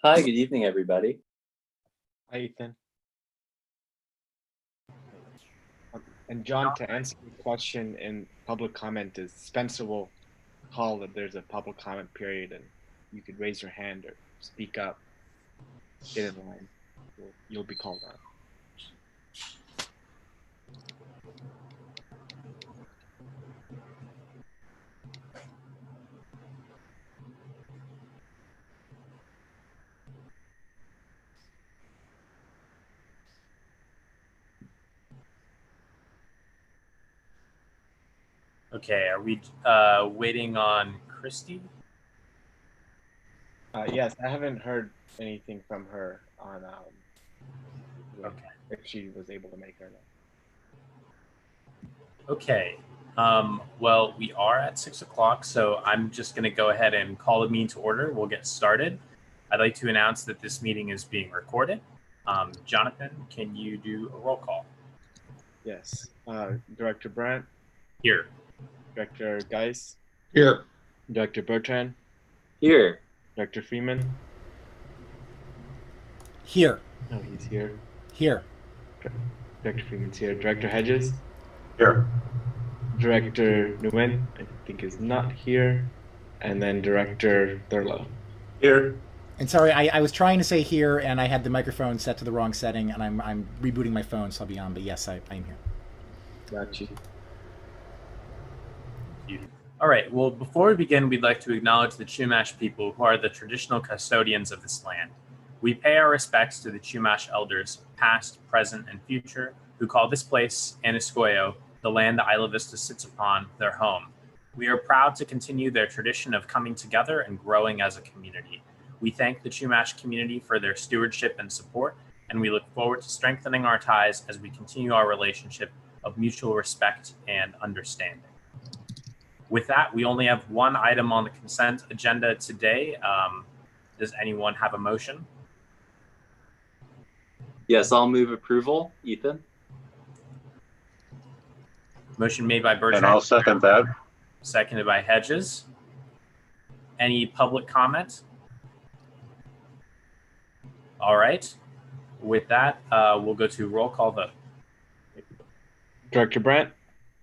Hi, good evening, everybody. Hi, Ethan. And John, to answer your question in public comment, is Spencer will call that there's a public comment period and you could raise your hand or speak up, get in line. You'll be called on. Okay, are we waiting on Christy? Yes, I haven't heard anything from her on Okay. if she was able to make her know. Okay. Well, we are at 6 o'clock, so I'm just going to go ahead and call the meeting to order. We'll get started. I'd like to announce that this meeting is being recorded. Jonathan, can you do a roll call? Yes. Director Brandt? Here. Director Geis? Here. Director Bertrand? Here. Director Freeman? Here. No, he's here. Here. Director Freeman's here. Director Hedges? Here. Director Nguyen, I think, is not here. And then Director Thurlow. Here. And sorry, I was trying to say here, and I had the microphone set to the wrong setting, and I'm rebooting my phone, so I'll be on. But yes, I am here. Got you. All right, well, before we begin, we'd like to acknowledge the Chumash people who are the traditional custodians of this land. We pay our respects to the Chumash elders, past, present, and future, who call this place, Aniscoyo, the land that Isla Vista sits upon, their home. We are proud to continue their tradition of coming together and growing as a community. We thank the Chumash community for their stewardship and support, and we look forward to strengthening our ties as we continue our relationship of mutual respect and understanding. With that, we only have one item on the consent agenda today. Does anyone have a motion? Yes, I'll move approval. Ethan? Motion made by Bertrand. And I'll second that. Seconded by Hedges. Any public comment? All right. With that, we'll go to roll call vote. Director Brandt?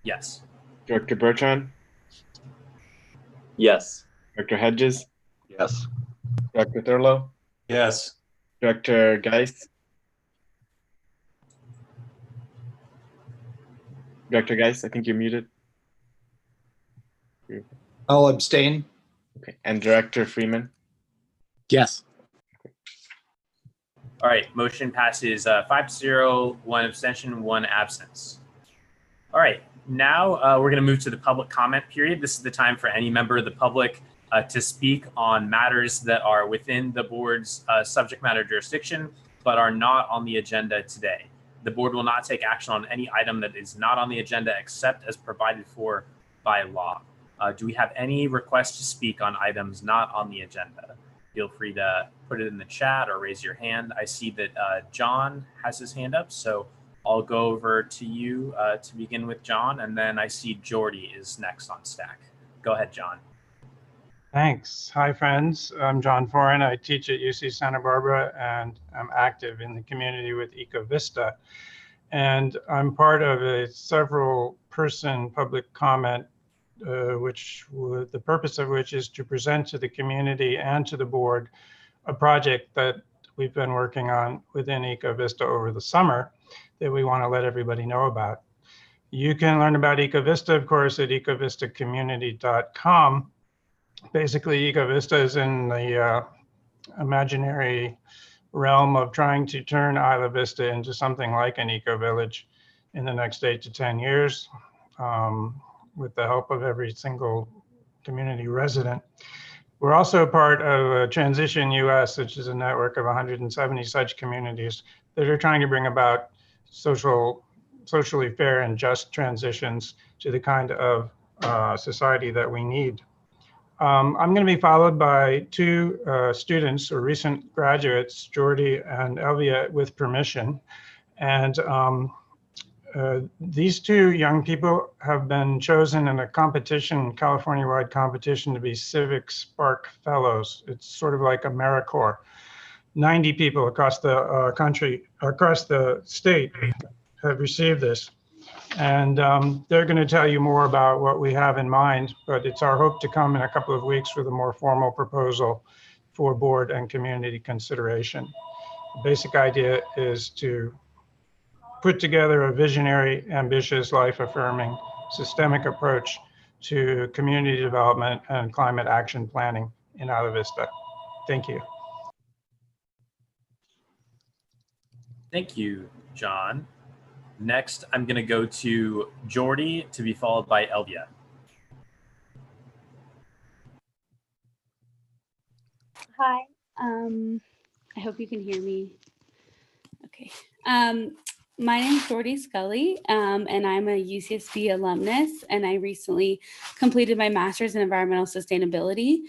Yes. Director Bertrand? Yes. Director Hedges? Yes. Director Thurlow? Yes. Director Geis? Director Geis, I think you're muted. I'll abstain. Okay. And Director Freeman? Yes. All right. Motion passes 5-0, 1 abstention, 1 absence. All right. Now we're going to move to the public comment period. This is the time for any member of the public to speak on matters that are within the board's subject matter jurisdiction, but are not on the agenda today. The board will not take action on any item that is not on the agenda except as provided for by law. Do we have any requests to speak on items not on the agenda? Feel free to put it in the chat or raise your hand. I see that John has his hand up, so I'll go over to you to begin with, John, and then I see Jordy is next on stack. Go ahead, John. Thanks. Hi, friends. I'm John Foran. I teach at UC Santa Barbara, and I'm active in the community with EcoVista. And I'm part of a several-person public comment, the purpose of which is to present to the community and to the board a project that we've been working on within EcoVista over the summer that we want to let everybody know about. You can learn about EcoVista, of course, at ecovistacommunity.com. Basically, EcoVista is in the imaginary realm of trying to turn Isla Vista into something like an eco-village in the next 8 to 10 years with the help of every single community resident. We're also part of Transition US, which is a network of 170 such communities that are trying to bring about socially fair and just transitions to the kind of society that we need. I'm going to be followed by two students or recent graduates, Jordy and Elvia, with permission. And these two young people have been chosen in a competition, California-wide competition, to be Civic Spark Fellows. It's sort of like AmeriCorps. 90 people across the country, across the state have received this. And they're going to tell you more about what we have in mind, but it's our hope to come in a couple of weeks with a more formal proposal for board and community consideration. The basic idea is to put together a visionary, ambitious, life-affirming, systemic approach to community development and climate action planning in Isla Vista. Thank you. Thank you, John. Next, I'm going to go to Jordy to be followed by Elvia. Hi, I hope you can hear me. Okay. My name is Jordy Scully, and I'm a UCSD alumnus, and I recently completed my master's in environmental sustainability.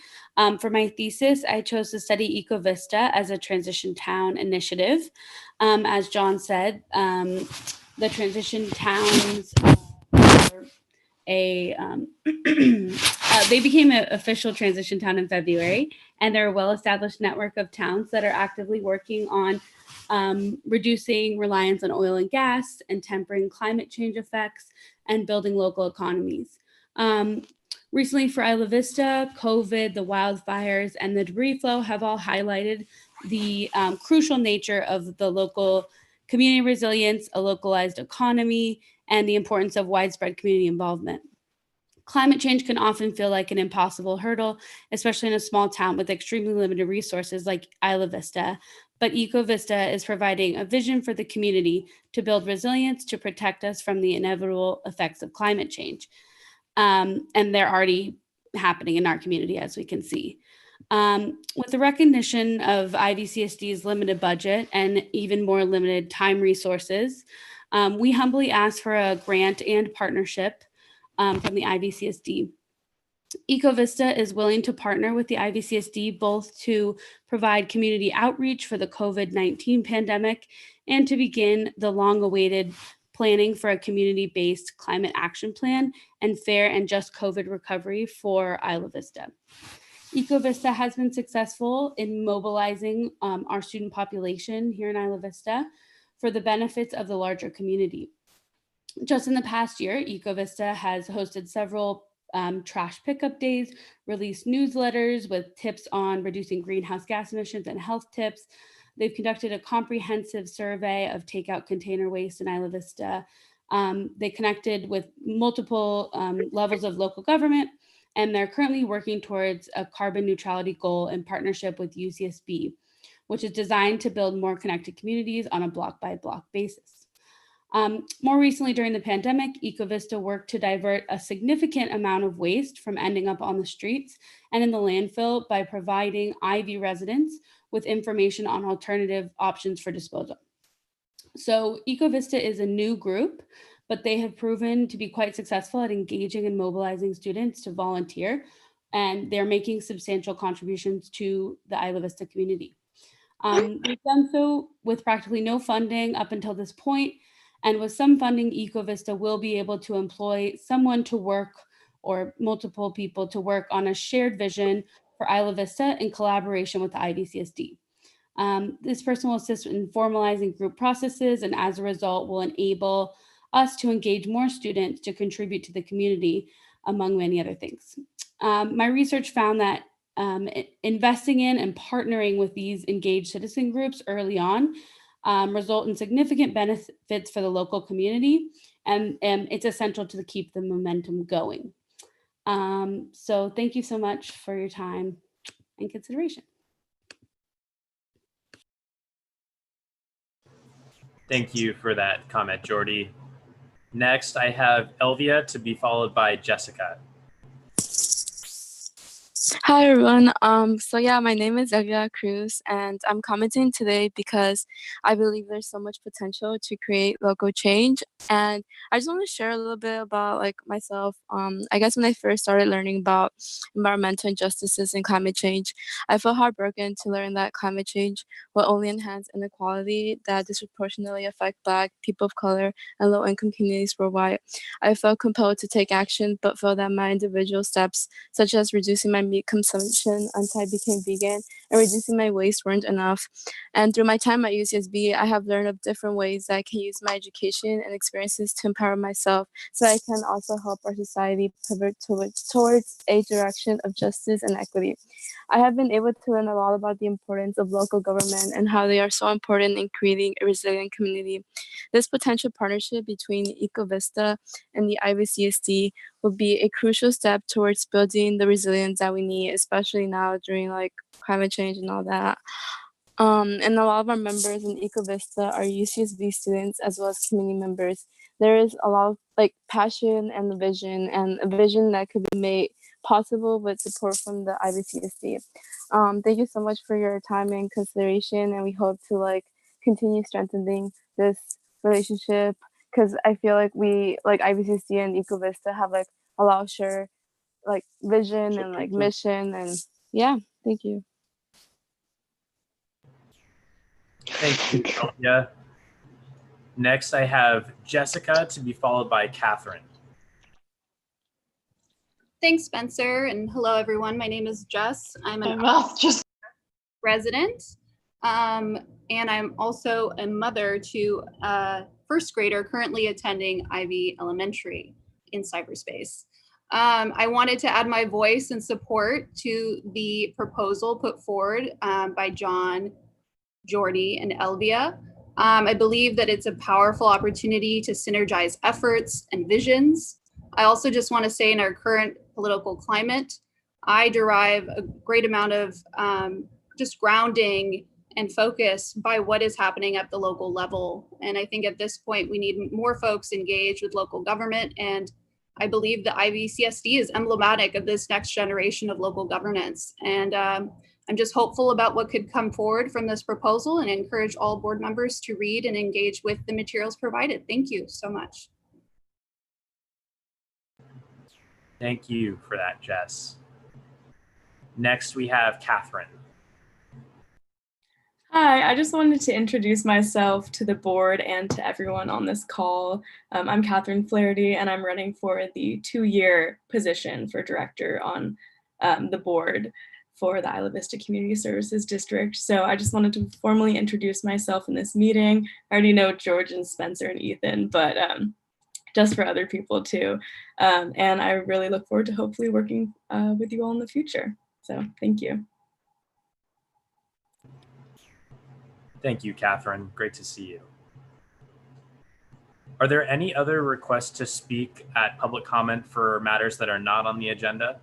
For my thesis, I chose to study EcoVista as a transition town initiative. As John said, the transition towns are they became an official transition town in February, and they're a well-established network of towns that are actively working on reducing reliance on oil and gas and tempering climate change effects and building local economies. Recently for Isla Vista, COVID, the wildfires, and the debris flow have all highlighted the crucial nature of the local community resilience, a localized economy, and the importance of widespread community involvement. Climate change can often feel like an impossible hurdle, especially in a small town with extremely limited resources like Isla Vista. But EcoVista is providing a vision for the community to build resilience to protect us from the inevitable effects of climate change. And they're already happening in our community, as we can see. With the recognition of IVCSD's limited budget and even more limited time resources, we humbly ask for a grant and partnership from the IVCSD. EcoVista is willing to partner with the IVCSD both to provide community outreach for the COVID-19 pandemic and to begin the long-awaited planning for a community-based climate action plan and fair and just COVID recovery for Isla Vista. EcoVista has been successful in mobilizing our student population here in Isla Vista for the benefits of the larger community. Just in the past year, EcoVista has hosted several trash pickup days, released newsletters with tips on reducing greenhouse gas emissions and health tips. They've conducted a comprehensive survey of takeout container waste in Isla Vista. They connected with multiple levels of local government, and they're currently working towards a carbon neutrality goal in partnership with UCSB, which is designed to build more connected communities on a block-by-block basis. More recently, during the pandemic, EcoVista worked to divert a significant amount of waste from ending up on the streets and in the landfill by providing IV residents with information on alternative options for disposal. So EcoVista is a new group, but they have proven to be quite successful at engaging and mobilizing students to volunteer, and they're making substantial contributions to the Isla Vista community. They've done so with practically no funding up until this point, and with some funding, EcoVista will be able to employ someone to work or multiple people to work on a shared vision for Isla Vista in collaboration with the IVCSD. This person will assist in formalizing group processes, and as a result will enable us to engage more students to contribute to the community, among many other things. My research found that investing in and partnering with these engaged citizen groups early on result in significant benefits for the local community, and it's essential to keep the momentum going. So thank you so much for your time and consideration. Thank you for that comment, Jordy. Next, I have Elvia to be followed by Jessica. Hi everyone. So yeah, my name is Evia Cruz, and I'm commenting today because I believe there's so much potential to create local change. And I just want to share a little bit about like myself. I guess when I first started learning about environmental injustices and climate change, I felt heartbroken to learn that climate change will only enhance inequality that disproportionately affect Black, people of color, and low-income communities worldwide. I felt compelled to take action, but felt that my individual steps, such as reducing my meat consumption until I became vegan, and reducing my waste weren't enough. And through my time at UCSB, I have learned of different ways that I can use my education and experiences to empower myself so I can also help our society pivot towards a direction of justice and equity. I have been able to learn a lot about the importance of local government and how they are so important in creating a resilient community. This potential partnership between EcoVista and the IVCSD will be a crucial step towards building the resilience that we need, especially now during like climate change and all that. And a lot of our members in EcoVista are UCSB students as well as community members. There is a lot of like passion and a vision that could be made possible with support from the IVCSD. Thank you so much for your time and consideration, and we hope to like continue strengthening this relationship because I feel like we like IVCSD and EcoVista have like a lot of shared like vision and like mission, and yeah, thank you. Thank you, Sylvia. Next, I have Jessica to be followed by Catherine. Thanks, Spencer, and hello, everyone. My name is Jess. I'm an resident, and I'm also a mother to a first grader currently attending Ivy Elementary in cyberspace. I wanted to add my voice and support to the proposal put forward by John, Jordy, and Elvia. I believe that it's a powerful opportunity to synergize efforts and visions. I also just want to say in our current political climate, I derive a great amount of just grounding and focus by what is happening at the local level. And I think at this point, we need more folks engaged with local government. And I believe the IVCSD is emblematic of this next generation of local governance. And I'm just hopeful about what could come forward from this proposal and encourage all board members to read and engage with the materials provided. Thank you so much. Thank you for that, Jess. Next, we have Catherine. Hi, I just wanted to introduce myself to the board and to everyone on this call. I'm Catherine Flaherty, and I'm running for the 2-year position for director on the board for the Isla Vista Community Services District. So I just wanted to formally introduce myself in this meeting. I already know George and Spencer and Ethan, but just for other people too. And I really look forward to hopefully working with you all in the future. So thank you. Thank you, Catherine. Great to see you. Are there any other requests to speak at public comment for matters that are not on the agenda?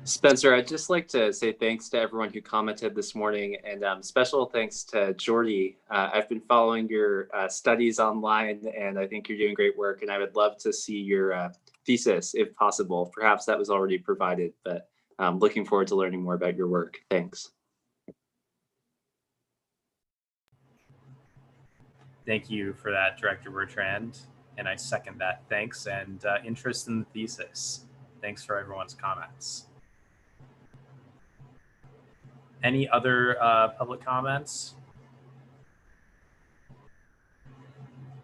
Spencer, I'd just like to say thanks to everyone who commented this morning, and special thanks to Jordy. I've been following your studies online, and I think you're doing great work, and I would love to see your thesis if possible. Perhaps that was already provided, but looking forward to learning more about your work. Thanks. Thank you for that, Director Bertrand, and I second that thanks and interest in the thesis. Thanks for everyone's comments. Any other public comments?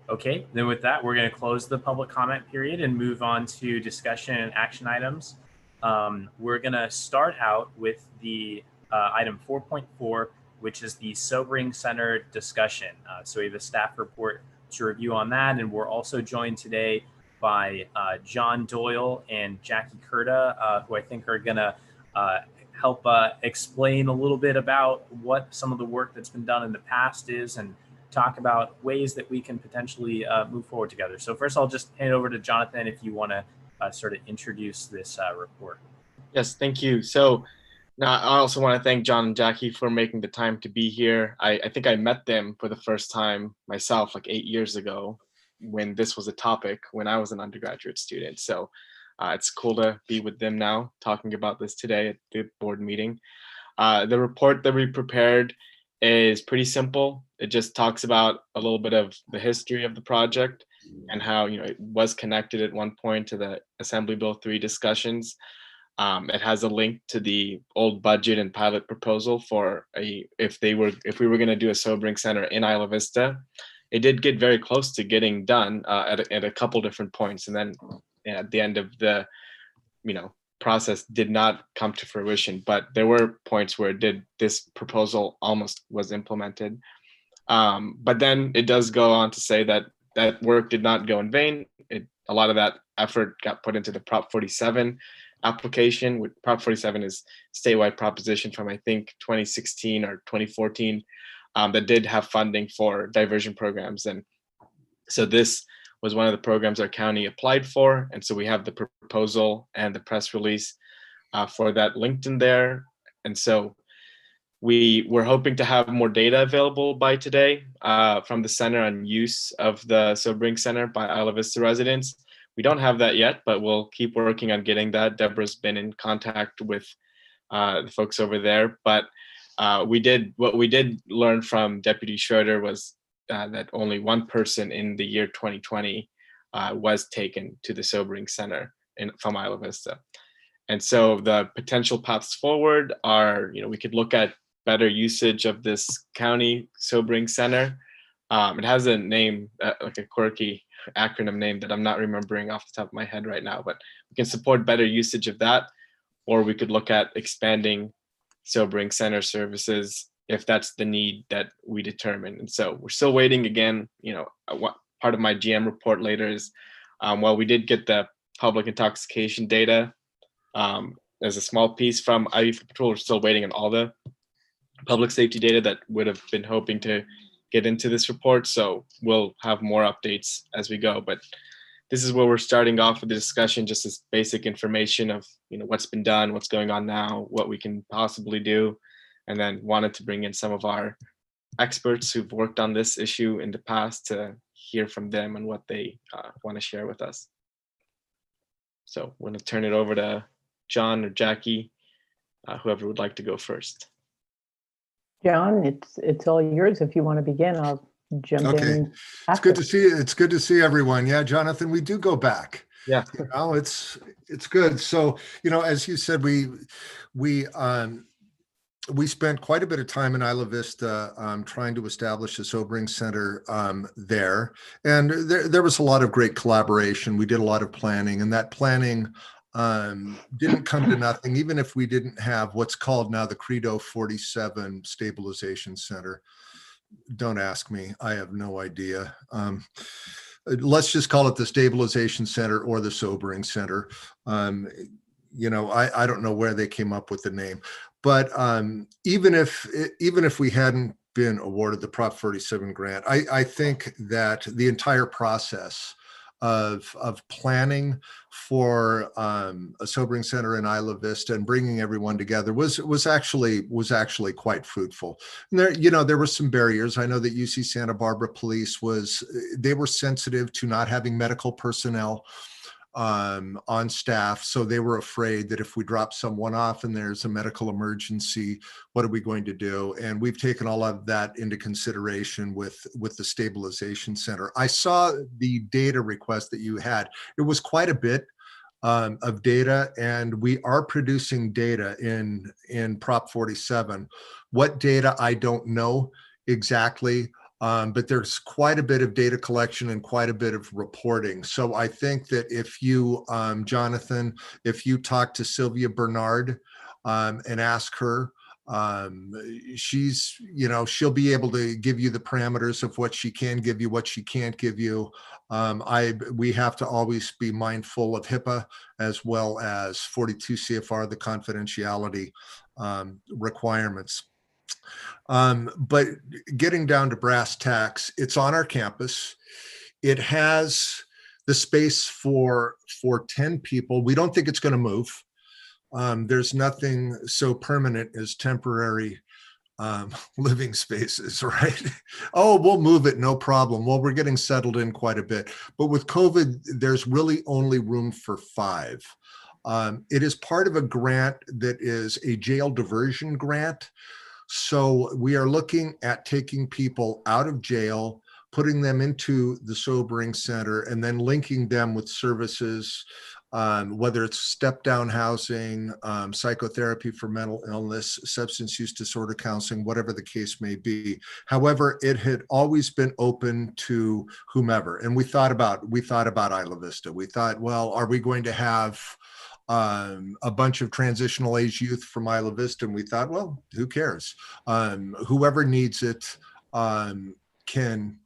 Okay, then with that, we're going to close the public comment period and move on to discussion and action items. We're going to start out with the item 4.4, which is the sobering centered discussion. So we have a staff report to review on that, and we're also joined today by John Doyle and Jackie Curta, who I think are going to help explain a little bit about what some of the work that's been done in the past is and talk about ways that we can potentially move forward together. So first, I'll just hand it over to Jonathan if you want to sort of introduce this report. Yes, thank you. So now I also want to thank John and Jackie for making the time to be here. I think I met them for the first time myself like 8 years ago when this was a topic when I was an undergraduate student. So it's cool to be with them now talking about this today at the board meeting. The report that we prepared is pretty simple. It just talks about a little bit of the history of the project and how it was connected at one point to the Assembly Bill 3 discussions. It has a link to the old budget and pilot proposal for if we were going to do a sobering center in Isla Vista. It did get very close to getting done at a couple different points, and then at the end of the process did not come to fruition, but there were points where this proposal almost was implemented. But then it does go on to say that work did not go in vain. A lot of that effort got put into the Prop 47 application. Prop 47 is statewide proposition from, I think, 2016 or 2014 that did have funding for diversion programs. And so this was one of the programs our county applied for. And so we have the proposal and the press release for that linked in there. And so we were hoping to have more data available by today from the center on use of the Sobering Center by Isla Vista residents. We don't have that yet, but we'll keep working on getting that. Deborah's been in contact with the folks over there. But what we did learn from Deputy Schroeder was that only one person in the year 2020 was taken to the Sobering Center from Isla Vista. And so the potential paths forward are, we could look at better usage of this county Sobering Center. It has a name, like a quirky acronym name that I'm not remembering off the top of my head right now, but we can support better usage of that, or we could look at expanding Sobering Center services if that's the need that we determine. And so we're still waiting. Again, what part of my GM report later is, while we did get the public intoxication data as a small piece from IV Patrol, we're still waiting on all the public safety data that would have been hoping to get into this report. So we'll have more updates as we go. But this is where we're starting off with the discussion, just as basic information of what's been done, what's going on now, what we can possibly do, and then wanted to bring in some of our experts who've worked on this issue in the past to hear from them and what they want to share with us. So I'm going to turn it over to John or Jackie, whoever would like to go first. John, it's all yours. If you want to begin, I'll jump in. It's good to see you. It's good to see everyone. Yeah, Jonathan, we do go back. Yeah. It's good. So, as you said, we spent quite a bit of time in Isla Vista trying to establish a Sobering Center there. And there was a lot of great collaboration. We did a lot of planning, and that planning didn't come to nothing, even if we didn't have what's called now the Credo 47 Stabilization Center. Don't ask me. I have no idea. Let's just call it the Stabilization Center or the Sobering Center. I don't know where they came up with the name. But even if we hadn't been awarded the Prop 47 grant, I think that the entire process of planning for a Sobering Center in Isla Vista and bringing everyone together was actually quite fruitful. And there were some barriers. I know that UC Santa Barbara Police they were sensitive to not having medical personnel on staff. So they were afraid that if we drop someone off and there's a medical emergency, what are we going to do? And we've taken all of that into consideration with the Stabilization Center. I saw the data request that you had. It was quite a bit of data, and we are producing data in Prop 47. What data, I don't know exactly. But there's quite a bit of data collection and quite a bit of reporting. So I think that if you, Jonathan, if you talk to Sylvia Bernard and ask her, she'll be able to give you the parameters of what she can give you, what she can't give you. We have to always be mindful of HIPAA as well as 42 CFR, the confidentiality requirements. But getting down to brass tacks, it's on our campus. It has the space for 10 people. We don't think it's going to move. There's nothing so permanent as temporary living spaces, right? Oh, we'll move it, no problem. Well, we're getting settled in quite a bit. But with COVID, there's really only room for 5. It is part of a grant that is a jail diversion grant. So we are looking at taking people out of jail, putting them into the Sobering Center, and then linking them with services, whether it's step-down housing, psychotherapy for mental illness, substance use disorder counseling, whatever the case may be. However, it had always been open to whomever. And we thought about Isla Vista. We thought, well, are we going to have a bunch of transitional age youth from Isla Vista, and we thought, well, who cares? Whoever needs it can,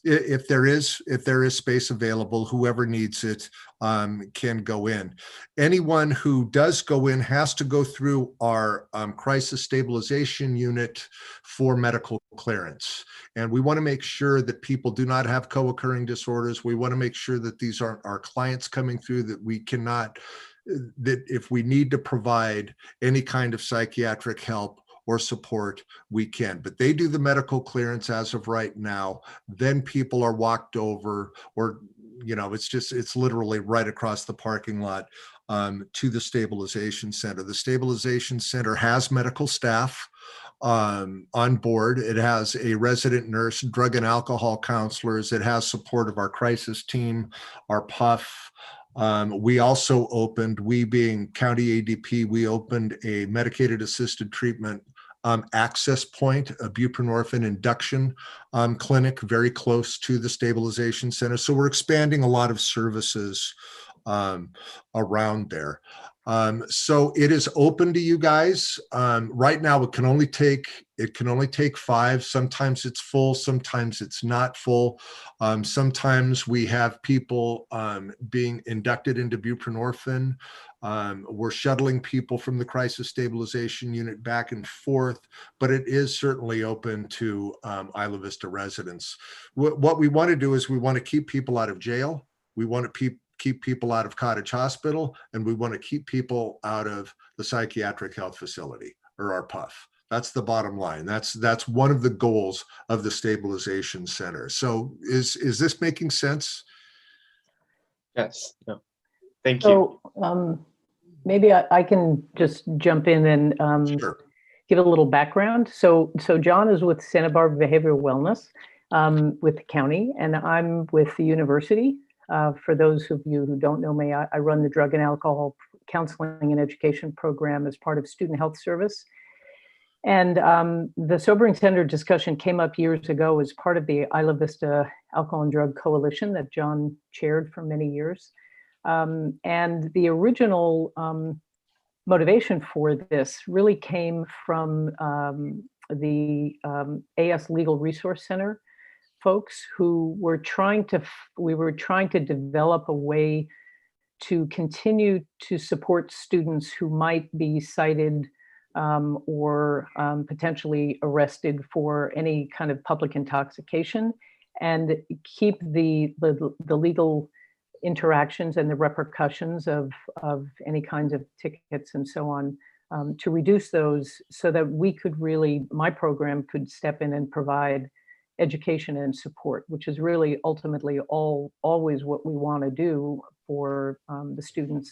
if there is space available, whoever needs it can go in. Anyone who does go in has to go through our crisis stabilization unit for medical clearance. And we want to make sure that people do not have co-occurring disorders. We want to make sure that these aren't our clients coming through, that we cannot, that if we need to provide any kind of psychiatric help or support, we can. But they do the medical clearance as of right now. Then people are walked over, or, you know, it's literally right across the parking lot to the stabilization center. The stabilization center has medical staff on board. It has a resident nurse, drug and alcohol counselors. It has support of our crisis team, our PUF. We also opened, we being County ADP, we opened a medicated assisted treatment access point, a buprenorphine induction clinic very close to the stabilization center. So we're expanding a lot of services around there. So it is open to you guys. Right now, it can only take 5. Sometimes it's full, sometimes it's not full. Sometimes we have people being inducted into buprenorphine. We're shuttling people from the crisis stabilization unit back and forth, but it is certainly open to Isla Vista residents. What we want to do is we want to keep people out of jail. We want to keep people out of Cottage Hospital, and we want to keep people out of the psychiatric health facility, or our PUF. That's the bottom line. That's one of the goals of the stabilization center. So is this making sense? Yes. No. Thank you. So maybe I can just jump in and Sure. give a little background. So John is with Santa Barbara Behavioral Wellness with the county, and I'm with the university. For those of you who don't know me, I run the drug and alcohol counseling and education program as part of Student Health Service. And the Sobering Center discussion came up years ago as part of the Isla Vista Alcohol and Drug Coalition that John chaired for many years. And the original motivation for this really came from the AS Legal Resource Center folks who were we were trying to develop a way to continue to support students who might be cited or potentially arrested for any kind of public intoxication, and keep the legal interactions and the repercussions of any kinds of tickets and so on, to reduce those, so that we could really, my program could step in and provide education and support, which is really ultimately always what we want to do for the students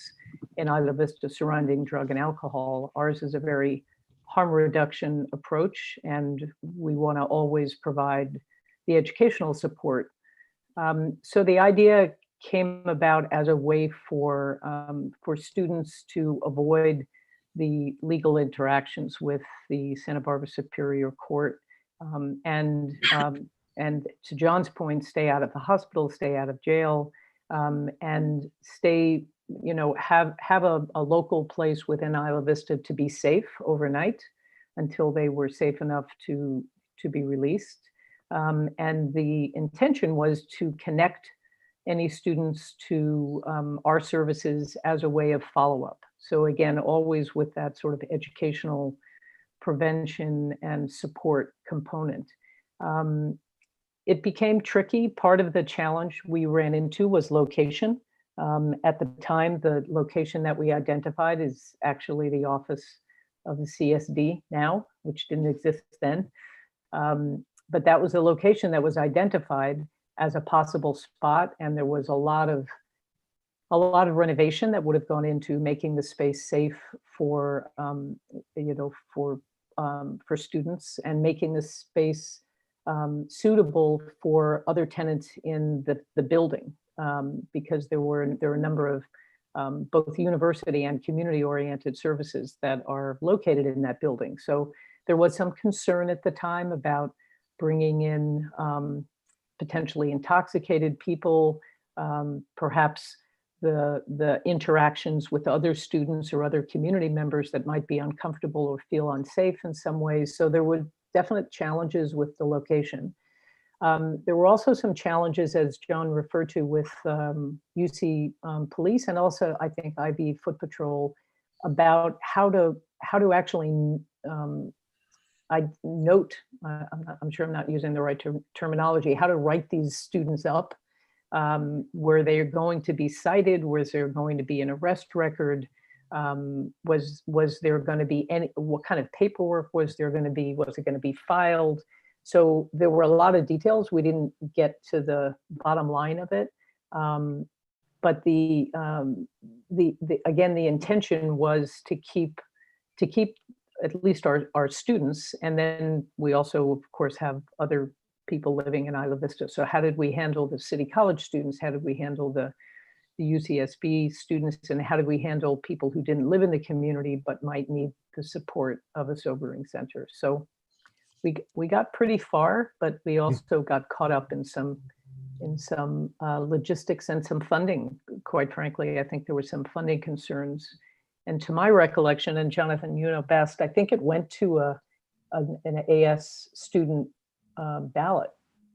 in Isla Vista surrounding drug and alcohol. Ours is a very harm reduction approach, and we want to always provide the educational support. So the idea came about as a way for students to avoid the legal interactions with the Santa Barbara Superior Court. And to John's point, stay out of the hospital, stay out of jail, and stay, have a local place within Isla Vista to be safe overnight until they were safe enough to be released. And the intention was to connect any students to our services as a way of follow-up. So again, always with that sort of educational prevention and support component. It became tricky. Part of the challenge we ran into was location. At the time, the location that we identified is actually the office of the CSD now, which didn't exist then. But that was a location that was identified as a possible spot, and there was a lot of renovation that would have gone into making the space safe for for students, and making the space suitable for other tenants in the building, because there were a number of both university and community-oriented services that are located in that building. So there was some concern at the time about bringing in potentially intoxicated people, perhaps the interactions with other students or other community members that might be uncomfortable or feel unsafe in some ways. So there were definite challenges with the location. There were also some challenges, as John referred to, with UC police and also, I think, IB Foot Patrol about how to actually I note, I'm sure I'm not using the right terminology, how to write these students up. Were they going to be cited? Was there going to be an arrest record? Was there going to be any, what kind of paperwork was there going to be? Was it going to be filed? So there were a lot of details. We didn't get to the bottom line of it. But again, the intention was to keep at least our students. And then we also, of course, have other people living in Isla Vista. So how did we handle the City College students? How did we handle the UCSB students? And how did we handle people who didn't live in the community but might need the support of a sobering center? So we got pretty far, but we also got caught up in some logistics and some funding. Quite frankly, I think there were some funding concerns. And to my recollection, and Jonathan, you know best, I think it went to an AS student ballot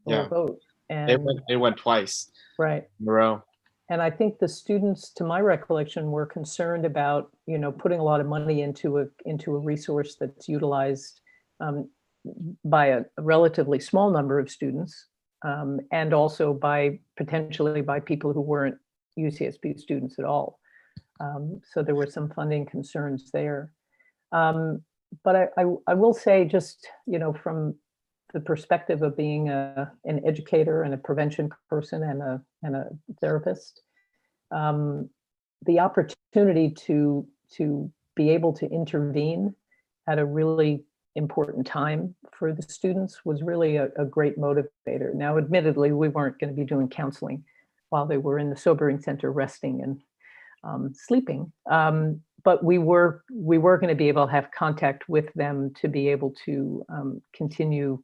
or vote. And they went twice. Right. In a row. And I think the students, to my recollection, were concerned about, you know, putting a lot of money into a resource that's utilized by a relatively small number of students, and also potentially by people who weren't UCSB students at all. So there were some funding concerns there. But I will say, just, you know, from the perspective of being an educator and a prevention person and a therapist, the opportunity to be able to intervene at a really important time for the students was really a great motivator. Now, admittedly, we weren't going to be doing counseling while they were in the sobering center resting and sleeping. But we were going to be able to have contact with them to be able to continue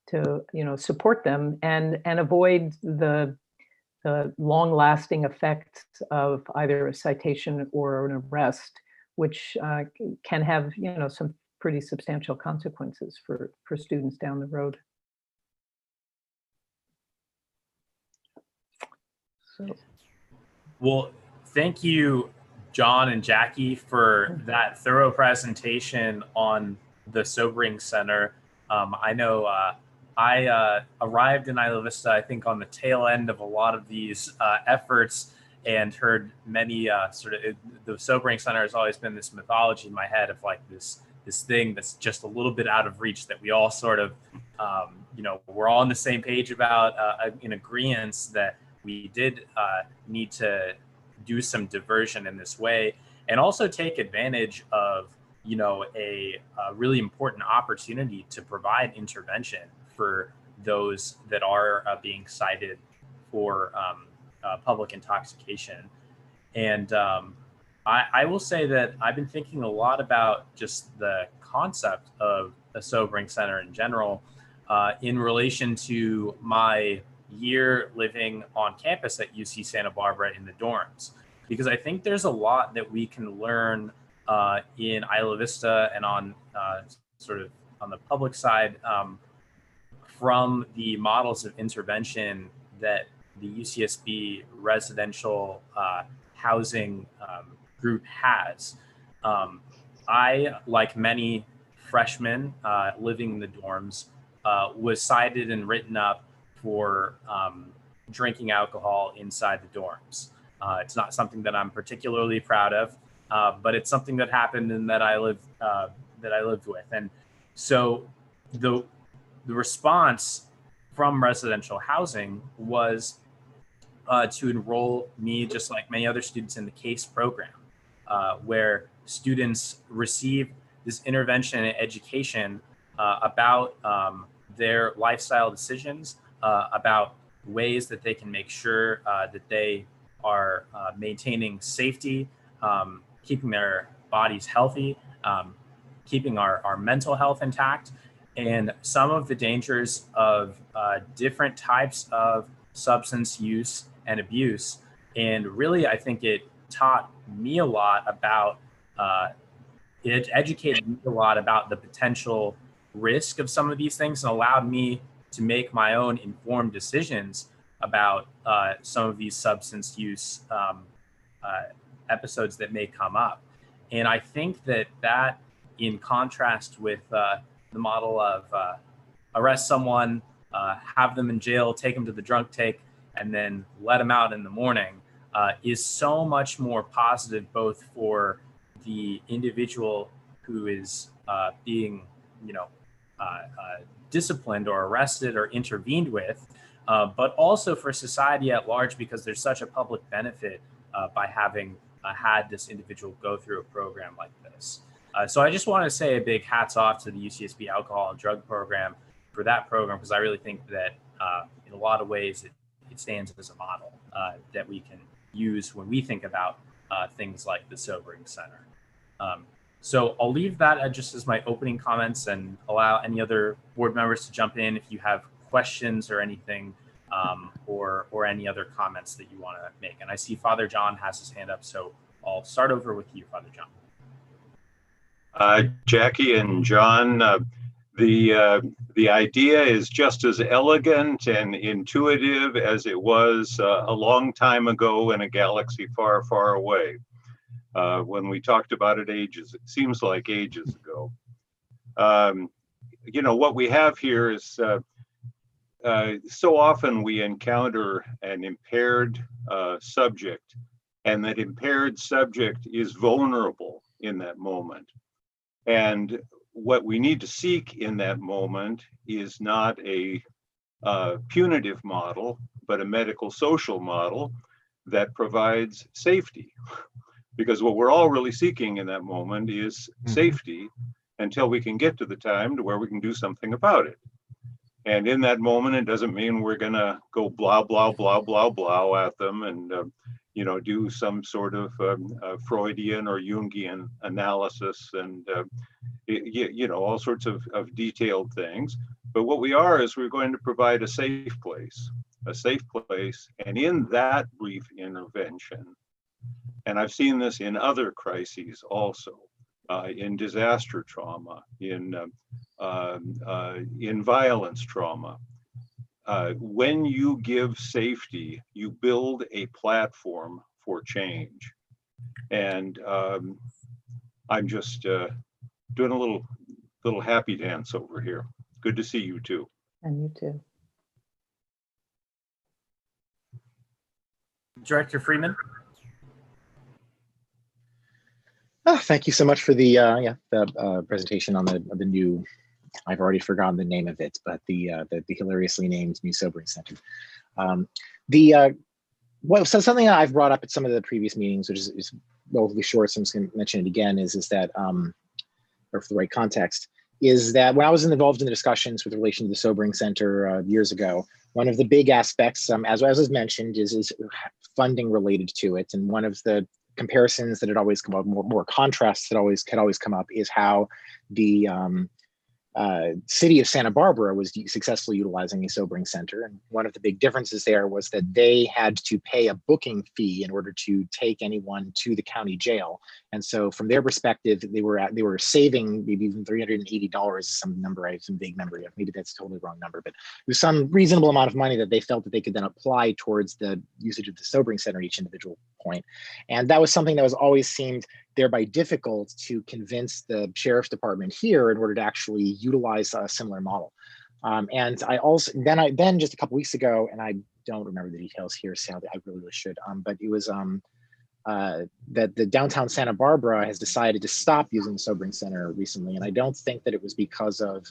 to, you know, support them and avoid the long-lasting effects of either a citation or an arrest, which can have, you know, some pretty substantial consequences for students down the road. So. Well, thank you, John and Jackie, for that thorough presentation on the Sobering Center. I know I arrived in Isla Vista, I think, on the tail end of a lot of these efforts, and heard many the Sobering Center has always been this mythology in my head of like this thing that's just a little bit out of reach, that we all sort of, you know, we're all on the same page about, in agreement that we did need to do some diversion in this way, and also take advantage of, you know, a really important opportunity to provide intervention for those that are being cited for public intoxication. And I will say that I've been thinking a lot about just the concept of a sobering center in general, in relation to my year living on campus at UC Santa Barbara in the dorms, because I think there's a lot that we can learn in Isla Vista and on sort of on the public side from the models of intervention that the UCSB residential housing group has. I, like many freshmen living in the dorms, was cited and written up for drinking alcohol inside the dorms. It's not something that I'm particularly proud of, but it's something that happened and that I lived with. And so the response from residential housing was to enroll me, just like many other students, in the CASE program, where students receive this intervention and education about their lifestyle decisions, about ways that they can make sure that they are maintaining safety, keeping their bodies healthy, keeping our mental health intact, and some of the dangers of different types of substance use and abuse And really, I think it taught me a lot about, it educated me a lot about the potential risk of some of these things and allowed me to make my own informed decisions about some of these substance use episodes that may come up. And I think that in contrast with the model of arrest someone, have them in jail, take them to the drunk take, and then let them out in the morning, is so much more positive, both for the individual who is being, disciplined or arrested or intervened with, but also for society at large, because there's such a public benefit by having had this individual go through a program like this. So I just want to say a big hats off to the UCSB Alcohol and Drug Program for that program, because I really think that in a lot of ways it stands as a model that we can use when we think about things like the Sobering Center. So I'll leave that just as my opening comments and allow any other board members to jump in if you have questions or anything, or any other comments that you want to make. And I see Father John has his hand up, so I'll start over with you, Father John. Jackie and John, the idea is just as elegant and intuitive as it was a long time ago in a galaxy far, far away. When we talked about it it seems like ages ago. What we have here is so often we encounter an impaired subject, and that impaired subject is vulnerable in that moment. And what we need to seek in that moment is not a punitive model, but a medical social model that provides safety. Because what we're all really seeking in that moment is safety until we can get to the time to where we can do something about it. And in that moment, it doesn't mean we're going to go blah, blah, blah, blah, blah at them and, do some sort of Freudian or Jungian analysis and, all sorts of detailed things. But what we are is we're going to provide a safe place. And in that brief intervention, and I've seen this in other crises also, in disaster trauma, in violence trauma. When you give safety, you build a platform for change. And I'm just doing a little happy dance over here. Good to see you too. And you too. Director Freeman. Thank you so much for the presentation on the new, I've already forgotten the name of it, but the hilariously named new Sobering Center. So something I've brought up at some of the previous meetings, which is relatively short, so I'm just going to mention it again, is that, or for the right context, is that when I was involved in the discussions with relation to the Sobering Center years ago, one of the big aspects, as was mentioned, is funding related to it. And one of the comparisons that had always come up, more contrasts that could always come up, is how the city of Santa Barbara was successfully utilizing a Sobering Center. And one of the big differences there was that they had to pay a booking fee in order to take anyone to the county jail. And so from their perspective, they were saving maybe even $380, some number, I have some vague memory of, maybe that's a totally wrong number, but it was some reasonable amount of money that they felt that they could then apply towards the usage of the Sobering Center at each individual point. And that was something that was always seemed thereby difficult to convince the sheriff's department here in order to actually utilize a similar model. And I also, then just a couple weeks ago, and I don't remember the details here, sadly, I really should, but it was that the downtown Santa Barbara has decided to stop using the Sobering Center recently. And I don't think that it was because of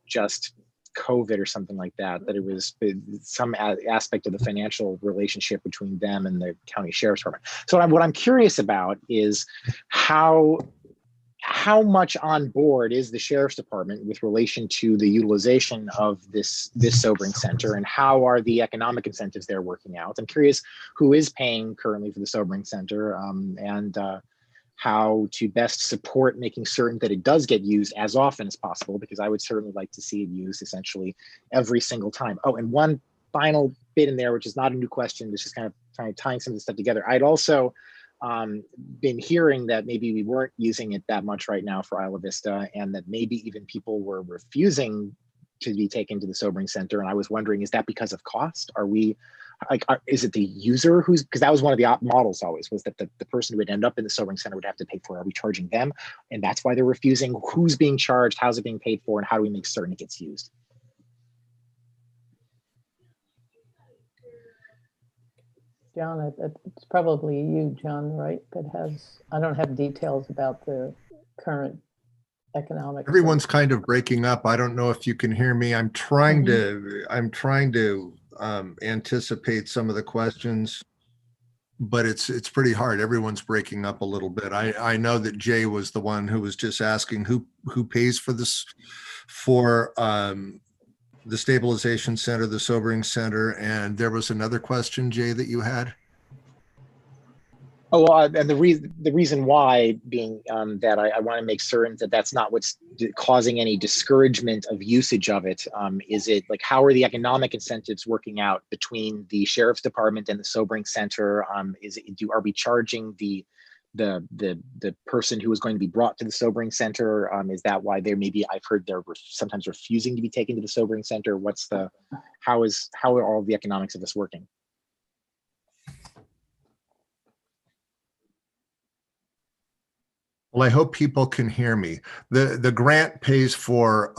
just COVID or something like that, that it was some aspect of the financial relationship between them and the county sheriff's department. So what I'm curious about is how much on board is the sheriff's department with relation to the utilization of this Sobering Center, and how are the economic incentives there working out? I'm curious who is paying currently for the Sobering Center, and how to best support making certain that it does get used as often as possible, because I would certainly like to see it used essentially every single time. Oh, and one final bit in there, which is not a new question, this just kind of tying some of this stuff together. I'd also been hearing that maybe we weren't using it that much right now for Isla Vista, and that maybe even people were refusing to be taken to the sobering center. And I was wondering, is that because of cost? Are we like, is it the user who's, because that was one of the models always, was that the person who would end up in the sobering center would have to pay for it. Are we charging them? And that's why they're refusing. Who's being charged? How's it being paid for? And how do we make certain it gets used? John, it's probably you, John, right? That has, I don't have details about the current economic. Everyone's kind of breaking up. I don't know if you can hear me. I'm trying to anticipate some of the questions, but it's pretty hard. Everyone's breaking up a little bit. I know that Jay was the one who was just asking who pays for this, for the stabilization center, the sobering center, and there was another question, Jay, that you had. Oh, and the reason why being that I want to make certain that that's not what's causing any discouragement of usage of it. Is it like, how are the economic incentives working out between the sheriff's department and the sobering center? Are we charging the person who is going to be brought to the sobering center? Is that why they're, maybe I've heard they're sometimes refusing to be taken to the sobering center? How are all the economics of this working? Well, I hope people can hear me. The grant pays for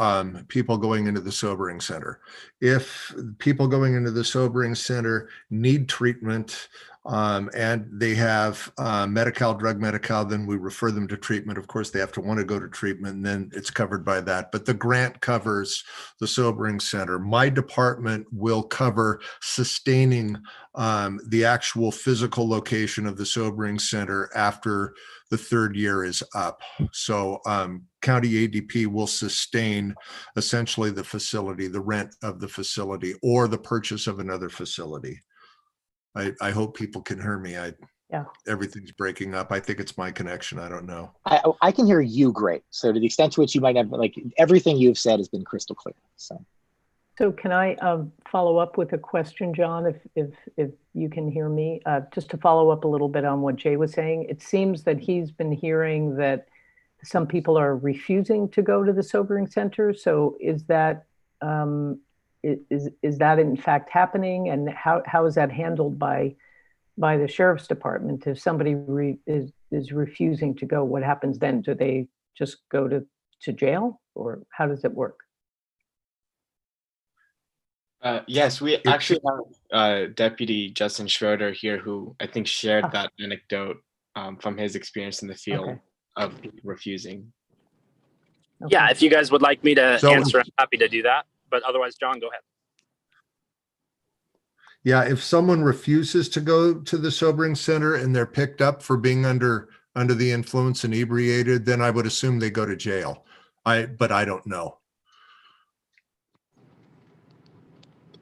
people going into the sobering center. If people going into the sobering center need treatment and they have drug Medi-Cal, then we refer them to treatment. Of course, they have to want to go to treatment, and then it's covered by that. But the grant covers the sobering center. My department will cover sustaining the actual physical location of the sobering center after the third year is up. So county ADP will sustain essentially the facility, the rent of the facility, or the purchase of another facility. I hope people can hear me. Yeah. Everything's breaking up. I think it's my connection. I don't know. I can hear you great. So to the extent to which you might have, like, everything you've said has been crystal clear. So can I follow up with a question, John, if you can hear me? Just to follow up a little bit on what Jay was saying, it seems that he's been hearing that some people are refusing to go to the sobering center. So is that is that in fact happening, and how is that handled by the sheriff's department? If somebody is refusing to go, what happens then? Do they just go to jail, or how does it work? Yes, we actually have Deputy Justin Schroeder here, who I think shared that anecdote from his experience in the field of refusing. Yeah, if you guys would like me to answer, I'm happy to do that. But otherwise, John, go ahead. Yeah, if someone refuses to go to the sobering center and they're picked up for being under the influence, inebriated, then I would assume they go to jail. But I don't know.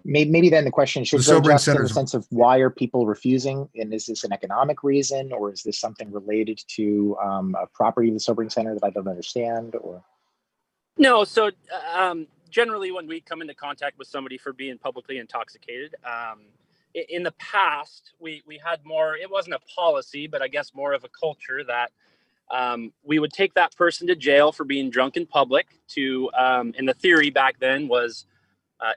Maybe then the question should go just in the sense of, why are people refusing? And is this an economic reason, or is this something related to a property of the sobering center that I don't understand? Or no, so generally when we come into contact with somebody for being publicly intoxicated, in the past we had more, it wasn't a policy, but I guess more of a culture that we would take that person to jail for being drunk in public to, and the theory back then was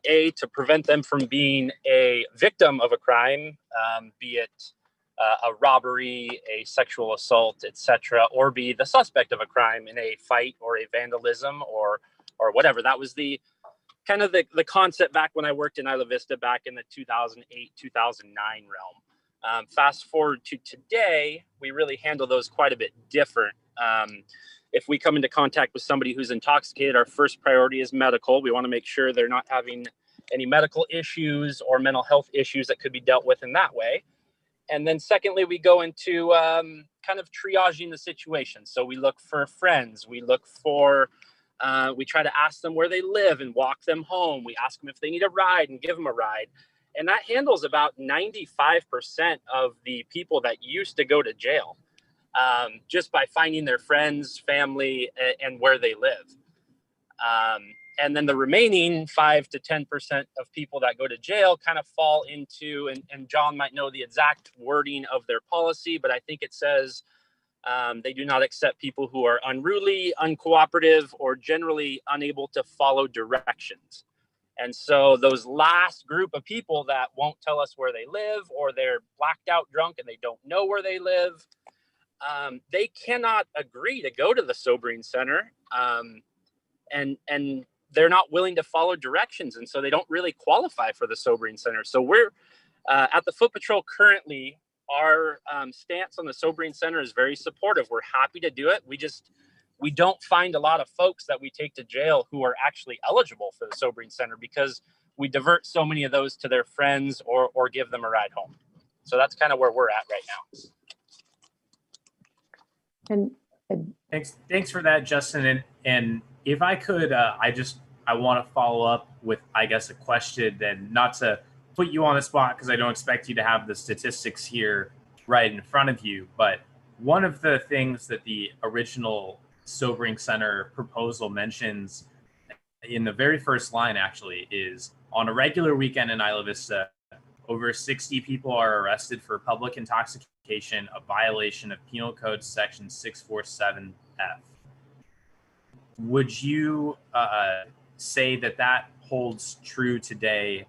to prevent them from being a victim of a crime, be it a robbery, a sexual assault, etc., or be the suspect of a crime in a fight or a vandalism or whatever. That was the kind of the concept back when I worked in Isla Vista back in the 2008, 2009 realm. Fast forward to today, we really handle those quite a bit different. If we come into contact with somebody who's intoxicated, our first priority is medical. We want to make sure they're not having any medical issues or mental health issues that could be dealt with in that way. And then secondly, we go into kind of triaging the situation. So we look for friends. We look for, we try to ask them where they live and walk them home. We ask them if they need a ride and give them a ride. And that handles about 95% of the people that used to go to jail. Just by finding their friends, family, and where they live. And then the remaining 5 to 10% of people that go to jail kind of fall into, and John might know the exact wording of their policy, but I think it says they do not accept people who are unruly, uncooperative, or generally unable to follow directions. And so those last group of people that won't tell us where they live, or they're blacked out drunk and they don't know where they live, they cannot agree to go to the sobering center, and they're not willing to follow directions, and so they don't really qualify for the sobering center. So we're at the Foot Patrol currently. Our stance on the sobering center is very supportive. We're happy to do it. We don't find a lot of folks that we take to jail who are actually eligible for the sobering center, because we divert so many of those to their friends or give them a ride home. So that's kind of where we're at right now. And Thanks for that, Justin. And if I could, I want to follow up with, I guess, a question, and not to put you on the spot because I don't expect you to have the statistics here right in front of you. But one of the things that the original sobering center proposal mentions in the very first line actually is, on a regular weekend in Isla Vista, over 60 people are arrested for public intoxication, a violation of Penal Code Section 647F. Would you say that holds true today?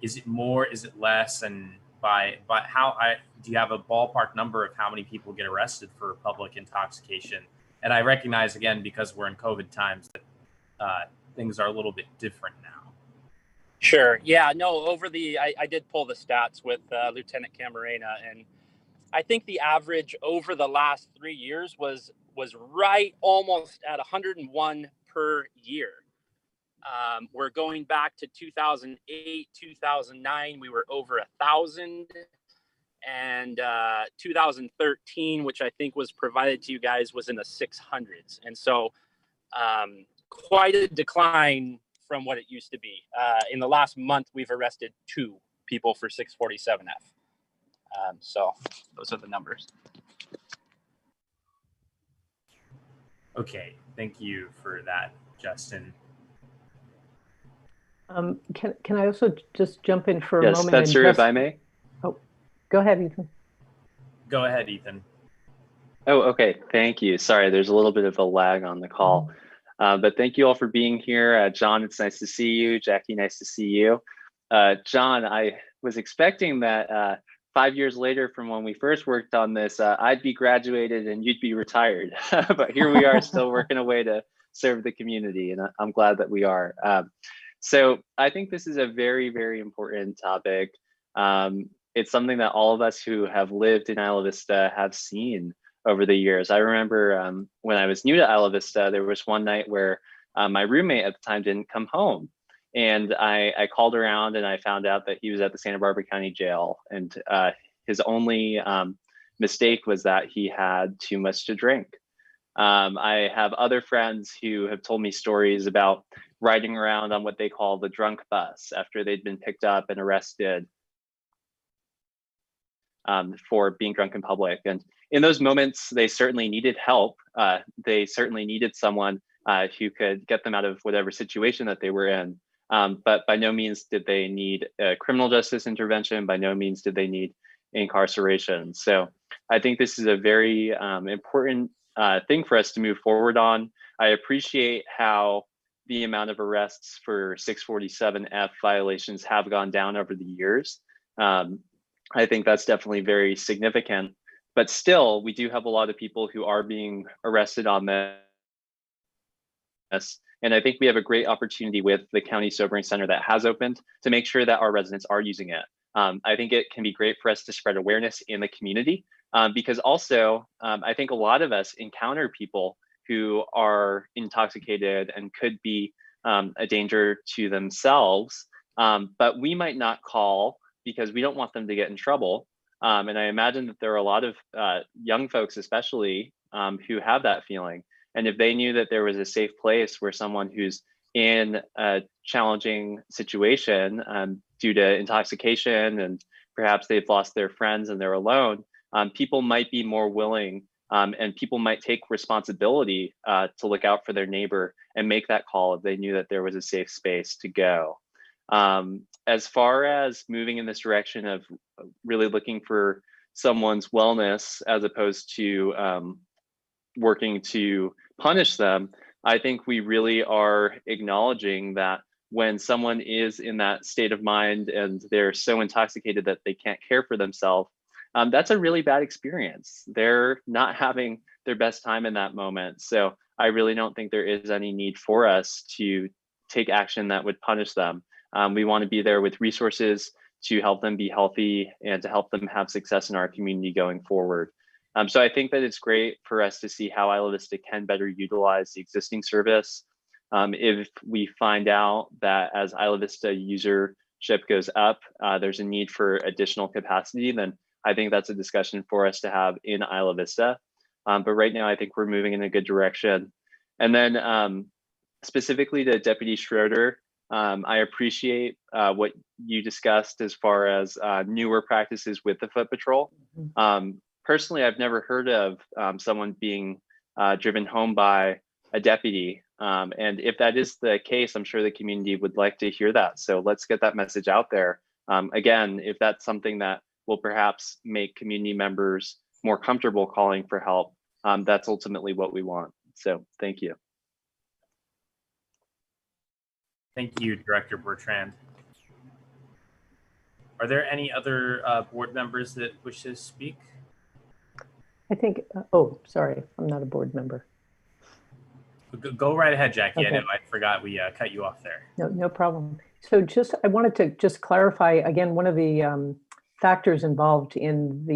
Is it more? Is it less? And by how do you have a ballpark number of how many people get arrested for public intoxication? And I recognize, again, because we're in COVID times, that things are a little bit different now. Sure. Yeah, no, I did pull the stats with Lieutenant Camarena, and I think the average over the last 3 years was right almost at 101 per year. We're going back to 2008, 2009, we were over 1,000. And 2013, which I think was provided to you guys, was in the 600s. And so quite a decline from what it used to be. In the last month, we've arrested 2 people for 647F. So those are the numbers. Okay, thank you for that, Justin. Can I also just jump in for a Yes, moment? Spencer, if I may. Oh, go ahead, Ethan. Go ahead, Ethan. Oh, okay. Thank you. Sorry, there's a little bit of a lag on the call. But thank you all for being here. John, it's nice to see you. Jackie, nice to see you. John, I was expecting that 5 years later from when we first worked on this, I'd be graduated and you'd be retired. But here we are still working away to serve the community, and I'm glad that we are. So I think this is a very, very important topic. It's something that all of us who have lived in Isla Vista have seen over the years. I remember when I was new to Isla Vista, there was one night where my roommate at the time didn't come home. And I called around and I found out that he was at the Santa Barbara County Jail. And his only mistake was that he had too much to drink. I have other friends who have told me stories about riding around on what they call the drunk bus after they'd been picked up and arrested for being drunk in public. And in those moments, they certainly needed help. They certainly needed someone who could get them out of whatever situation that they were in. But by no means did they need criminal justice intervention. By no means did they need incarceration. So I think this is a very important thing for us to move forward on. I appreciate how the amount of arrests for 647F violations have gone down over the years. I think that's definitely very significant, but still we do have a lot of people who are being arrested on this. And I think we have a great opportunity with the County Sobering Center that has opened to make sure that our residents are using it. I think it can be great for us to spread awareness in the community because also I think a lot of us encounter people who are intoxicated and could be a danger to themselves, but we might not call because we don't want them to get in trouble. And I imagine that there are a lot of young folks, especially, who have that feeling. And if they knew that there was a safe place where someone who's in a challenging situation due to intoxication and perhaps they've lost their friends and they're alone, people might be more willing And people might take responsibility to look out for their neighbor and make that call if they knew that there was a safe space to go. As far as moving in this direction of really looking for someone's wellness as opposed to working to punish them, I think we really are acknowledging that when someone is in that state of mind and they're so intoxicated that they can't care for themselves, that's a really bad experience. They're not having their best time in that moment. So I really don't think there is any need for us to take action that would punish them. We want to be there with resources to help them be healthy and to help them have success in our community going forward. So I think that it's great for us to see how Isla Vista can better utilize the existing service. If we find out that as Isla Vista usership goes up, there's a need for additional capacity, then I think that's a discussion for us to have in Isla Vista. But right now, I think we're moving in a good direction. And then specifically to Deputy Schroeder, I appreciate what you discussed as far as newer practices with the Foot Patrol. Personally, I've never heard of someone being driven home by a deputy. And if that is the case, I'm sure the community would like to hear that. So let's get that message out there. Again, if that's something that will perhaps make community members more comfortable calling for help, that's ultimately what we want. So thank you. Thank you, Director Bertrand. Are there any other board members that wish to speak? I think, oh, sorry, I'm not a board member. Go right ahead, Jackie. Okay. I know I forgot we cut you off there. No problem. So I wanted to just clarify again, one of the factors involved in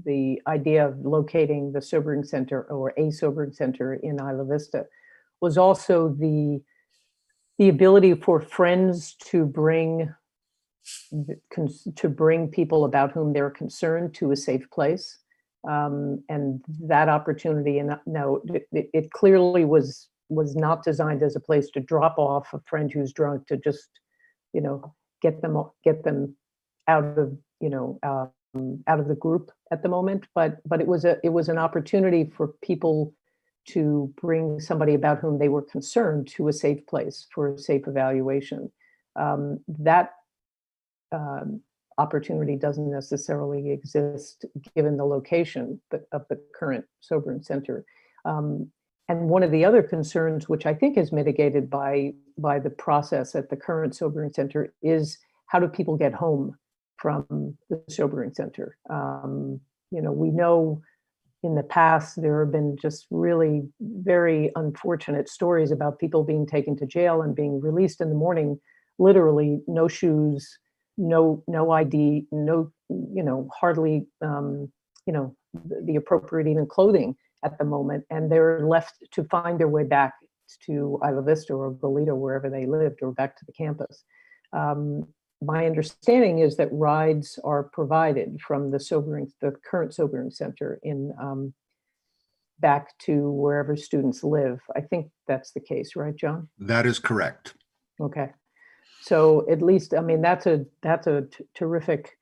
the idea of locating the sobering center or a sobering center in Isla Vista was also the ability for friends to bring people about whom they're concerned to a safe place. And that opportunity, and no, it clearly was not designed as a place to drop off a friend who's drunk to just, get them out of, out of the group at the moment. But it was an opportunity for people to bring somebody about whom they were concerned to a safe place for a safe evaluation. That opportunity doesn't necessarily exist given the location of the current sobering center. And one of the other concerns, which I think is mitigated by the process at the current sobering center, is how do people get home from the sobering center? We know in the past there have been just really very unfortunate stories about people being taken to jail and being released in the morning, literally no shoes, no ID, no, hardly, the appropriate even clothing at the moment. And they're left to find their way back to Isla Vista or Goleta, wherever they lived, or back to the campus. My understanding is that rides are provided from the current sobering center in back to wherever students live. I think that's the case, right, John? That is correct. Okay. So at least, I mean, that's a terrific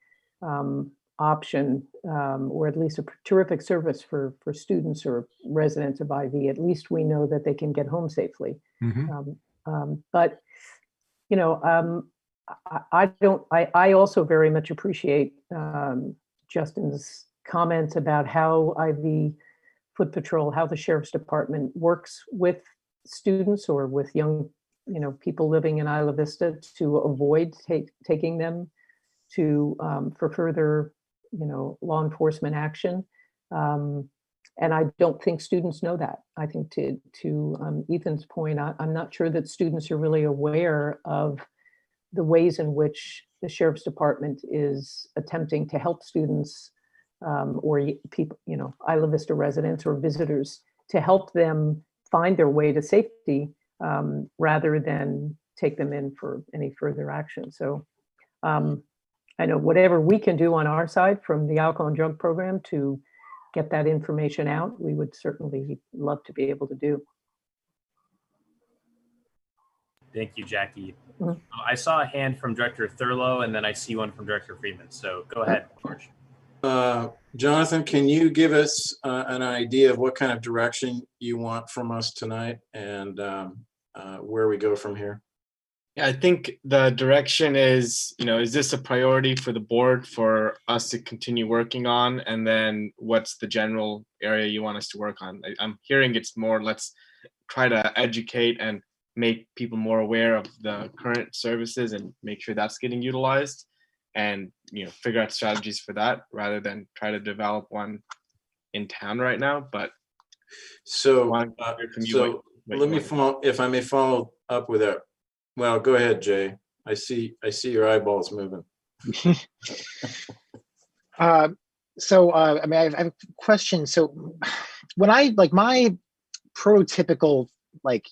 option, or at least a terrific service for students or residents of IV. At least we know that they can get home safely. Mm-hmm. But I also very much appreciate Justin's comments about how IV Foot Patrol, how the Sheriff's Department works with students or with young people living in Isla Vista to avoid taking them to for further law enforcement action. And I don't think students know that. I think to Ethan's point, I'm not sure that students are really aware of the ways in which the Sheriff's Department is attempting to help students or people, Isla Vista residents or visitors, to help them find their way to safety rather than take them in for any further action. So I know whatever we can do on our side from the alcohol and drug program to get that information out, we would certainly love to be able to do. Thank you, Jackie. Mm-hmm. I saw a hand from Director Thurlow, and then I see one from Director Friedman. So go ahead, George. Jonathan, can you give us an idea of what kind of direction you want from us tonight and where we go from here? Yeah, I think the direction is, is this a priority for the board for us to continue working on? And then what's the general area you want us to work on? I'm hearing it's more, let's try to educate and make people more aware of the current services and make sure that's getting utilized, and figure out strategies for that rather than try to develop one in town right now. But so let me follow, if I may follow up with that. Well, go ahead, Jay. I see your eyeballs moving. I mean, I have a question. So when I my prototypical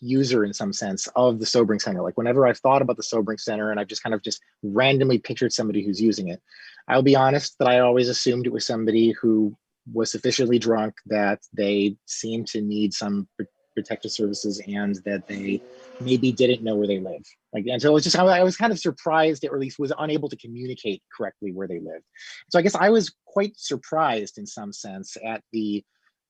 user in some sense of the Sobering Center, whenever I've thought about the Sobering Center and I've just randomly pictured somebody who's using it, I'll be honest that I always assumed it was somebody who was sufficiently drunk that they seemed to need some protective services and that they maybe didn't know where they live. And so I was kind of surprised, or at least was unable to communicate correctly where they lived. So I guess I was quite surprised in some sense at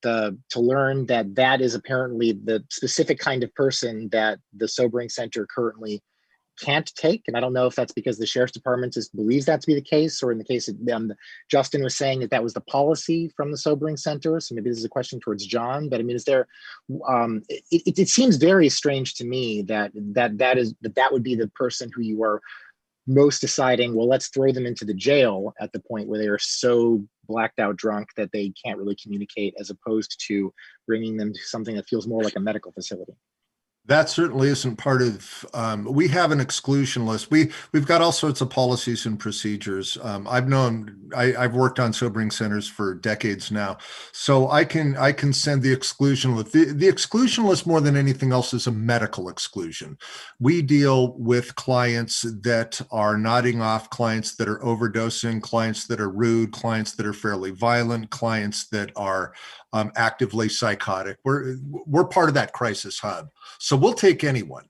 to learn that is apparently the specific kind of person that the Sobering Center currently can't take. And I don't know if that's because the Sheriff's Department believes that to be the case, or in the case of Justin was saying that was the policy from the Sobering Center. So maybe this is a question towards John, but I mean, is there, it seems very strange to me that would be the person who you are most deciding, well, let's throw them into the jail at the point where they are so blacked out drunk that they can't really communicate, as opposed to bringing them to something that feels more like a medical facility. That certainly isn't part of, we have an exclusion list. We've got all sorts of policies and procedures. I've worked on sobering centers for decades now. So I can send the exclusion list. The exclusion list more than anything else is a medical exclusion. We deal with clients that are nodding off, clients that are overdosing, clients that are rude, clients that are fairly violent, clients that are actively psychotic. We're part of that crisis hub. So we'll take anyone.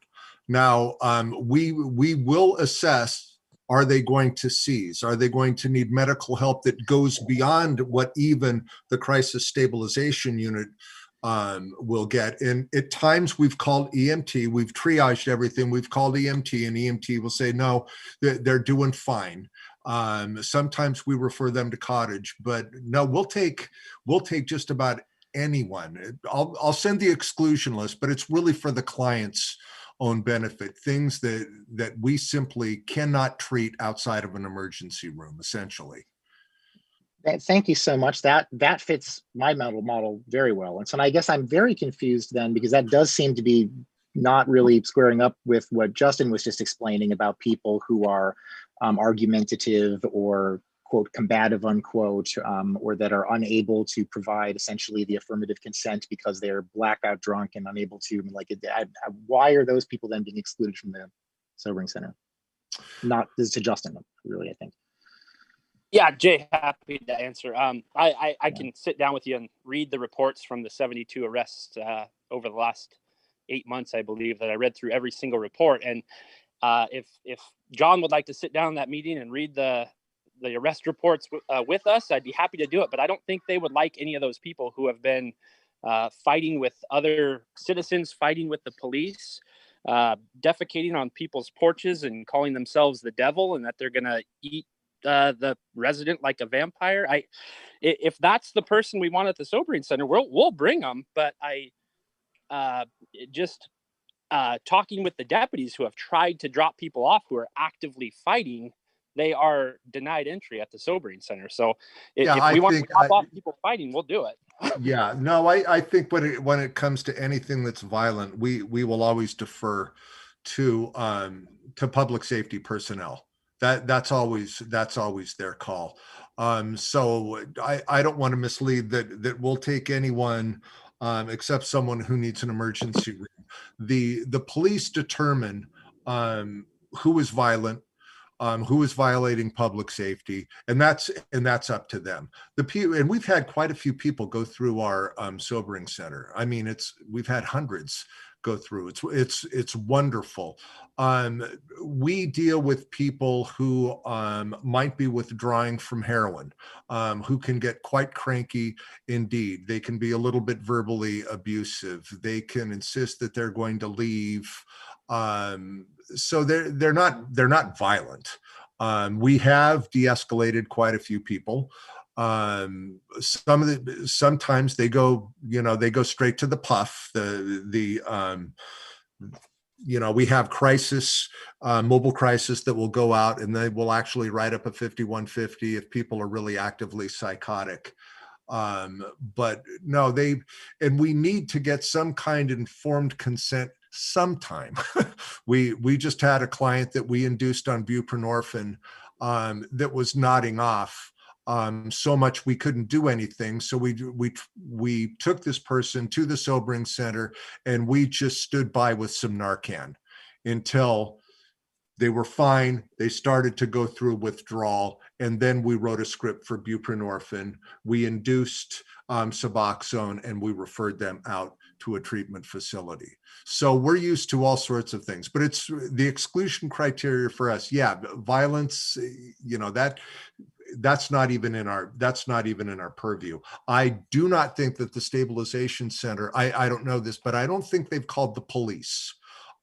Now, we will assess, are they going to seize? Are they going to need medical help that goes beyond what even the crisis stabilization unit will get? And at times we've called EMT, we've triaged everything, we've called EMT, and EMT will say, no, they're doing fine. Sometimes we refer them to cottage, but no, we'll take just about anyone. I'll send the exclusion list, but it's really for the client's own benefit, things that we simply cannot treat outside of an emergency room, essentially. Thank you so much. That fits my mental model very well. And so I guess I'm very confused then, because that does seem to be not really squaring up with what Justin was just explaining about people who are argumentative or quote combative unquote, or that are unable to provide essentially the affirmative consent because they're blackout drunk and unable to, why are those people then being excluded from the Sobering Center? Not, this is to Justin, really, I think. Yeah, Jay, happy to answer. I can sit down with you and read the reports from the 72 arrests over the last 8 months, I believe, that I read through every single report. And if John would like to sit down in that meeting and read the arrest reports with us, I'd be happy to do it. But I don't think they would like any of those people who have been fighting with other citizens, fighting with the police, defecating on people's porches and calling themselves the devil, and that they're going to eat the resident like a vampire. If that's the person we want at the Sobering Center, we'll bring them. But talking with the deputies who have tried to drop people off who are actively fighting, they are denied entry at the Sobering Center. So if we want to drop off people fighting, we'll do it. Yeah, no, I think when it comes to anything that's violent, we will always defer to public safety personnel. That's always their call. So I don't want to mislead that we'll take anyone except someone who needs an emergency room. The police determine who is violent, who is violating public safety, and that's up to them. And we've had quite a few people go through our Sobering Center. I mean, we've had hundreds go through. It's wonderful. We deal with people who might be withdrawing from heroin, who can get quite cranky indeed. They can be a little bit verbally abusive. They can insist that they're going to leave. So they're not violent. We have de-escalated quite a few people. Sometimes they go straight to the puff. We have mobile crisis that will go out and they will actually write up a 5150 if people are really actively psychotic. But no, we need to get some kind of informed consent sometime. We just had a client that we induced on buprenorphine that was nodding off so much we couldn't do anything. So we took this person to the sobering center and we just stood by with some Narcan until they were fine. They started to go through withdrawal, and then we wrote a script for buprenorphine. We induced Suboxone, and we referred them out to a treatment facility. So we're used to all sorts of things, but it's the exclusion criteria for us. Yeah, violence, that's not even in our purview. I do not think that the stabilization center, I don't know this, but I don't think they've called the police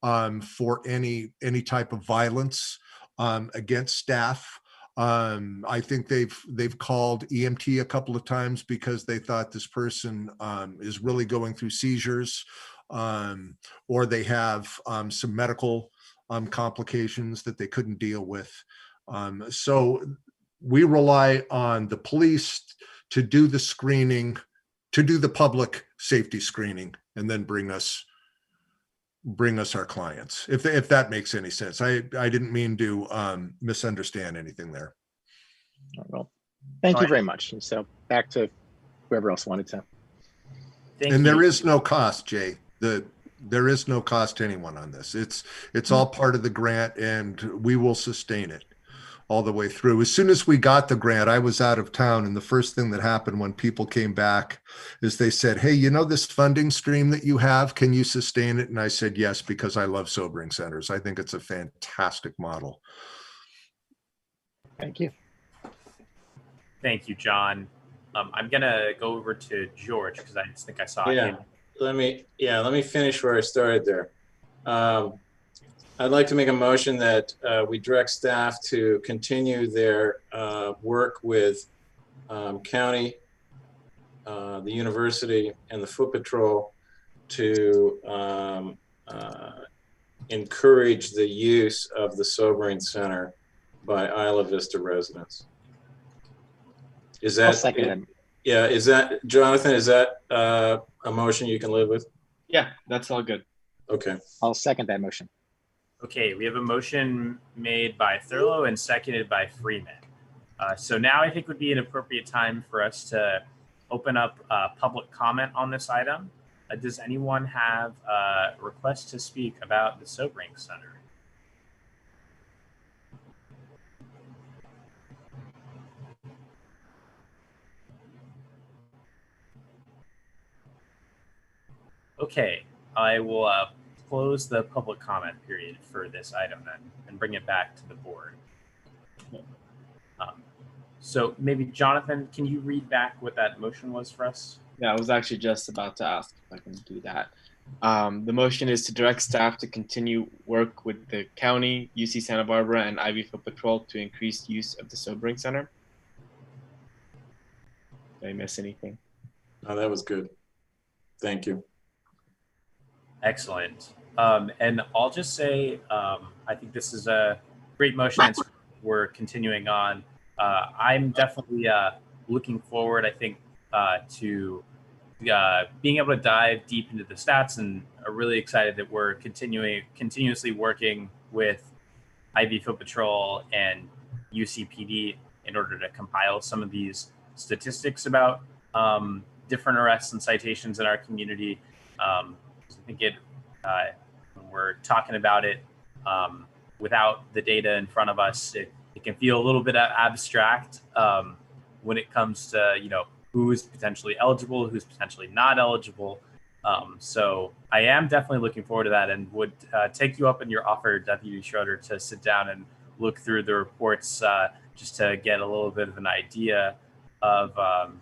for any type of violence against staff. I think they've called EMT a couple of times because they thought this person is really going through seizures, or they have some medical complications that they couldn't deal with. So we rely on the police to do the screening, to do the public safety screening, and then bring us our clients, if that makes any sense. I didn't mean to misunderstand anything there. Well, thank you very much. And so back to whoever else wanted to. There is no cost, Jay. There is no cost to anyone on this. It's all part of the grant, and we will sustain it all the way through. As soon as we got the grant, I was out of town, and the first thing that happened when people came back is they said, "Hey, this funding stream that you have, can you sustain it?" And I said, "Yes," because I love sobering centers. I think it's a fantastic model. Thank you. Thank you, John. I'm gonna go over to George because I just think I saw him. Let me finish where I started there. I'd like to make a motion that we direct staff to continue their work with county, the university, and the Foot Patrol to encourage the use of the sobering center by Isla Vista residents. Is that? I'll second it. Yeah, is that, Jonathan, is that a motion you can live with? Yeah, that's all good. Okay. I'll second that motion. Okay, we have a motion made by Thurlow and seconded by Freeman. So now I think would be an appropriate time for us to open up public comment on this item. Does anyone have a request to speak about the sobering center? Okay, I will close the public comment period for this item then and bring it back to the board. So maybe Jonathan, can you read back what that motion was for us? Yeah, I was actually just about to ask if I can do that. The motion is to direct staff to continue work with the county, UC Santa Barbara, and IV Foot Patrol to increase use of the sobering center. Did I miss anything? No, that was good. Thank you. Excellent. And I'll just say, I think this is a great motion. And we're continuing on. I'm definitely looking forward, I think, to being able to dive deep into the stats, and are really excited that we're continuously working with IV Foot Patrol and UCPD in order to compile some of these statistics about different arrests and citations in our community. I think when we're talking about it without the data in front of us, it can feel a little bit abstract when it comes to, who is potentially eligible, who's potentially not eligible. So I am definitely looking forward to that, and would take you up on your offer, Deputy Schroeder, to sit down and look through the reports just to get a little bit of an idea of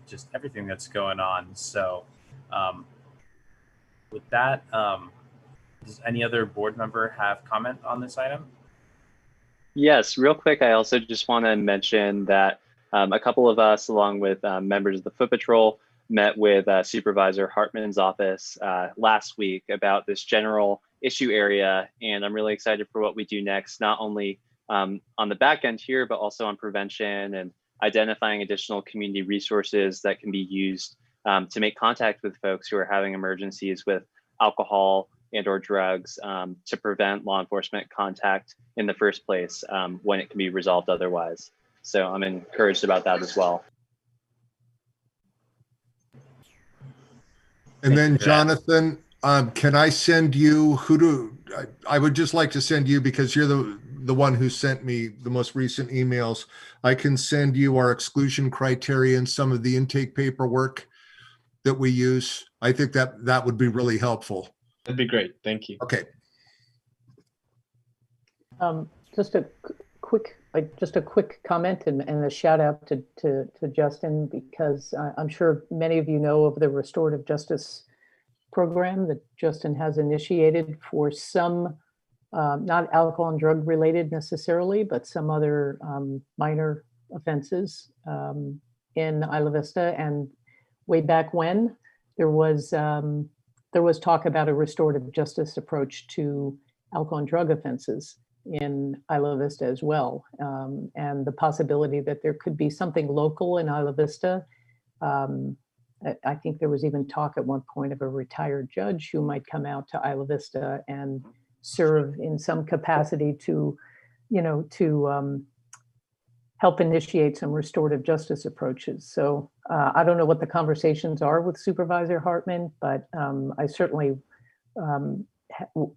just everything that's going on. So with that, does any other board member have comment on this item? Yes, real quick, I also just want to mention that a couple of us, along with members of the Foot Patrol, met with Supervisor Hartman's office last week about this general issue area, and I'm really excited for what we do next, not only on the back end here, but also on prevention and identifying additional community resources that can be used to make contact with folks who are having emergencies with alcohol and or drugs to prevent law enforcement contact in the first place when it can be resolved otherwise. So I'm encouraged about that as well. And then Jonathan, can I send you, I would just like to send you, because you're the one who sent me the most recent emails. I can send you our exclusion criteria and some of the intake paperwork that we use. I think that would be really helpful. That'd be great. Thank you. Okay. Just a quick comment and a shout out to Justin, because I'm sure many of you know of the restorative justice program that Justin has initiated for some, not alcohol and drug related necessarily, but some other minor offenses in Isla Vista. And way back when, there was talk about a restorative justice approach to alcohol and drug offenses in Isla Vista as well, and the possibility that there could be something local in Isla Vista. I think there was even talk at one point of a retired judge who might come out to Isla Vista and serve in some capacity to, help initiate some restorative justice approaches. So I don't know what the conversations are with Supervisor Hartman, but I certainly,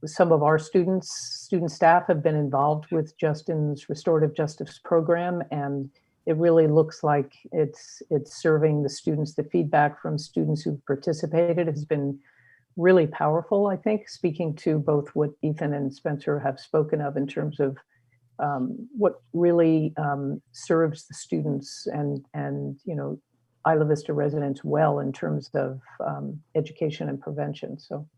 some of our student staff have been involved with Justin's restorative justice program, and it really looks like it's serving the students. The feedback from students who've participated has been really powerful, I think, speaking to both what Ethan and Spencer have spoken of in terms of what really serves the students and Isla Vista residents well in terms of education and prevention. So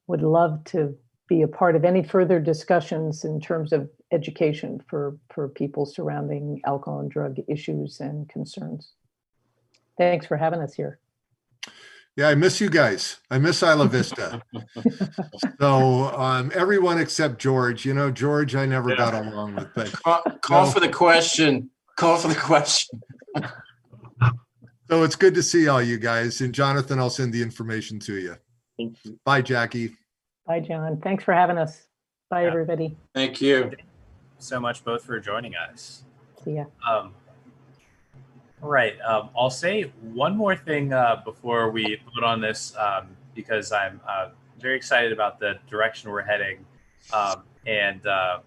would love to be a part of any further discussions in terms of education for people surrounding alcohol and drug issues and concerns. Thanks for having us here. Yeah, I miss you guys. I miss Isla Vista. So everyone except George. George, I never got along with. But call for the question. Call for the question. So it's good to see all you guys. And Jonathan, I'll send the information to you. Thank you. Bye, Jackie. Bye, John. Thanks for having us. Bye, everybody. Thank you so much both for joining us. See ya. All right. I'll say one more thing before we vote on this, because I'm very excited about the direction we're heading. And I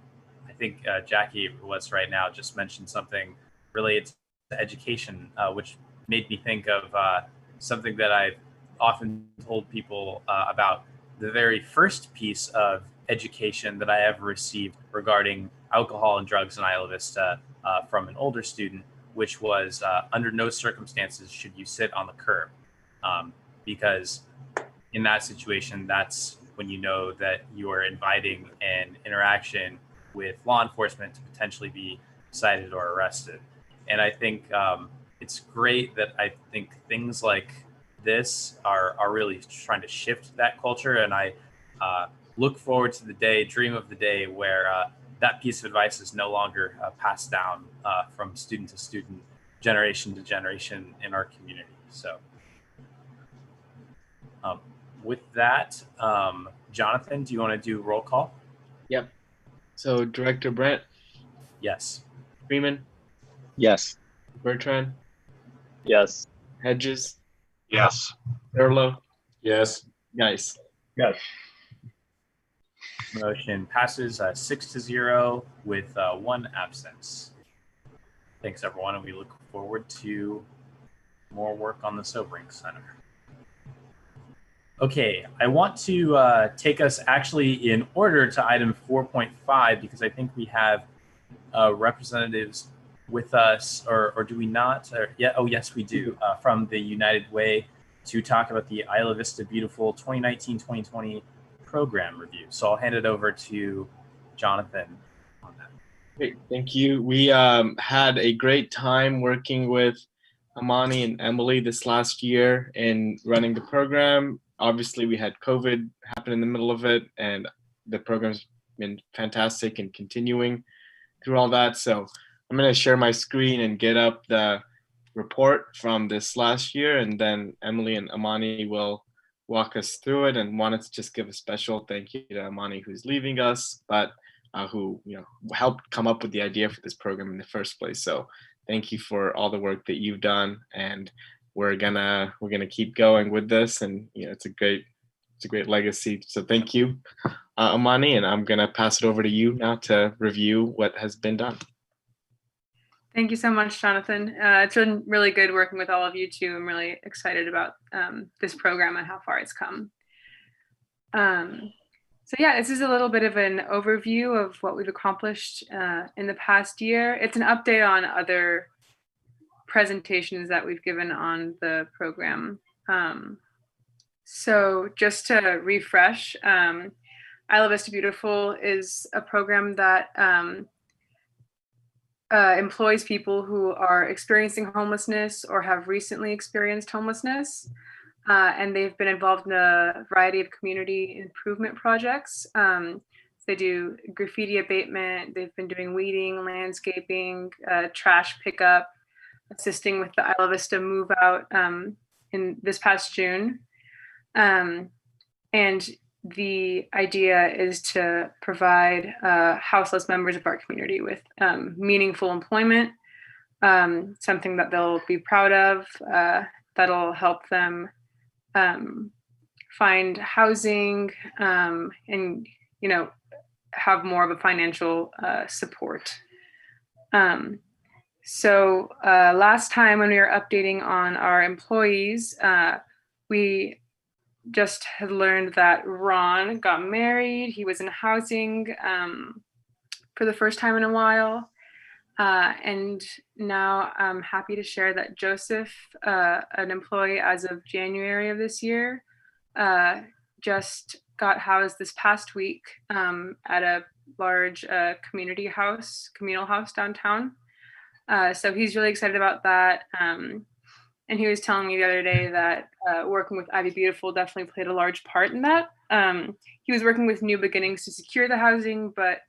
think Jackie was right now just mentioned something related to education, which made me think of something that I've often told people about. The very first piece of education that I ever received regarding alcohol and drugs in Isla Vista from an older student, which was under no circumstances should you sit on the curb, because in that situation, that's when you know that you are inviting an interaction with law enforcement to potentially be cited or arrested. And I think it's great that I think things like this are really trying to shift that culture. And I look forward to the day, dream of the day where that piece of advice is no longer passed down from student to student, generation to generation in our community. So with that, Jonathan, do you want to do roll call? Yep. So Director Brent? Yes. Freeman? Yes. Bertrand? Yes. Hedges? Yes. Erlo? Yes. Nice. Yes. Motion passes 6-0 with 1 absence. Thanks, everyone, and we look forward to more work on the Sobering Center. Okay, I want to take us actually in order to item 4.5 because I think we have representatives with us, or do we not? Oh, yes, we do, from the United Way to talk about the Isla Vista Beautiful 2019-2020 program review. So I'll hand it over to Jonathan on that. Great, thank you. We had a great time working with Amani and Emily this last year in running the program. Obviously, we had COVID happen in the middle of it, and the program's been fantastic and continuing through all that. So I'm going to share my screen and get up the report from this last year, and then Emily and Amani will walk us through it. And wanted to just give a special thank you to Amani, who's leaving us, but who helped come up with the idea for this program in the first place. So thank you for all the work that you've done, and we're gonna keep going with this, and it's a great legacy. So thank you, Amani, and I'm gonna pass it over to you now to review what has been done. Thank you so much, Jonathan. It's been really good working with all of you too. I'm really excited about this program and how far it's come. So yeah, this is a little bit of an overview of what we've accomplished in the past year. It's an update on other presentations that we've given on the program. So just to refresh, Isla Vista Beautiful is a program that employs people who are experiencing homelessness or have recently experienced homelessness. And they've been involved in a variety of community improvement projects. They do graffiti abatement, they've been doing weeding, landscaping, trash pickup, assisting with the Isla Vista move out in this past June. And the idea is to provide houseless members of our community with meaningful employment, something that they'll be proud of, that'll help them find housing and have more of a financial support. So last time when we were updating on our employees, we just had learned that Ron got married. He was in housing for the first time in a while. And now I'm happy to share that Joseph, an employee as of January of this year, just got housed this past week at a large communal house downtown. So he's really excited about that. And he was telling me the other day that working with Ivy Beautiful definitely played a large part in that. He was working with New Beginnings to secure the housing, but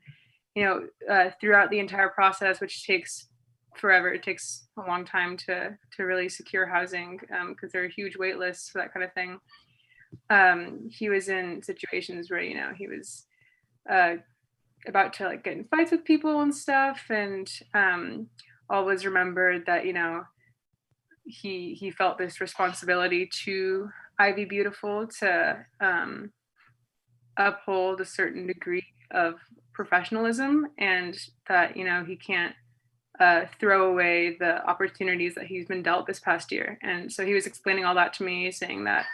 throughout the entire process, which takes forever, it takes a long time to really secure housing because there are huge wait lists for that kind of thing. He was in situations where he was about to get in fights with people and stuff, and always remembered that he felt this responsibility to Ivy Beautiful to uphold a certain degree of professionalism, and that he can't throw away the opportunities that he's been dealt this past year. And so he was explaining all that to me, saying that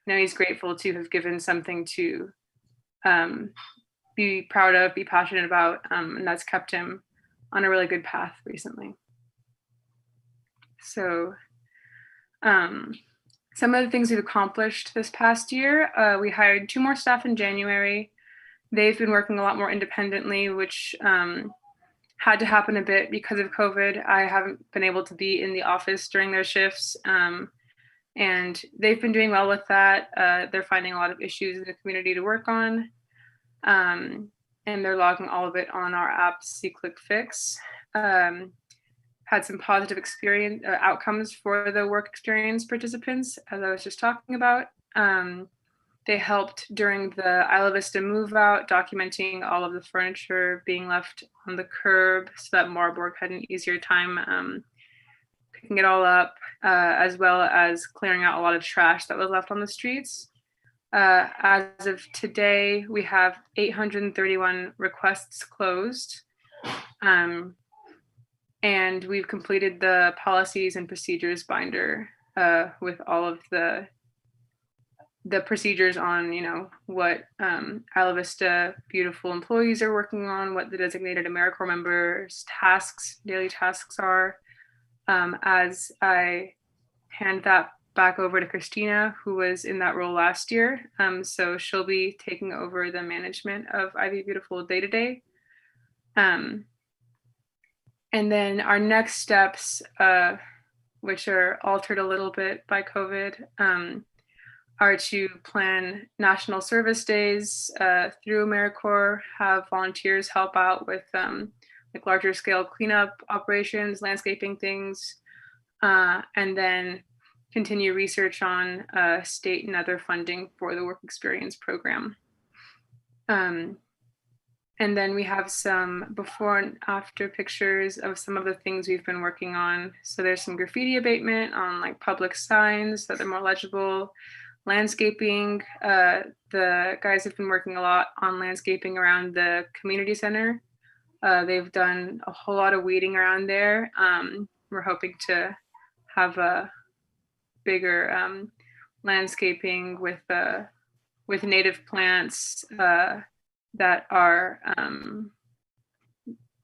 he's grateful to have given something to be proud of, be passionate about, and that's kept him on a really good path recently. So some of the things we've accomplished this past year, we hired 2 more staff in January. They've been working a lot more independently, which had to happen a bit because of COVID. I haven't been able to be in the office during their shifts, and they've been doing well with that. They're finding a lot of issues in the community to work on, and they're logging all of it on our app, SeeClickFix. Had some positive outcomes for the work experience participants, as I was just talking about. They helped during the Isla Vista move out, documenting all of the furniture being left on the curb so that Marburg had an easier time picking it all up, as well as clearing out a lot of trash that was left on the streets. As of today, we have 831 requests closed. And we've completed the policies and procedures binder with all of the the procedures on, what Isla Vista Beautiful employees are working on, what the designated AmeriCorps members' daily tasks are. As I hand that back over to Christina, who was in that role last year. So she'll be taking over the management of Ivy Beautiful day to day. And then our next steps, which are altered a little bit by COVID, are to plan national service days through AmeriCorps, have volunteers help out with like larger scale cleanup operations, landscaping things, and then continue research on state and other funding for the work experience program. And then we have some before and after pictures of some of the things we've been working on. So there's some graffiti abatement on like public signs so they're more legible. Landscaping, the guys have been working a lot on landscaping around the community center. They've done a whole lot of weeding around there. We're hoping to have a bigger landscaping with native plants that are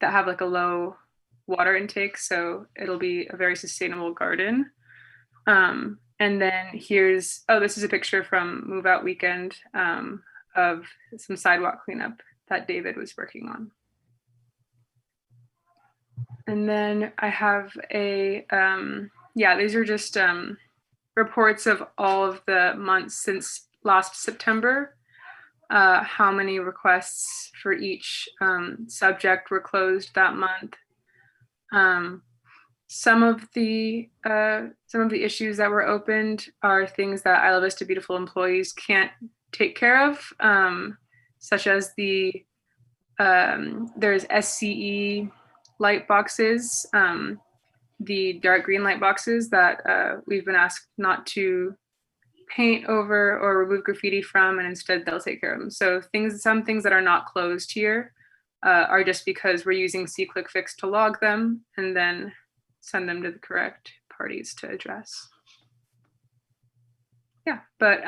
that have like a low water intake, so it'll be a very sustainable garden. And then this is a picture from Move Out Weekend of some sidewalk cleanup that David was working on. And then I have these are just reports of all of the months since last September, how many requests for each subject were closed that month. Some of the issues that were opened are things that Isla Vista Beautiful employees can't take care of, such as there's SCE light boxes, the dark green light boxes that we've been asked not to paint over or remove graffiti from, and instead they'll take care of them. So some things that are not closed here are just because we're using C-Click-Fix to log them and then send them to the correct parties to address. Yeah, but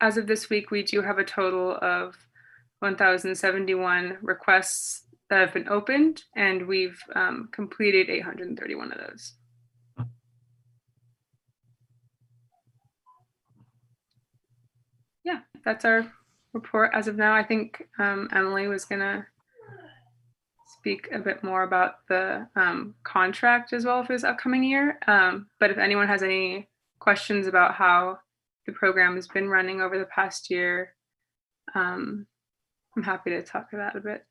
as of this week, we do have a total of 1,071 requests that have been opened, and we've completed 831 of those. Yeah, that's our report as of now. I think Emily was gonna speak a bit more about the contract as well for this upcoming year. But if anyone has any questions about how the program has been running over the past year, I'm happy to talk about it a bit.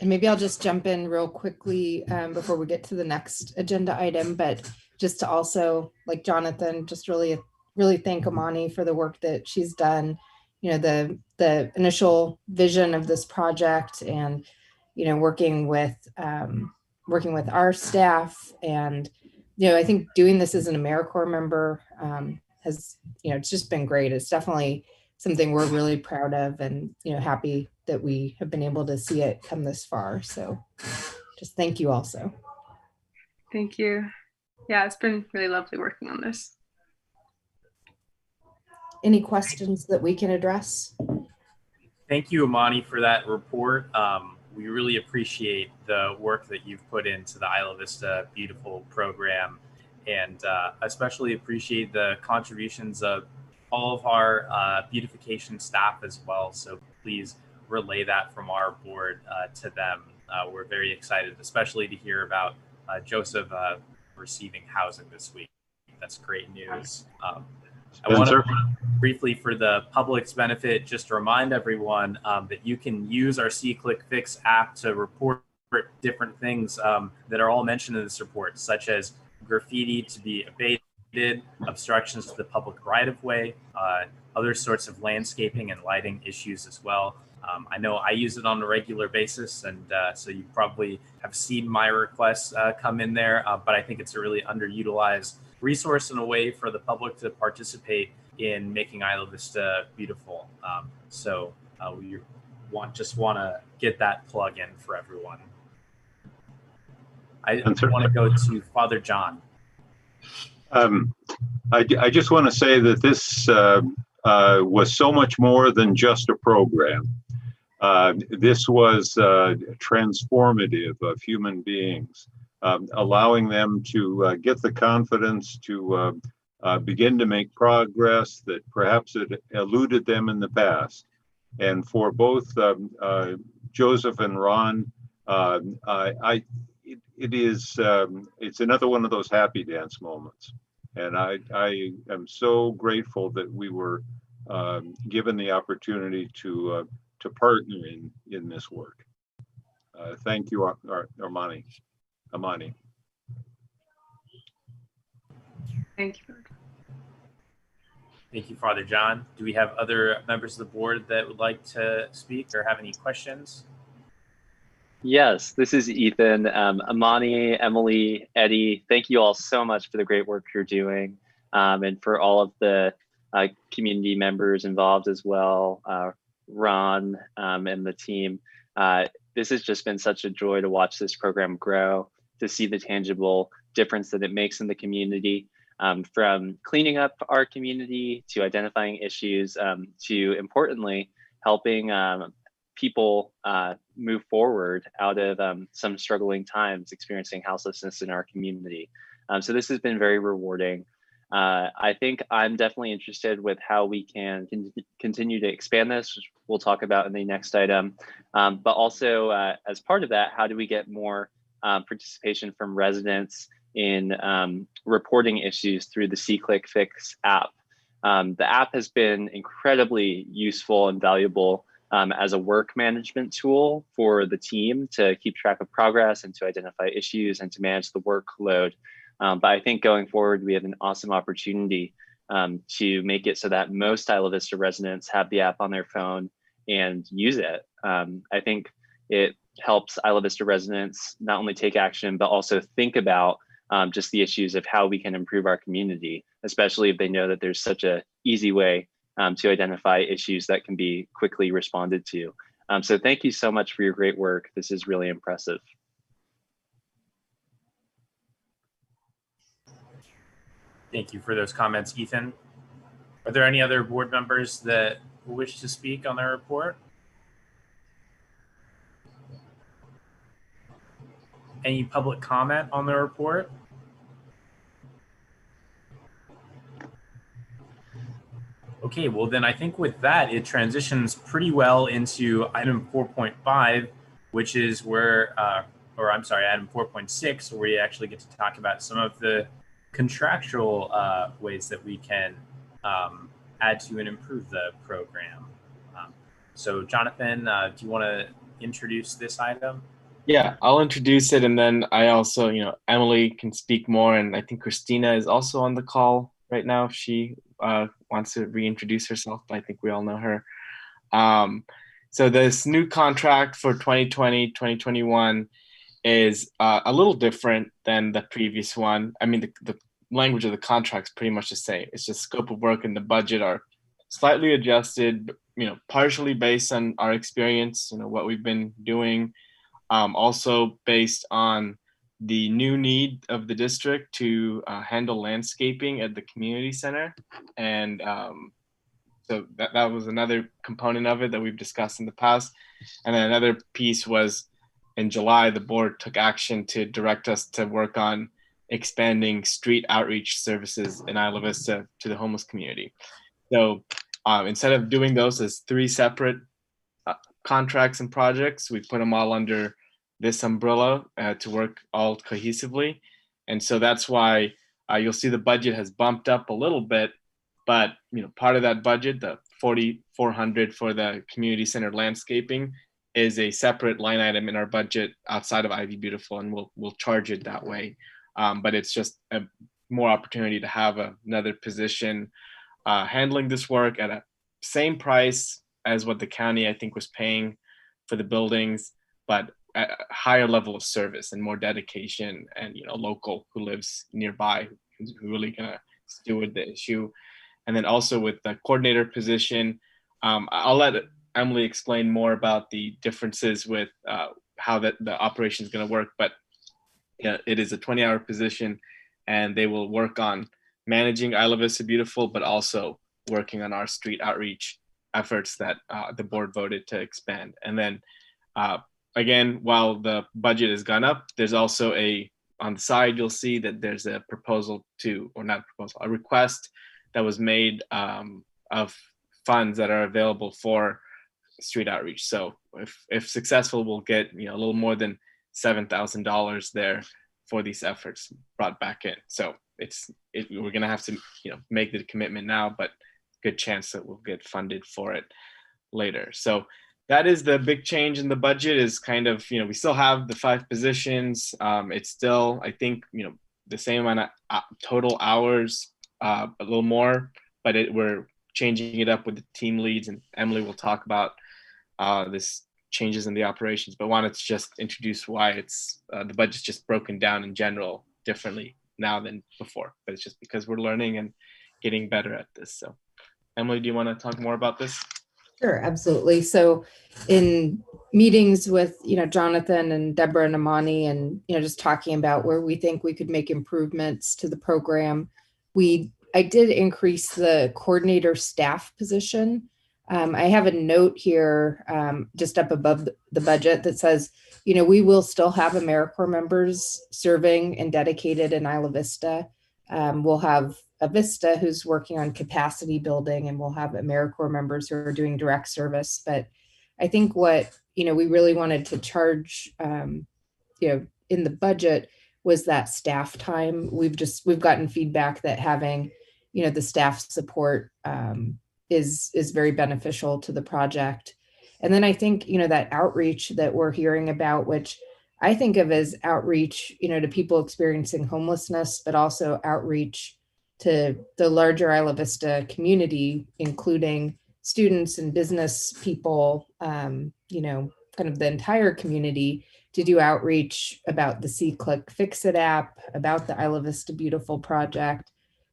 And maybe I'll just jump in real quickly before we get to the next agenda item, but just to also, like Jonathan, just really thank Amani for the work that she's done. The initial vision of this project, and working with our staff, and I think doing this as an AmeriCorps member has it's just been great. It's definitely something we're really proud of, and happy that we have been able to see it come this far. So just thank you also. Thank you. Yeah, it's been really lovely working on this. Any questions that we can address? Thank you, Amani, for that report. We really appreciate the work that you've put into the Isla Vista Beautiful program, and especially appreciate the contributions of all of our beautification staff as well. So please relay that from our board to them. We're very excited, especially to hear about Joseph receiving housing this week. That's great news. I want to briefly, for the public's benefit, just to remind everyone that you can use our C-Click-Fix app to report different things that are all mentioned in this report, such as graffiti to be abated, obstructions to the public right-of-way, other sorts of landscaping and lighting issues as well. I know I use it on a regular basis, and so you probably have seen my requests come in there, but I think it's a really underutilized resource and a way for the public to participate in making Isla Vista beautiful. So we just want to get that plug in for everyone. I want to go to Father John. I just want to say that this was so much more than just a program. This was transformative of human beings, allowing them to get the confidence to begin to make progress that perhaps had eluded them in the past. And for both Joseph and Ron, it's another one of those happy dance moments. And I am so grateful that we were given the opportunity to partner in this work. Thank you, Amani. Thank you. Thank you, Father John. Do we have other members of the board that would like to speak or have any questions? Yes, this is Ethan. Amani, Emily, Eddie, thank you all so much for the great work you're doing, and for all of the community members involved as well, Ron and the team. This has just been such a joy to watch this program grow, to see the tangible difference that it makes in the community, from cleaning up our community to identifying issues, to importantly helping people move forward out of some struggling times experiencing houselessness in our community. So this has been very rewarding. I think I'm definitely interested with how we can continue to expand this, which we'll talk about in the next item. But also as part of that, how do we get more participation from residents in reporting issues through the SeeClickFix app. The app has been incredibly useful and valuable as a work management tool for the team to keep track of progress and to identify issues and to manage the workload. But I think going forward, we have an awesome opportunity to make it so that most Isla Vista residents have the app on their phone and use it. I think it helps Isla Vista residents not only take action, but also think about just the issues of how we can improve our community, especially if they know that there's such an easy way to identify issues that can be quickly responded to. So thank you so much for your great work. This is really impressive. Thank you for those comments, Ethan. Are there any other board members that wish to speak on their report? Any public comment on the report? Okay, well then I think with that, it transitions pretty well into item 4.5, which is where, item 4.6, where we actually get to talk about some of the contractual ways that we can add to and improve the program. So Jonathan, do you want to introduce this item? Yeah, I'll introduce it, and then I also, Emily can speak more, and I think Christina is also on the call right now if she wants to reintroduce herself, but I think we all know her. So this new contract for 2020-2021 is a little different than the previous one. I mean, the language of the contract is pretty much the same. It's just scope of work and the budget are slightly adjusted, partially based on our experience, what we've been doing, also based on the new need of the district to handle landscaping at the community center. And so that was another component of it that we've discussed in the past. And then another piece was in July, the board took action to direct us to work on expanding street outreach services in Isla Vista to the homeless community. So instead of doing those as three separate contracts and projects, we put them all under this umbrella to work all cohesively. And so that's why you'll see the budget has bumped up a little bit, but part of that budget, the $4,400 for the community center landscaping, is a separate line item in our budget outside of Ivy Beautiful, and we'll charge it that way. But it's just a more opportunity to have another position handling this work at a same price as what the county, I think, was paying for the buildings, but at a higher level of service and more dedication, and local who lives nearby who's really gonna steward the issue. And then also with the coordinator position, I'll let Emily explain more about the differences with how the operation is going to work, but it is a 20-hour position, and they will work on managing Isla Vista Beautiful, but also working on our street outreach efforts that the board voted to expand. And then again, while the budget has gone up, there's also on the side, you'll see that there's a proposal a request that was made of funds that are available for street outreach. So if successful, we'll get a little more than $7,000 there for these efforts brought back in. So we're gonna have to make the commitment now, but good chance that we'll get funded for it later. So that is the big change in the budget. Is kind of we still have the 5 positions. It's still, I think, the same amount of total hours, a little more, but we're changing it up with the team leads, and Emily will talk about this changes in the operations, but wanted to just introduce why it's the budget's just broken down in general differently now than before, but it's just because we're learning and getting better at this. So Emily, do you want to talk more about this? Sure, absolutely. So in meetings with, Jonathan and Deborah and Amani, and, just talking about where we think we could make improvements to the program, I did increase the coordinator staff position. I have a note here just up above the budget that says, we will still have AmeriCorps members serving and dedicated in Isla Vista. We'll have a Vista who's working on capacity building, and we'll have AmeriCorps members who are doing direct service. But I think what, we really wanted to charge, in the budget was that staff time. We've gotten feedback that having, the staff support is very beneficial to the project. And then I think, that outreach that we're hearing about, which I think of as outreach, to people experiencing homelessness, but also outreach to the larger Isla Vista community, including students and business people, kind of the entire community, to do outreach about the C-Click Fix-It app, about the Isla Vista Beautiful project.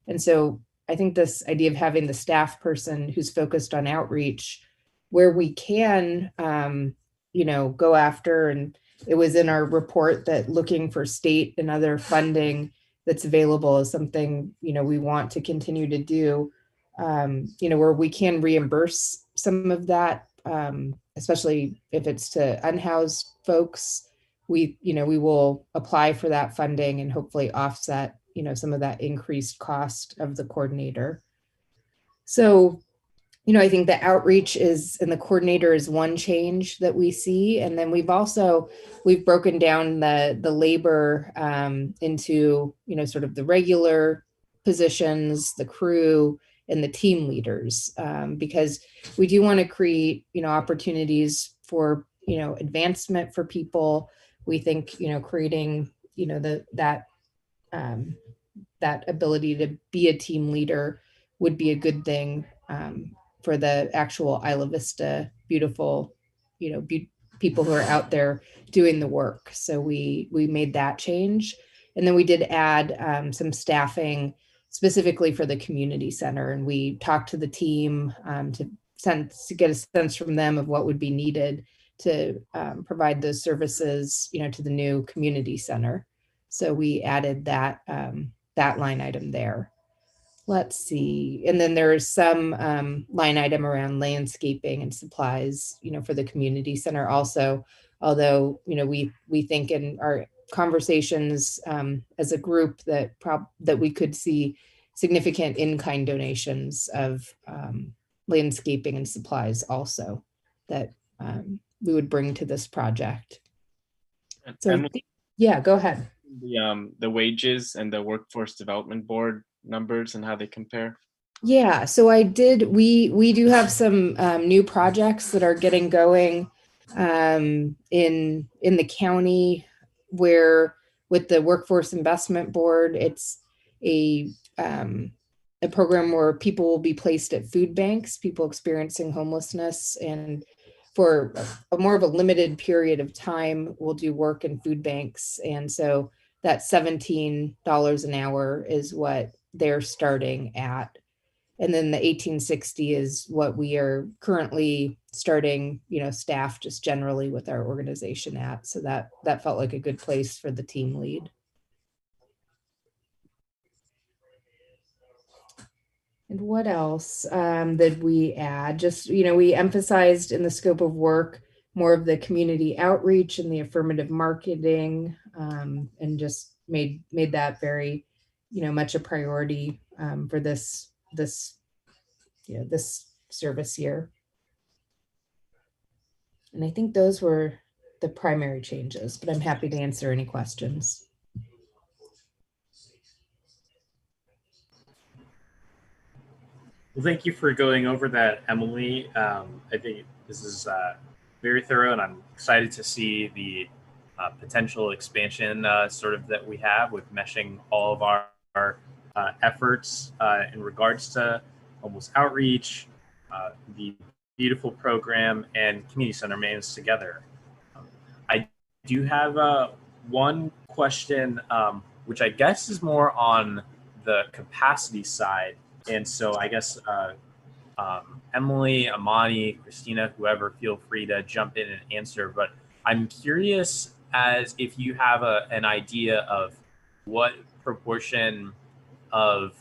And so I think this idea of having the staff person who's focused on outreach, where we can, go after, and it was in our report that looking for state and other funding that's available is something, we want to continue to do, where we can reimburse some of that, especially if it's to unhoused folks. We will apply for that funding and hopefully offset, some of that increased cost of the coordinator. So, I think the outreach and the coordinator is one change that we see. And then we've broken down the labor into, sort of the regular positions, the crew, and the team leaders, because we do want to create, opportunities for, advancement for people. We think, creating, that ability to be a team leader would be a good thing for the actual Isla Vista Beautiful, people who are out there doing the work. So we made that change. And then we did add some staffing specifically for the community center. And we talked to the team to get a sense from them of what would be needed to provide those services, to the new community center. So we added that line item there. Let's see. And then there's some line item around landscaping and supplies, for the community center also. Although, we think in our conversations as a group that we could see significant in-kind donations of landscaping and supplies also that we would bring to this project. So, yeah, go ahead. The wages and the workforce development board numbers and how they compare. Yeah, so we do have some new projects that are getting going in the county, where with the workforce investment board, it's a program where people will be placed at food banks, people experiencing homelessness, and for a more of a limited period of time, we'll do work in food banks. And so that $17 an hour is what they're starting at. And then the 1860 is what we are currently starting, staff just generally with our organization at. So that felt like a good place for the team lead. And what else did we add? Just, we emphasized in the scope of work more of the community outreach and the affirmative marketing, and just made that very, much a priority for this service year. And I think those were the primary changes, but I'm happy to answer any questions. Well, thank you for going over that, Emily. I think this is very thorough, and I'm excited to see the potential expansion sort of that we have with meshing all of our efforts in regards to almost outreach, the beautiful program, and community center maintenance together. I do have one question, which I guess is more on the capacity side. And so I guess Emily, Amani, Christina, whoever, feel free to jump in and answer. But I'm curious as if you have an idea of what proportion of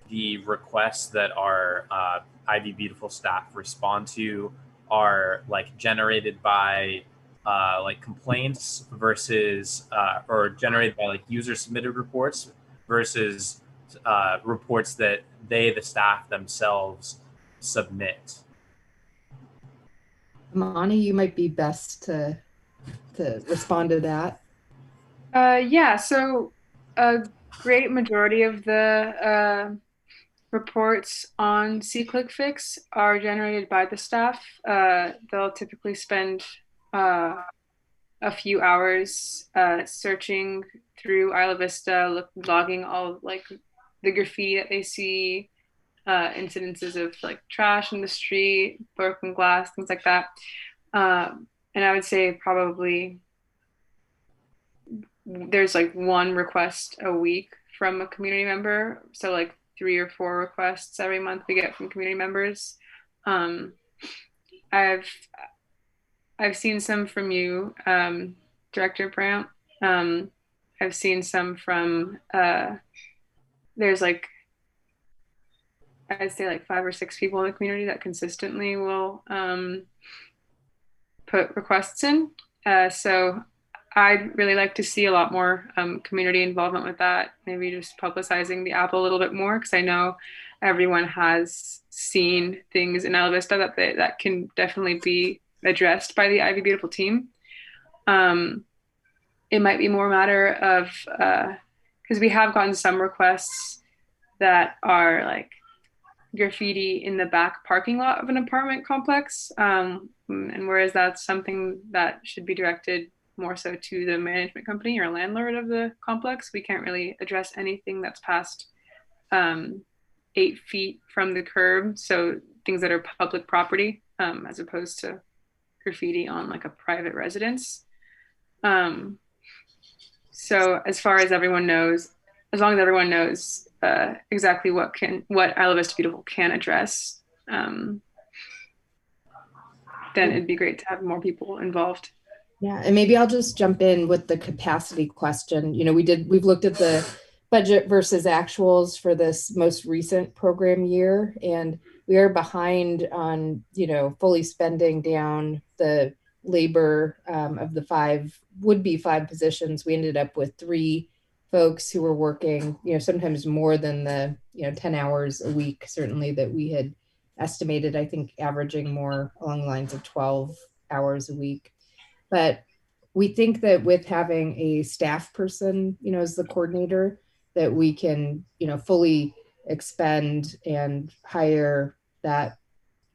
the requests that our Ivy Beautiful staff respond to are like generated by like complaints versus or generated by like user submitted reports versus reports that the staff themselves submit. Amani, you might be best to respond to that. Yeah, so a great majority of the reports on SeeClickFix are generated by the staff. They'll typically spend a few hours searching through Isla Vista, logging all like the graffiti that they see, incidences of like trash in the street, broken glass, things like that. And I would say probably there's like one request a week from a community member. So like 3 or 4 requests every month we get from community members. I've seen some from you, Director Brandt. I've seen some from there's like I'd say like 5 or 6 people in the community that consistently will put requests in. So I'd really like to see a lot more community involvement with that. Maybe just publicizing the app a little bit more, because I know everyone has seen things in Isla Vista that can definitely be addressed by the Ivy Beautiful team. It might be more a matter of, because we have gotten some requests that are like graffiti in the back parking lot of an apartment complex. And whereas that's something that should be directed more so to the management company or landlord of the complex, we can't really address anything that's past 8 feet from the curb. So things that are public property, as opposed to graffiti on like a private residence. So as far as everyone knows, as long as everyone knows exactly what Isla Vista Beautiful can address, then it'd be great to have more people involved. Yeah, and maybe I'll just jump in with the capacity question. We've looked at the budget versus actuals for this most recent program year, and we are behind on, fully spending down the labor of the would-be 5 positions. We ended up with 3 folks who were working, sometimes more than the, 10 hours a week, certainly, that we had estimated, I think averaging more along the lines of 12 hours a week. But we think that with having a staff person, as the coordinator, that we can, fully expend and hire that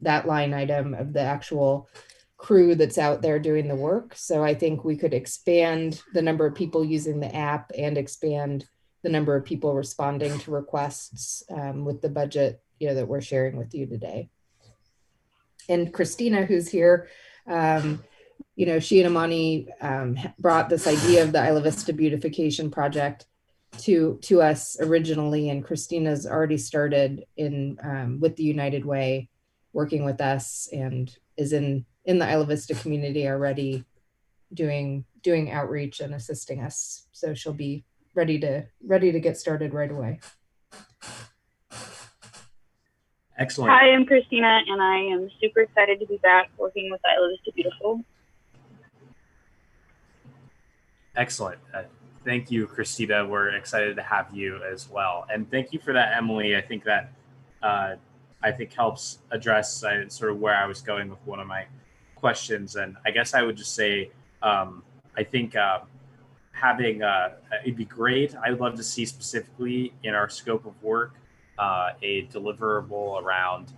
line item of the actual crew that's out there doing the work. So I think we could expand the number of people using the app and expand the number of people responding to requests with the budget, that we're sharing with you today. And Christina, who's here, she and Amani brought this idea of the Isla Vista beautification project to us originally, and Christina's already started with the United Way, working with us, and is in the Isla Vista community already doing outreach and assisting us. So she'll be ready to get started right away. Excellent. Hi, I'm Christina, and I am super excited to be back working with Isla Vista Beautiful. Excellent. Thank you, Christina. We're excited to have you as well. And thank you for that, Emily. I think that helps address sort of where I was going with one of my questions. And I guess I would just say, I think having it'd be great. I would love to see specifically in our scope of work a deliverable around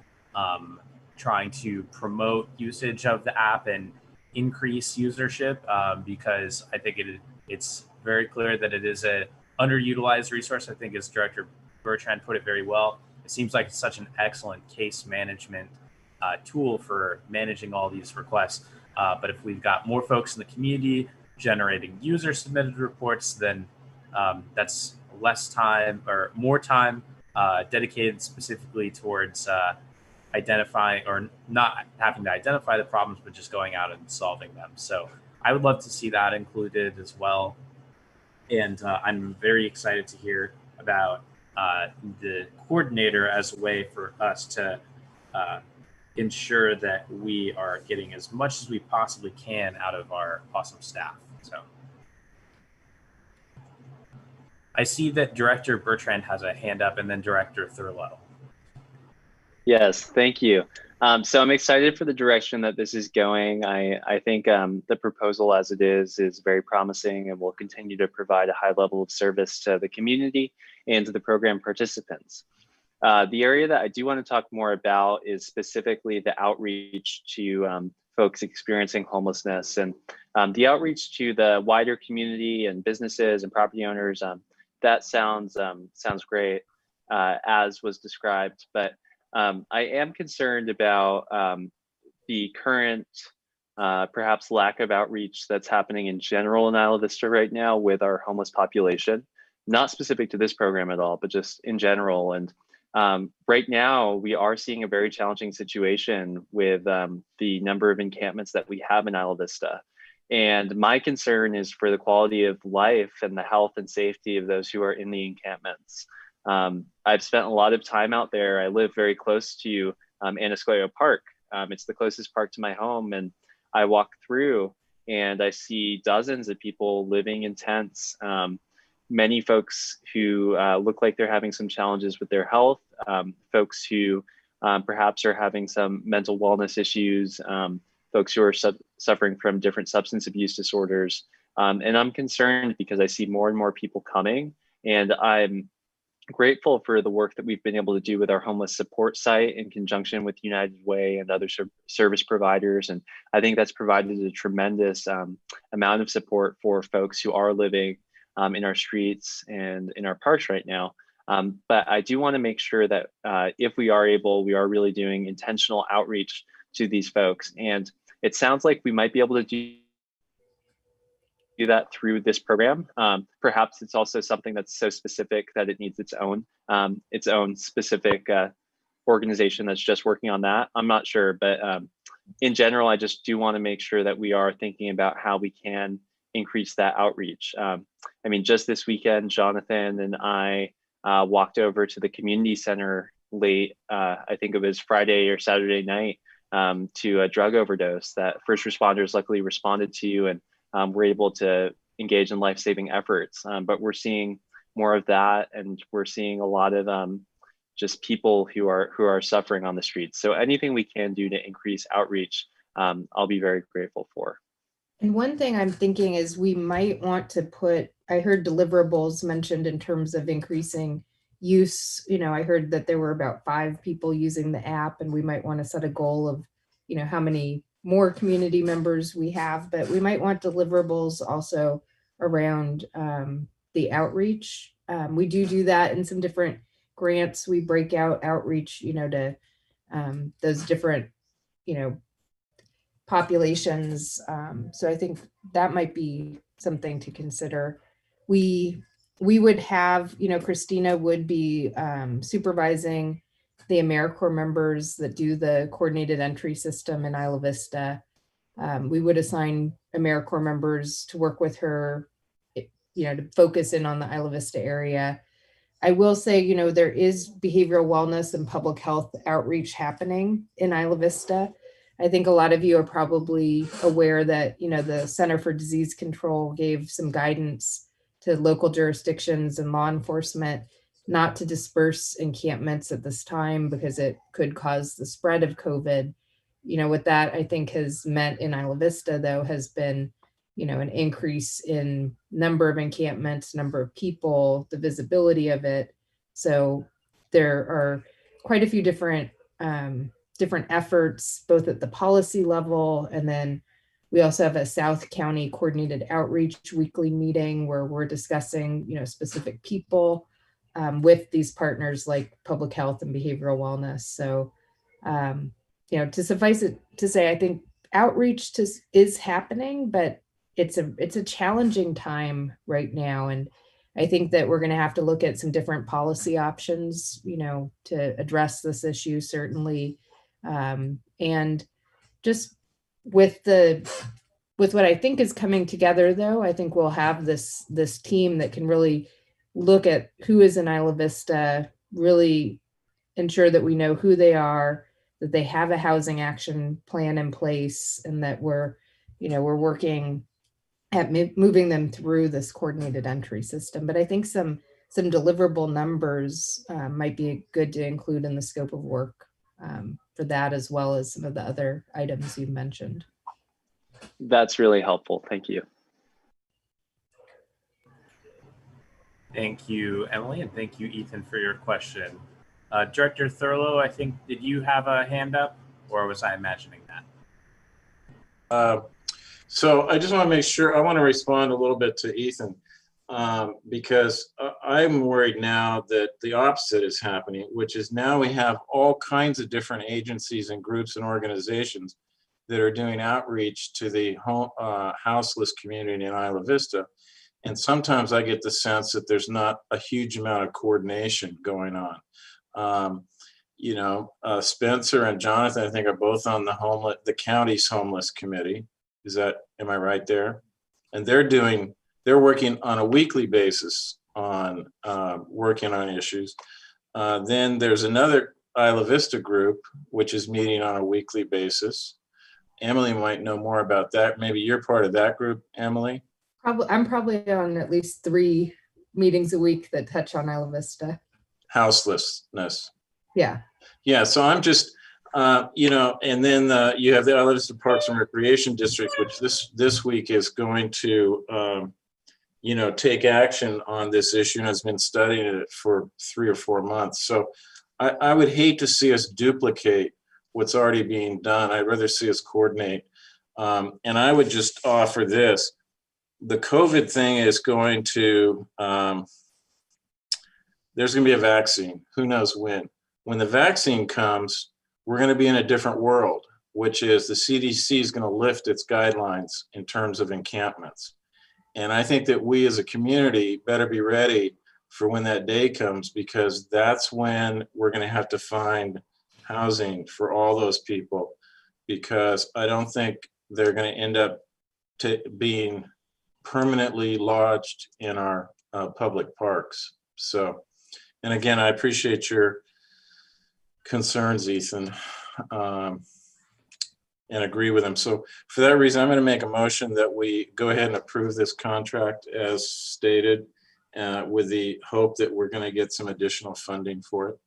trying to promote usage of the app and increase usership, because I think it's very clear that it is a underutilized resource. I think as Director Bertrand put it very well, it seems like it's such an excellent case management tool for managing all these requests. But if we've got more folks in the community generating user submitted reports, then that's less time or more time dedicated specifically towards identifying or not having to identify the problems, but just going out and solving them. So I would love to see that included as well. And I'm very excited to hear about the coordinator as a way for us to ensure that we are getting as much as we possibly can out of our awesome staff. So I see that Director Bertrand has a hand up, and then Director Thurlow. Yes, thank you. So I'm excited for the direction that this is going. I think the proposal as it is very promising and will continue to provide a high level of service to the community and to the program participants. The area that I do want to talk more about is specifically the outreach to folks experiencing homelessness, and the outreach to the wider community and businesses and property owners. That sounds great, as was described, but I am concerned about the current perhaps lack of outreach that's happening in general in Isla Vista right now with our homeless population, not specific to this program at all, but just in general. And right now we are seeing a very challenging situation with the number of encampments that we have in Isla Vista. And my concern is for the quality of life and the health and safety of those who are in the encampments. I've spent a lot of time out there. I live very close to Anascoyo Park. It's the closest park to my home, and I walk through and I see dozens of people living in tents. Many folks who look like they're having some challenges with their health, folks who perhaps are having some mental wellness issues, folks who are suffering from different substance abuse disorders. And I'm concerned because I see more and more people coming, and I'm grateful for the work that we've been able to do with our homeless support site in conjunction with United Way and other service providers. And I think that's provided a tremendous amount of support for folks who are living in our streets and in our parks right now. But I do want to make sure that if we are able, we are really doing intentional outreach to these folks. And it sounds like we might be able to do that through this program. Perhaps it's also something that's so specific that it needs its own specific organization that's just working on that. I'm not sure, but in general, I just do want to make sure that we are thinking about how we can increase that outreach. I mean, just this weekend, Jonathan and I walked over to the community center late, I think it was Friday or Saturday night, to a drug overdose that first responders luckily responded to, and we're able to engage in life-saving efforts. But we're seeing more of that, and we're seeing a lot of just people who are suffering on the streets. So anything we can do to increase outreach, I'll be very grateful for. And one thing I'm thinking is we might want to put, I heard deliverables mentioned in terms of increasing use. You know, I heard that there were about 5 people using the app, and we might want to set a goal of, you know, how many more community members we have, but we might want deliverables also around the outreach. We do that in some different grants. We break out outreach, you know, to those different, you know, populations. So I think that might be something to consider. We would have, you know, Christina would be supervising the AmeriCorps members that do the coordinated entry system in Isla Vista. We would assign AmeriCorps members to work with her, you know, to focus in on the Isla Vista area. I will say, you know, there is behavioral wellness and public health outreach happening in Isla Vista. I think a lot of you are probably aware that, you know, the Center for Disease Control gave some guidance to local jurisdictions and law enforcement not to disperse encampments at this time because it could cause the spread of COVID. You know, what that I think has meant in Isla Vista, though, has been, you know, an increase in number of encampments, number of people, the visibility of it. So there are quite a few different different efforts, both at the policy level, and then we also have a South County Coordinated Outreach weekly meeting where we're discussing, you know, specific people with these partners like public health and behavioral wellness. So, you know, to suffice it to say, I think outreach is happening, but it's a challenging time right now. And I think that we're going to have to look at some different policy options, you know, to address this issue, certainly. And just with what I think is coming together, though, I think we'll have this team that can really look at who is in Isla Vista, really ensure that we know who they are, that they have a housing action plan in place, and that we're working at moving them through this coordinated entry system. But I think some deliverable numbers might be good to include in the scope of work for that, as well as some of the other items you mentioned. That's really helpful. Thank you. Thank you, Emily, and thank you, Ethan, for your question. Director Thurlow, I think, did you have a hand up, or was I imagining that? So I just want to make sure, I want to respond a little bit to Ethan, because I'm worried now that the opposite is happening, which is now we have all kinds of different agencies and groups and organizations that are doing outreach to the houseless community in Isla Vista. And sometimes I get the sense that there's not a huge amount of coordination going on. You know, Spencer and Jonathan, I think, are both on the county's homeless committee. Am I right there? And they're working on a weekly basis on working on issues. Then there's another Isla Vista group, which is meeting on a weekly basis. Emily might know more about that. Maybe you're part of that group, Emily? I'm probably on at least 3 meetings a week that touch on Isla Vista. Houselessness. Yeah. Yeah, so I'm just, you know, and then you have the Isla Vista Parks and Recreation District, which this week is going to, you know, take action on this issue and has been studying it for 3 or 4 months. So I would hate to see us duplicate what's already being done. I'd rather see us coordinate. And I would just offer this. The COVID thing is going to, there's going to be a vaccine. Who knows when? When the vaccine comes, we're going to be in a different world, which is the CDC is going to lift its guidelines in terms of encampments. And I think that we as a community better be ready for when that day comes, because that's when we're going to have to find housing for all those people, because I don't think they're going to end up being permanently lodged in our public parks. So, and again, I appreciate your concerns, Ethan, and agree with them. So for that reason, I'm going to make a motion that we go ahead and approve this contract as stated, with the hope that we're going to get some additional funding for it.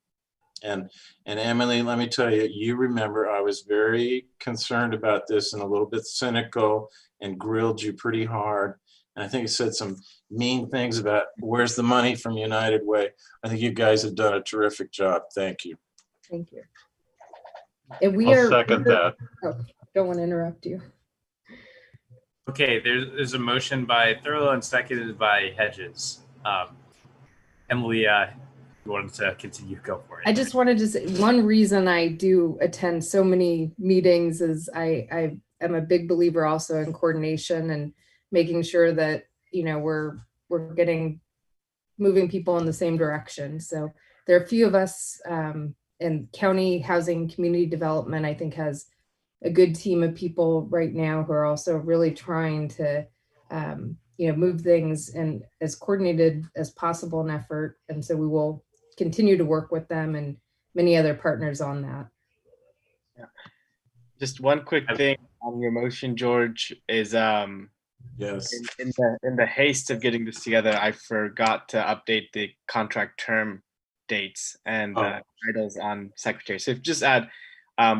And Emily, let me tell you, you remember I was very concerned about this and a little bit cynical and grilled you pretty hard. And I think I said some mean things about where's the money from United Way. I think you guys have done a terrific job. Thank you. Thank you. And I'll second that. Oh, don't want to interrupt you. Okay, there's a motion by Thurlow and seconded by Hedges. Emily, you wanted to continue, go for it. I just wanted to say one reason I do attend so many meetings is I am a big believer also in coordination and making sure that, you know, we're moving people in the same direction. So there are a few of us, and County Housing Community Development, I think, has a good team of people right now who are also really trying to move things in as coordinated as possible in effort. And so we will continue to work with them and many other partners on that. Yeah. Just one quick thing on your motion, George, is yes, in the haste of getting this together, I forgot to update the contract term dates and titles on secretary. So if you just add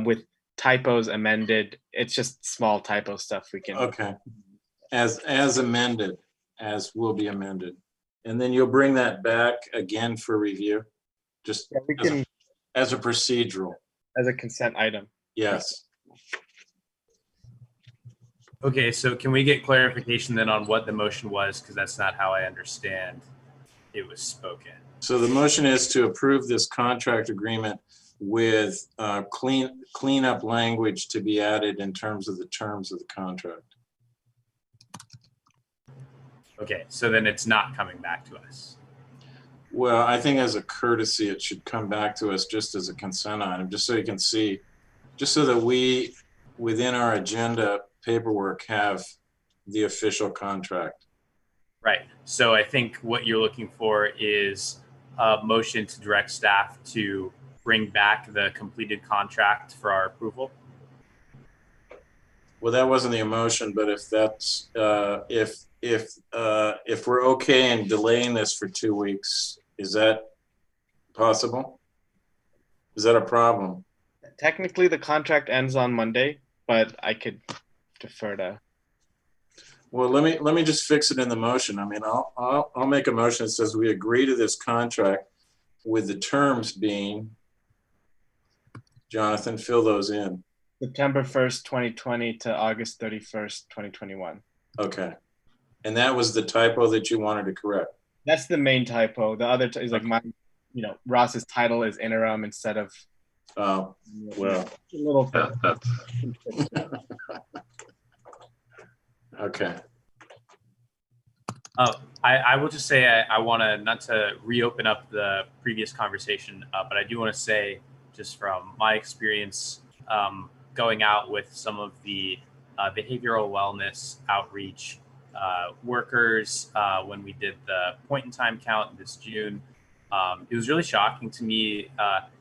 with typos amended, it's just small typo stuff we can. Okay, as amended, as will be amended, and then you'll bring that back again for review, just as a procedural, as a consent item. Yes. Okay, so can we get clarification then on what the motion was? Because that's not how I understand it was spoken. So the motion is to approve this contract agreement with clean up language to be added in terms of the terms of the contract. Okay, so then it's not coming back to us. Well, I think as a courtesy, it should come back to us just as a consent item, just so you can see, just so that we, within our agenda paperwork, have the official contract. Right. So I think what you're looking for is a motion to direct staff to bring back the completed contract for our approval. Well, that wasn't the emotion, but if that's if we're okay in delaying this for 2 weeks, is that possible? Is that a problem? Technically, the contract ends on Monday, but I could defer to. Well, let me just fix it in the motion. I mean, I'll make a motion that says we agree to this contract with the terms being. Jonathan, fill those in. September 1st, 2020 to August 31st, 2021. Okay. And that was the typo that you wanted to correct. That's the main typo. The other is like mine, Ross's title is interim instead of. Oh, well. A little bit. Okay. I will just say I want to not to reopen up the previous conversation, but I do want to say, just from my experience going out with some of the behavioral wellness outreach workers when we did the point in time count this June, it was really shocking to me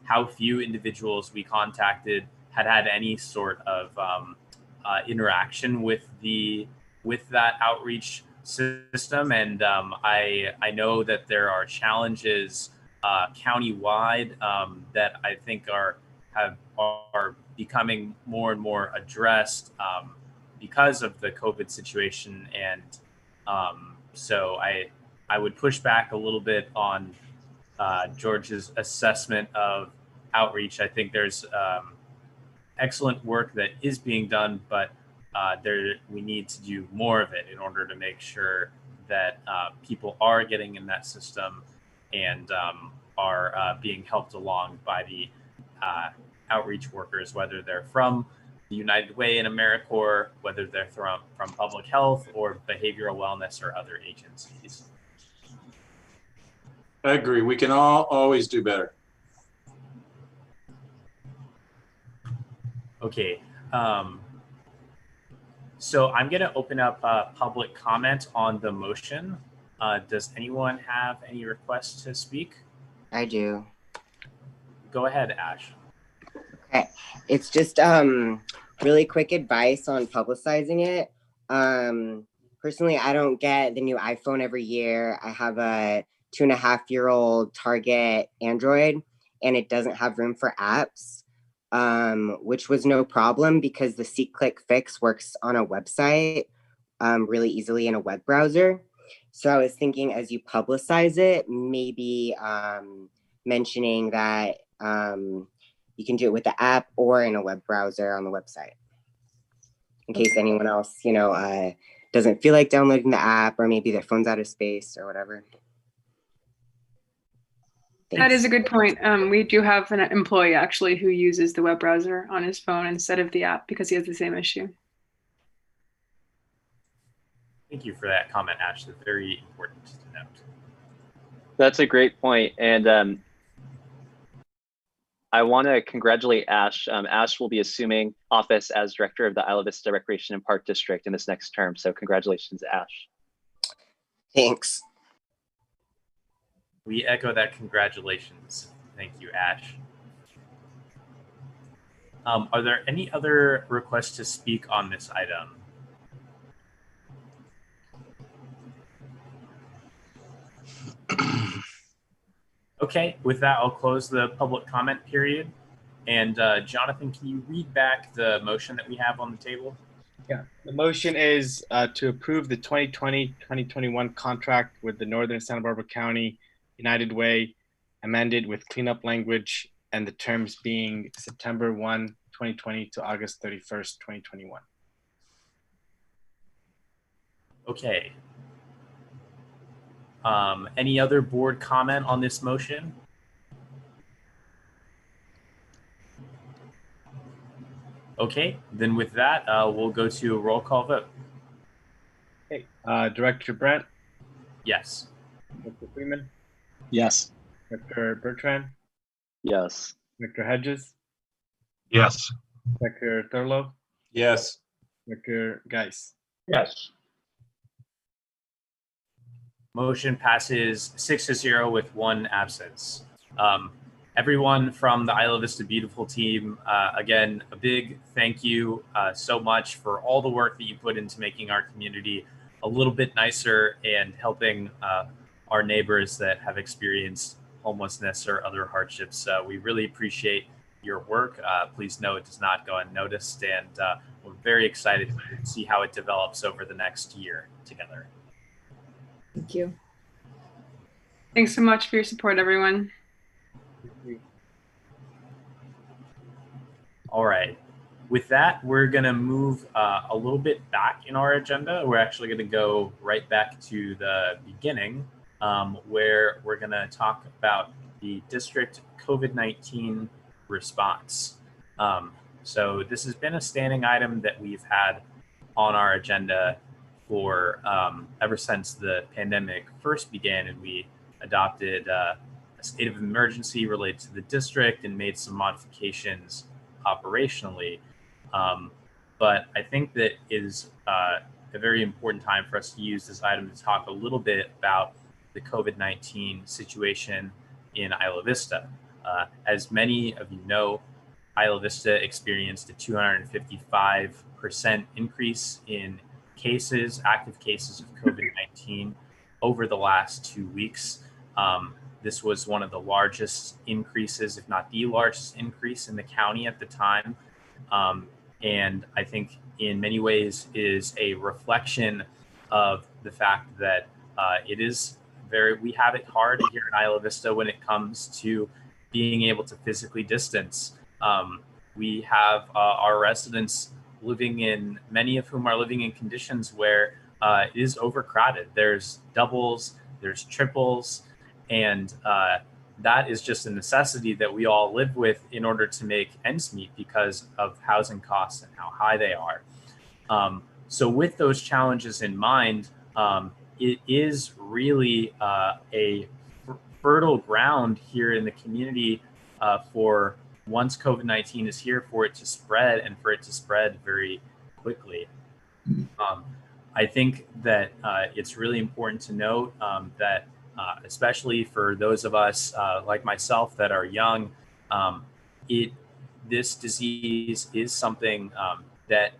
how few individuals we contacted had any sort of interaction with that outreach system. And I know that there are challenges countywide that I think are becoming more and more addressed because of the COVID situation. And so I would push back a little bit on George's assessment of outreach. I think there's excellent work that is being done, but we need to do more of it in order to make sure that people are getting in that system and are being helped along by the outreach workers, whether they're from the United Way in AmeriCorps, whether they're from public health or behavioral wellness or other agencies. I agree. We can always do better. Okay. So I'm going to open up public comment on the motion. Does anyone have any requests to speak? I do. Go ahead, Ash. Okay. It's just really quick advice on publicizing it. Personally, I don't get the new iPhone every year. I have a 2.5-year-old Target Android, and it doesn't have room for apps. Which was no problem because the SeatClick fix works on a website really easily in a web browser. So I was thinking as you publicize it, maybe mentioning that you can do it with the app or in a web browser on the website. In case anyone else, doesn't feel like downloading the app, or maybe their phone's out of space or whatever. That is a good point. We do have an employee actually who uses the web browser on his phone instead of the app because he has the same issue. Thank you for that comment, Ash. That's very important to note. That's a great point. And I want to congratulate Ash. Ash will be assuming office as director of the Isla Vista Recreation and Park District in this next term. So congratulations, Ash. Thanks. We echo that congratulations. Thank you, Ash. Are there any other requests to speak on this item? Okay, with that, I'll close the public comment period. And Jonathan, can you read back the motion that we have on the table? Yeah, the motion is to approve the 2020-2021 contract with the Northern Santa Barbara County United Way, amended with cleanup language and the terms being September 1, 2020 to August 31st, 2021. Okay. Any other board comment on this motion? Okay, then with that, we'll go to a roll call vote. Okay, Director Brent? Yes. Dr. Freeman? Yes. Dr. Bertrand? Yes. Dr. Hedges? Yes. Dr. Thurlow? Yes. Dr. Geis? Yes. Motion passes 6-0 with 1 absence. Everyone from the Isla Vista Beautiful team, again, a big thank you so much for all the work that you put into making our community a little bit nicer and helping our neighbors that have experienced homelessness or other hardships. We really appreciate your work. Please know it does not go unnoticed, and we're very excited to see how it develops over the next year together. Thank you. Thanks so much for your support, everyone. All right. With that, we're going to move a little bit back in our agenda. We're actually going to go right back to the beginning, where we're going to talk about the district COVID-19 response. So this has been a standing item that we've had on our agenda for ever since the pandemic first began, and we adopted a state of emergency related to the district and made some modifications operationally. But I think that is a very important time for us to use this item to talk a little bit about the COVID-19 situation in Isla Vista. As many of you know, Isla Vista experienced a 255% increase in cases, active cases of COVID-19 over the last 2 weeks. This was one of the largest increases, if not the largest increase in the county at the time. And I think in many ways is a reflection of the fact that we have it hard here in Isla Vista when it comes to being able to physically distance. We have our residents many of whom are living in conditions where it is overcrowded. There's doubles, there's triples, and that is just a necessity that we all live with in order to make ends meet because of housing costs and how high they are. So with those challenges in mind, it is really a fertile ground here in the community for once COVID-19 is here, for it to spread and for it to spread very quickly. I think that it's really important to note that especially for those of us like myself that are young, this disease is something that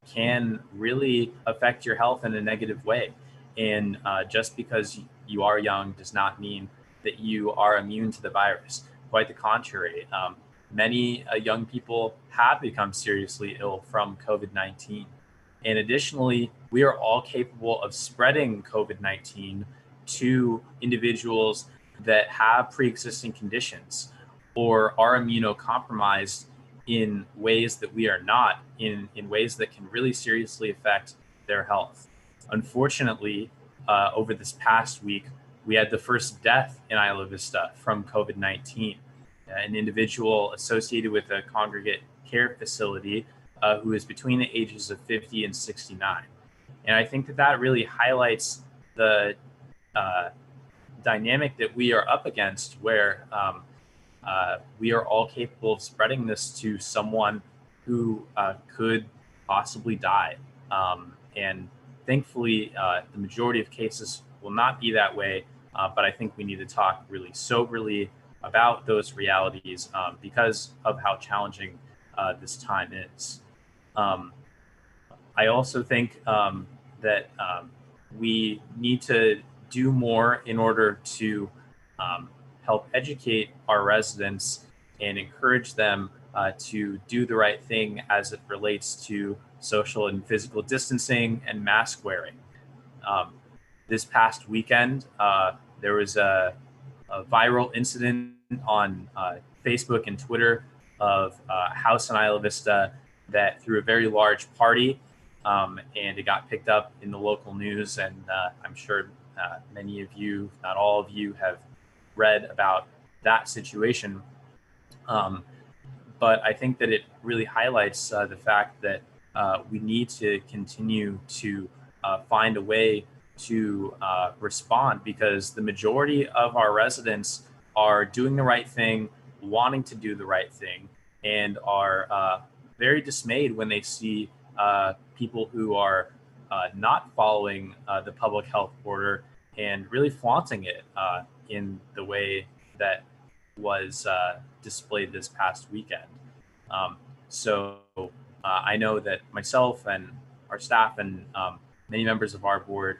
can really affect your health in a negative way. And just because you are young does not mean that you are immune to the virus. Quite the contrary. Many young people have become seriously ill from COVID-19. And additionally, we are all capable of spreading COVID-19 to individuals that have pre-existing conditions or are immunocompromised in ways that we are not, in ways that can really seriously affect their health. Unfortunately, over this past week, we had the first death in Isla Vista from COVID-19. An individual associated with a congregate care facility who is between the ages of 50 and 69. And I think that really highlights the dynamic that we are up against, where we are all capable of spreading this to someone who could possibly die. And thankfully, the majority of cases will not be that way. But I think we need to talk really soberly about those realities because of how challenging this time is. I also think that we need to do more in order to help educate our residents and encourage them to do the right thing as it relates to social and physical distancing and mask wearing. This past weekend, there was a viral incident on Facebook and Twitter of a house in Isla Vista that threw a very large party, and it got picked up in the local news. And I'm sure many of you, if not all of you, have read about that situation. But I think that it really highlights the fact that we need to continue to find a way to respond, because the majority of our residents are doing the right thing, wanting to do the right thing, and are very dismayed when they see people who are not following the public health order and really flaunting it in the way that was displayed this past weekend. So I know that myself and our staff and many members of our board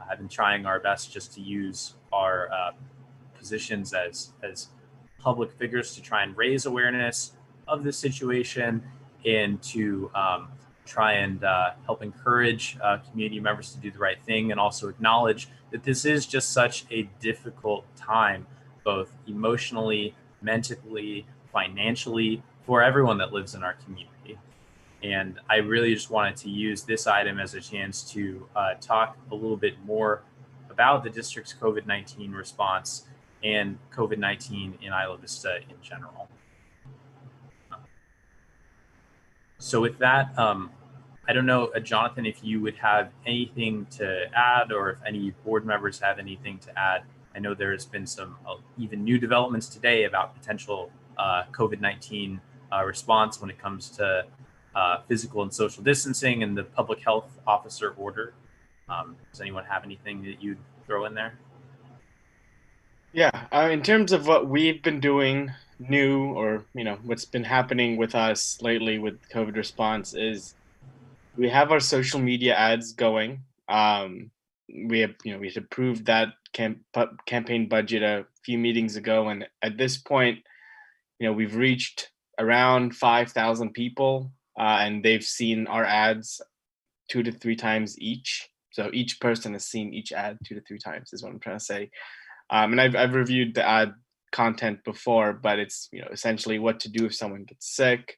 have been trying our best just to use our positions as public figures to try and raise awareness of this situation and to try and help encourage community members to do the right thing, and also acknowledge that this is just such a difficult time, both emotionally, mentally, financially, for everyone that lives in our community. And I really just wanted to use this item as a chance to talk a little bit more about the district's COVID-19 response and COVID-19 in Isla Vista in general. So with that, I don't know, Jonathan, if you would have anything to add, or if any board members have anything to add. I know there's been some even new developments today about potential COVID-19 response when it comes to physical and social distancing and the public health officer order. Does anyone have anything that you'd throw in there? Yeah, in terms of what we've been doing new, or what's been happening with us lately with COVID response, is we have our social media ads going. We have we had approved that campaign budget a few meetings ago, and at this point, we've reached around 5,000 people, and they've seen our ads 2 to 3 times each. So each person has seen each ad 2 to 3 times, is what I'm trying to say. And I've reviewed the ad content before, but it's essentially what to do if someone gets sick,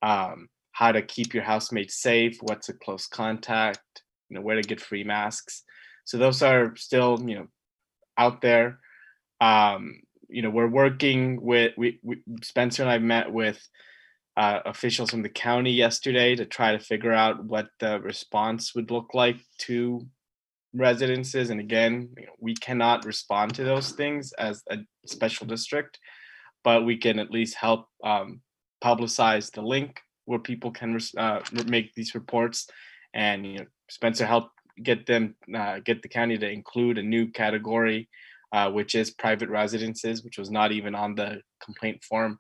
how to keep your housemates safe, what's a close contact, where to get free masks. So those are still out there. We're working with Spencer and I met with officials from the county yesterday to try to figure out what the response would look like to residences. And again, we cannot respond to those things as a special district, but we can at least help publicize the link where people can make these reports. And Spencer helped get the county to include a new category, which is private residences, which was not even on the complaint form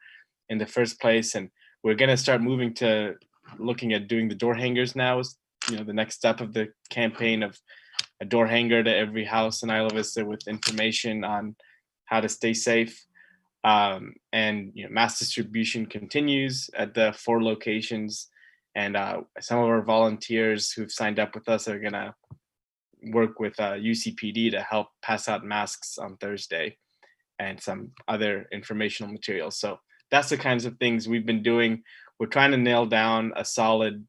in the first place. And we're going to start moving to looking at doing the door hangers now. Is the next step of the campaign, of a door hanger to every house in Isla Vista with information on how to stay safe. And mass distribution continues at the 4 locations, and some of our volunteers who've signed up with us are gonna work with UCPD to help pass out masks on Thursday and some other informational materials. So that's the kinds of things we've been doing. We're trying to nail down a solid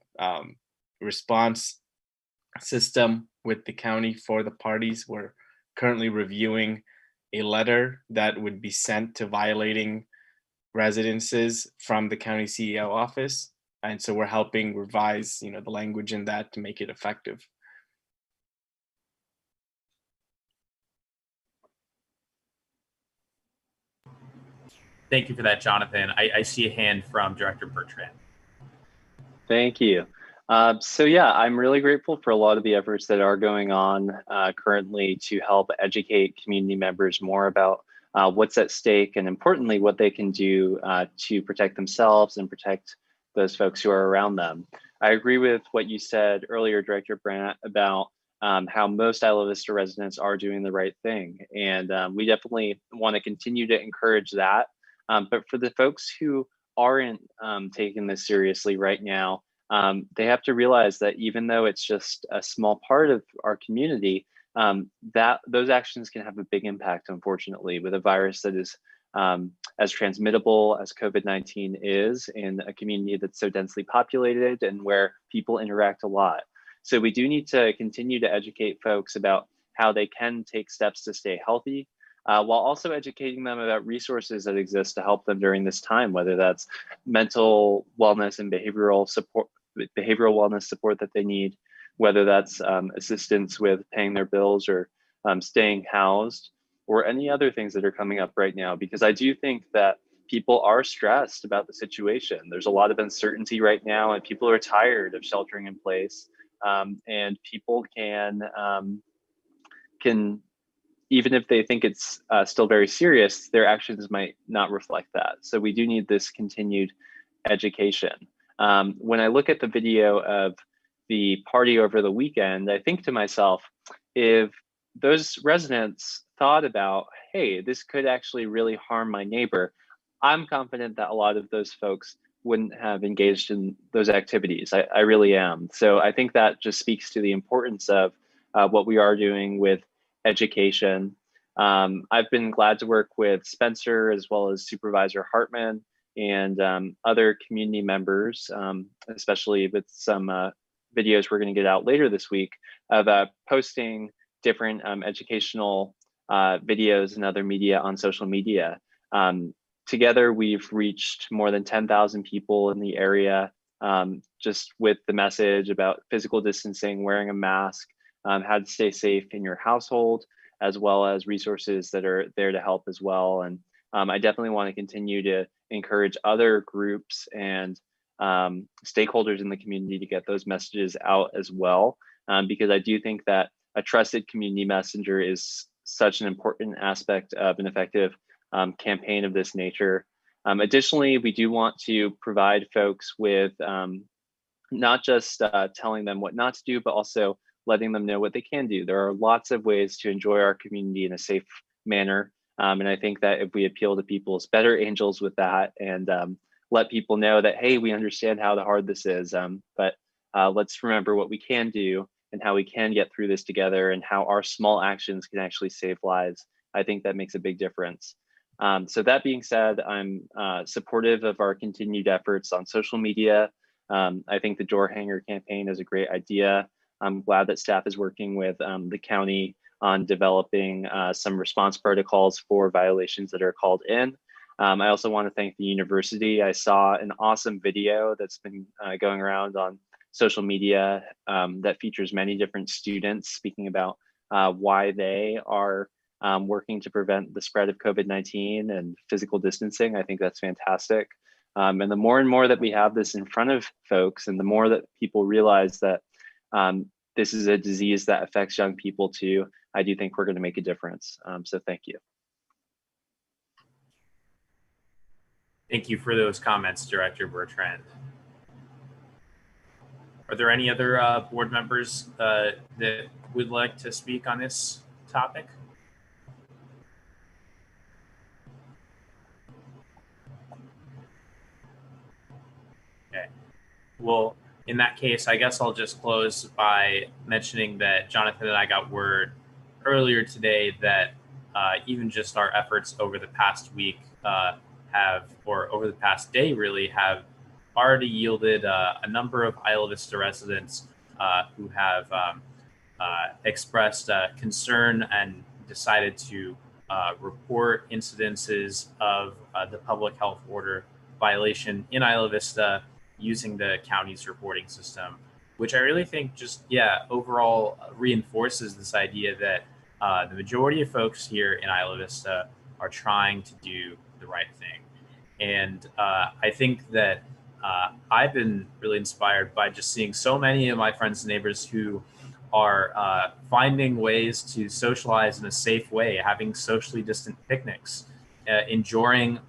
response system with the county for the parties. We're currently reviewing a letter that would be sent to violating residences from the county CEO office. And so we're helping revise, the language in that to make it effective. Thank you for that, Jonathan. I see a hand from Director Bertrand. Thank you. So yeah, I'm really grateful for a lot of the efforts that are going on currently to help educate community members more about what's at stake and importantly, what they can do to protect themselves and protect those folks who are around them. I agree with what you said earlier, Director Brandt, about how most Isla Vista residents are doing the right thing. And we definitely want to continue to encourage that. But for the folks who aren't taking this seriously right now, they have to realize that even though it's just a small part of our community, that those actions can have a big impact, unfortunately, with a virus that is as transmittable as COVID-19 is in a community that's so densely populated and where people interact a lot. So we do need to continue to educate folks about how they can take steps to stay healthy, while also educating them about resources that exist to help them during this time, whether that's mental wellness and behavioral wellness support that they need, whether that's assistance with paying their bills or staying housed, or any other things that are coming up right now. Because I do think that people are stressed about the situation. There's a lot of uncertainty right now, and people are tired of sheltering in place. And people can, even if they think it's still very serious, their actions might not reflect that. So we do need this continued education. When I look at the video of the party over the weekend, I think to myself, if those residents thought about, hey, this could actually really harm my neighbor, I'm confident that a lot of those folks wouldn't have engaged in those activities. I really am. So I think that just speaks to the importance of what we are doing with education. I've been glad to work with Spencer as well as Supervisor Hartman and other community members, especially with some videos we're going to get out later this week of posting different educational videos and other media on social media. Together, we've reached more than 10,000 people in the area, just with the message about physical distancing, wearing a mask, how to stay safe in your household, as well as resources that are there to help as well. And I definitely want to continue to encourage other groups and stakeholders in the community to get those messages out as well, because I do think that a trusted community messenger is such an important aspect of an effective campaign of this nature. Additionally, we do want to provide folks with not just telling them what not to do, but also letting them know what they can do. There are lots of ways to enjoy our community in a safe manner. And I think that if we appeal to people's better angels with that and let people know that, hey, we understand how hard this is, but let's remember what we can do and how we can get through this together and how our small actions can actually save lives. I think that makes a big difference. So that being said, I'm supportive of our continued efforts on social media. I think the door hanger campaign is a great idea. I'm glad that staff is working with the county on developing some response protocols for violations that are called in. I also want to thank the university. I saw an awesome video that's been going around on social media that features many different students speaking about why they are working to prevent the spread of COVID-19 and physical distancing. I think that's fantastic. And the more and more that we have this in front of folks, and the more that people realize that this is a disease that affects young people too, I do think we're going to make a difference. So thank you. Thank you for those comments, Director Bertrand. Are there any other board members that would like to speak on this topic? Okay. Well, in that case, I guess I'll just close by mentioning that Jonathan and I got word earlier today that even just our efforts over the past week or over the past day really, have already yielded a number of Isla Vista residents who have expressed concern and decided to report incidences of the public health order violation in Isla Vista using the county's reporting system, which I really think just, overall reinforces this idea that the majority of folks here in Isla Vista are trying to do the right thing. And I think that I've been really inspired by just seeing so many of my friends and neighbors who are finding ways to socialize in a safe way, having socially distant picnics, enjoying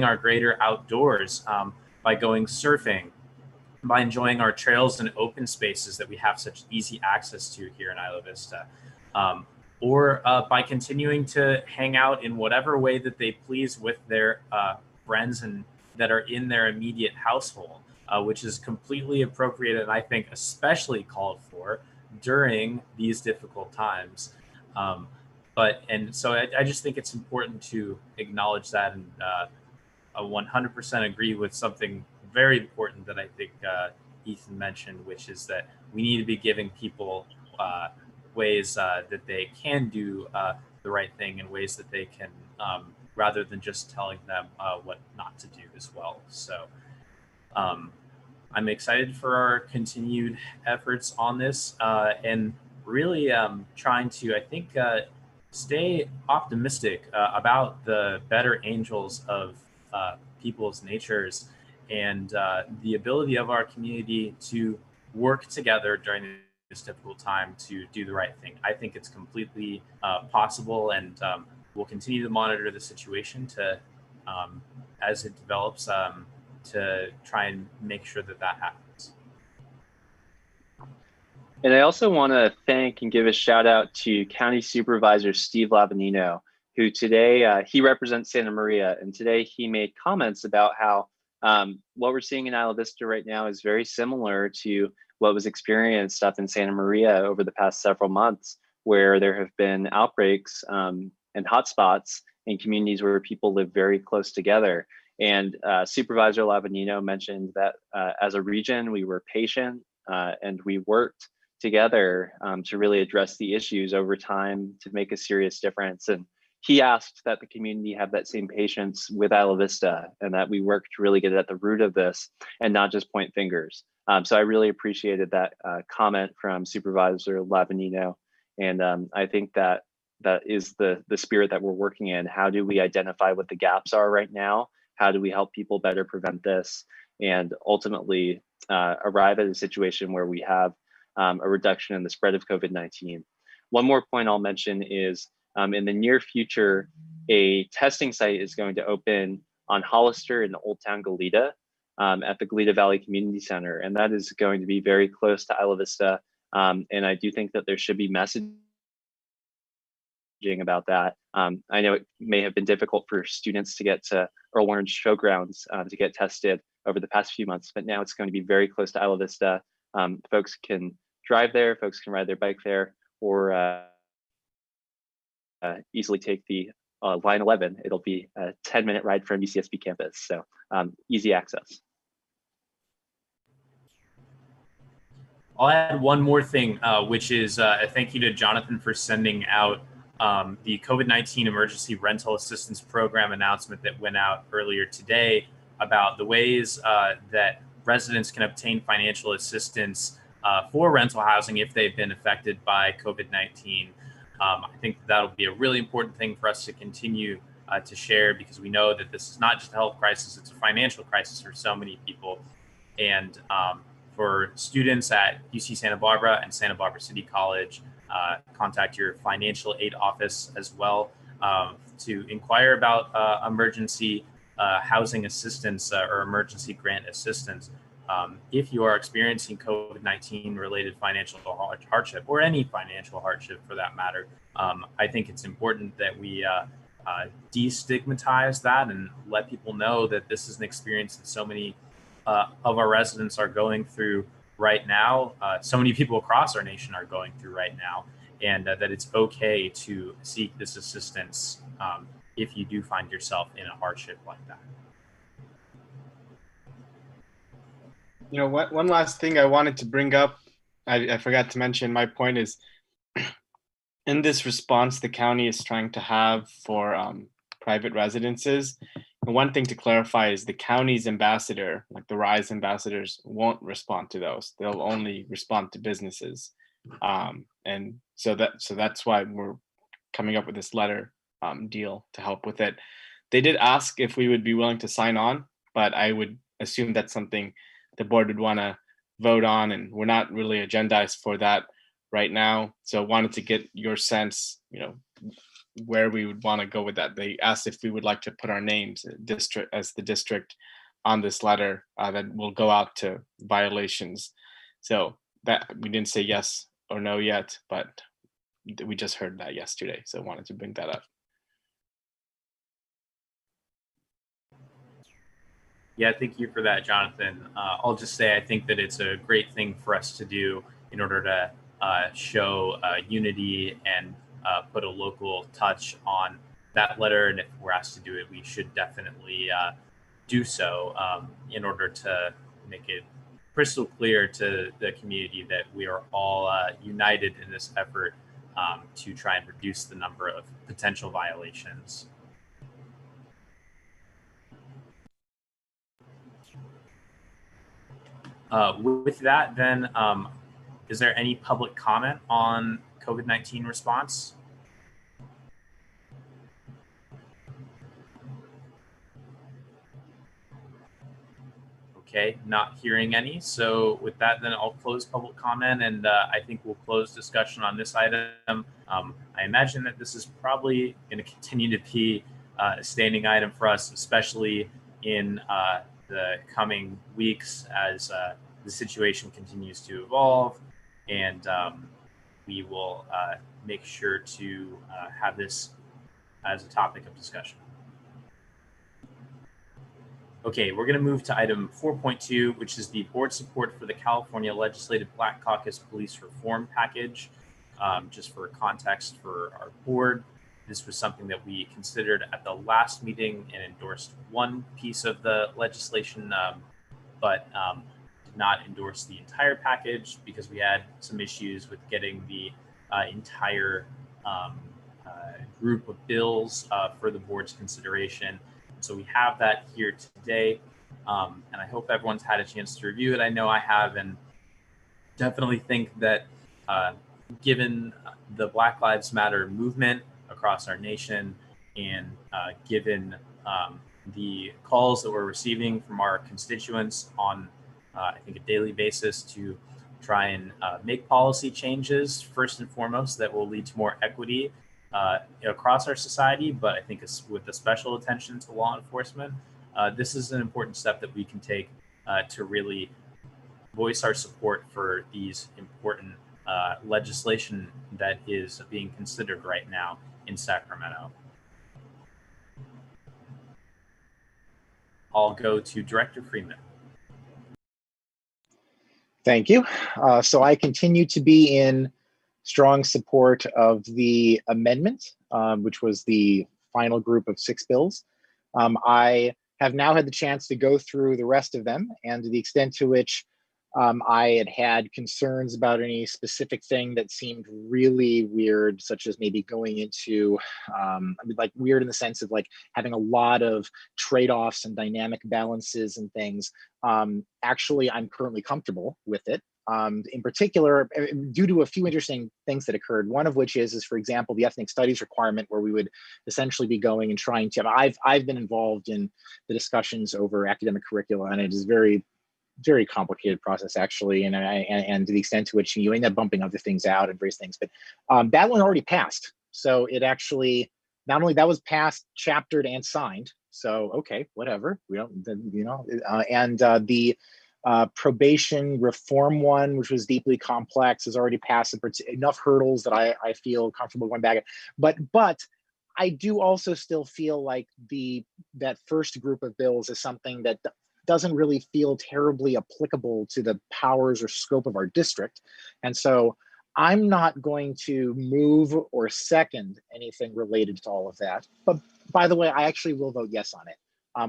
our greater outdoors by going surfing, by enjoying our trails and open spaces that we have such easy access to here in Isla Vista, or by continuing to hang out in whatever way that they please with their friends and that are in their immediate household, which is completely appropriate and I think especially called for during these difficult times. So I just think it's important to acknowledge that, and I 100% agree with something very important that I think Ethan mentioned, which is that we need to be giving people ways that they can do the right thing and ways that they can, rather than just telling them what not to do as well. So I'm excited for our continued efforts on this and really trying to, I think, stay optimistic about the better angels of people's natures and the ability of our community to work together during this difficult time to do the right thing. I think it's completely possible, and we'll continue to monitor the situation to, as it develops, to try and make sure that that happens. And I also want to thank and give a shout out to County Supervisor Steve Lavanino, who today, he represents Santa Maria, and today he made comments about how what we're seeing in Isla Vista right now is very similar to what was experienced up in Santa Maria over the past several months, where there have been outbreaks and hotspots in communities where people live very close together. And Supervisor Lavanino mentioned that as a region, we were patient and we worked together to really address the issues over time to make a serious difference. And he asked that the community have that same patience with Isla Vista and that we work to really get at the root of this and not just point fingers. So I really appreciated that comment from Supervisor Lavanino. And I think that that is the spirit that we're working in. How do we identify what the gaps are right now? How do we help people better prevent this and ultimately arrive at a situation where we have a reduction in the spread of COVID-19? One more point I'll mention is in the near future, a testing site is going to open on Hollister in Old Town Goleta at the Goleta Valley Community Center. And that is going to be very close to Isla Vista. And I do think that there should be messaging about that. I know it may have been difficult for students to get to Earl Orange Showgrounds to get tested over the past few months, but now it's going to be very close to Isla Vista. Folks can drive there, folks can ride their bike there, or easily take the line 11. It'll be a 10-minute ride from IVCSD campus, so easy access. I'll add one more thing, which is a thank you to Jonathan for sending out the COVID-19 Emergency Rental Assistance Program announcement that went out earlier today about the ways that residents can obtain financial assistance for rental housing if they've been affected by COVID-19. I think that'll be a really important thing for us to continue to share, because we know that this is not just a health crisis, it's a financial crisis for so many people. And for students at UC Santa Barbara and Santa Barbara City College, contact your financial aid office as well to inquire about emergency housing assistance or emergency grant assistance. If you are experiencing COVID-19 related financial hardship, or any financial hardship for that matter, I think it's important that we destigmatize that and let people know that this is an experience that so many of our residents are going through right now. So many people across our nation are going through right now, and that it's okay to seek this assistance if you do find yourself in a hardship like that. You know, one last thing I wanted to bring up, I forgot to mention, my point is, in this response the county is trying to have for private residences, and one thing to clarify is the county's ambassador, like the RISE ambassadors, won't respond to those. They'll only respond to businesses. And so that's why we're coming up with this letter deal to help with it. They did ask if we would be willing to sign on, but I would assume that's something the board would want to vote on, and we're not really agendized for that right now. So wanted to get your sense, where we would want to go with that. They asked if we would like to put our names as the district on this letter that will go out to violations. So that we didn't say yes or no yet, but we just heard that yesterday. So wanted to bring that up. Yeah, thank you for that, Jonathan. I'll just say I think that it's a great thing for us to do in order to show unity and put a local touch on that letter. And if we're asked to do it, we should definitely do so in order to make it crystal clear to the community that we are all united in this effort to try and reduce the number of potential violations. With that, then, is there any public comment on COVID-19 response? Okay, not hearing any. So with that, then I'll close public comment, and I think we'll close discussion on this item. I imagine that this is probably going to continue to be a standing item for us, especially in the coming weeks as the situation continues to evolve, and we will make sure to have this as a topic of discussion. Okay, we're going to move to item 4.2, which is the board support for the California Legislative Black Caucus Police Reform Package. Just for context for our board, this was something that we considered at the last meeting and endorsed one piece of the legislation, but did not endorse the entire package because we had some issues with getting the entire group of bills for the board's consideration. So we have that here today, and I hope everyone's had a chance to review it. I know I have, and definitely think that given the Black Lives Matter movement across our nation, and given the calls that we're receiving from our constituents on, I think, a daily basis to try and make policy changes, first and foremost, that will lead to more equity across our society, but I think with a special attention to law enforcement, this is an important step that we can take to really voice our support for these important legislation that is being considered right now in Sacramento. I'll go to Director Freeman. Thank you. So I continue to be in strong support of the amendment, which was the final group of 6 bills. I have now had the chance to go through the rest of them, and to the extent to which I had concerns about any specific thing that seemed really weird, such as maybe going into, like weird in the sense of like having a lot of trade-offs and dynamic balances and things. Actually, I'm currently comfortable with it. In particular, due to a few interesting things that occurred, one of which is for example, the ethnic studies requirement, where we would essentially be going and trying to, I've been involved in the discussions over academic curricula, and it is very complicated process actually, and to the extent to which you end up bumping other things out and various things, but that one already passed. So it actually, not only that was passed, chaptered, and signed. So okay, whatever, we don't, and the probation reform one, which was deeply complex, has already passed enough hurdles that I feel comfortable going back. But I do also still feel like that first group of bills is something that doesn't really feel terribly applicable to the powers or scope of our district. And so I'm not going to move or second anything related to all of that. But by the way, I actually will vote yes on it.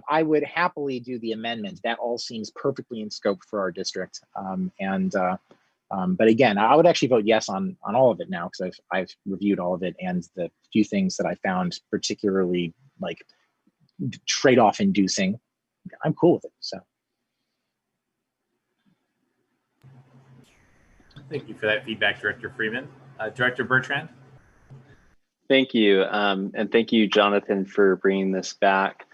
I would happily do the amendment. That all seems perfectly in scope for our district. But again, I would actually vote yes on all of it now, because I've reviewed all of it, and the few things that I found particularly like trade-off inducing, I'm cool with it. So Thank you for that feedback, Director Freeman. Director Bertrand. Thank you. And thank you, Jonathan, for bringing this back.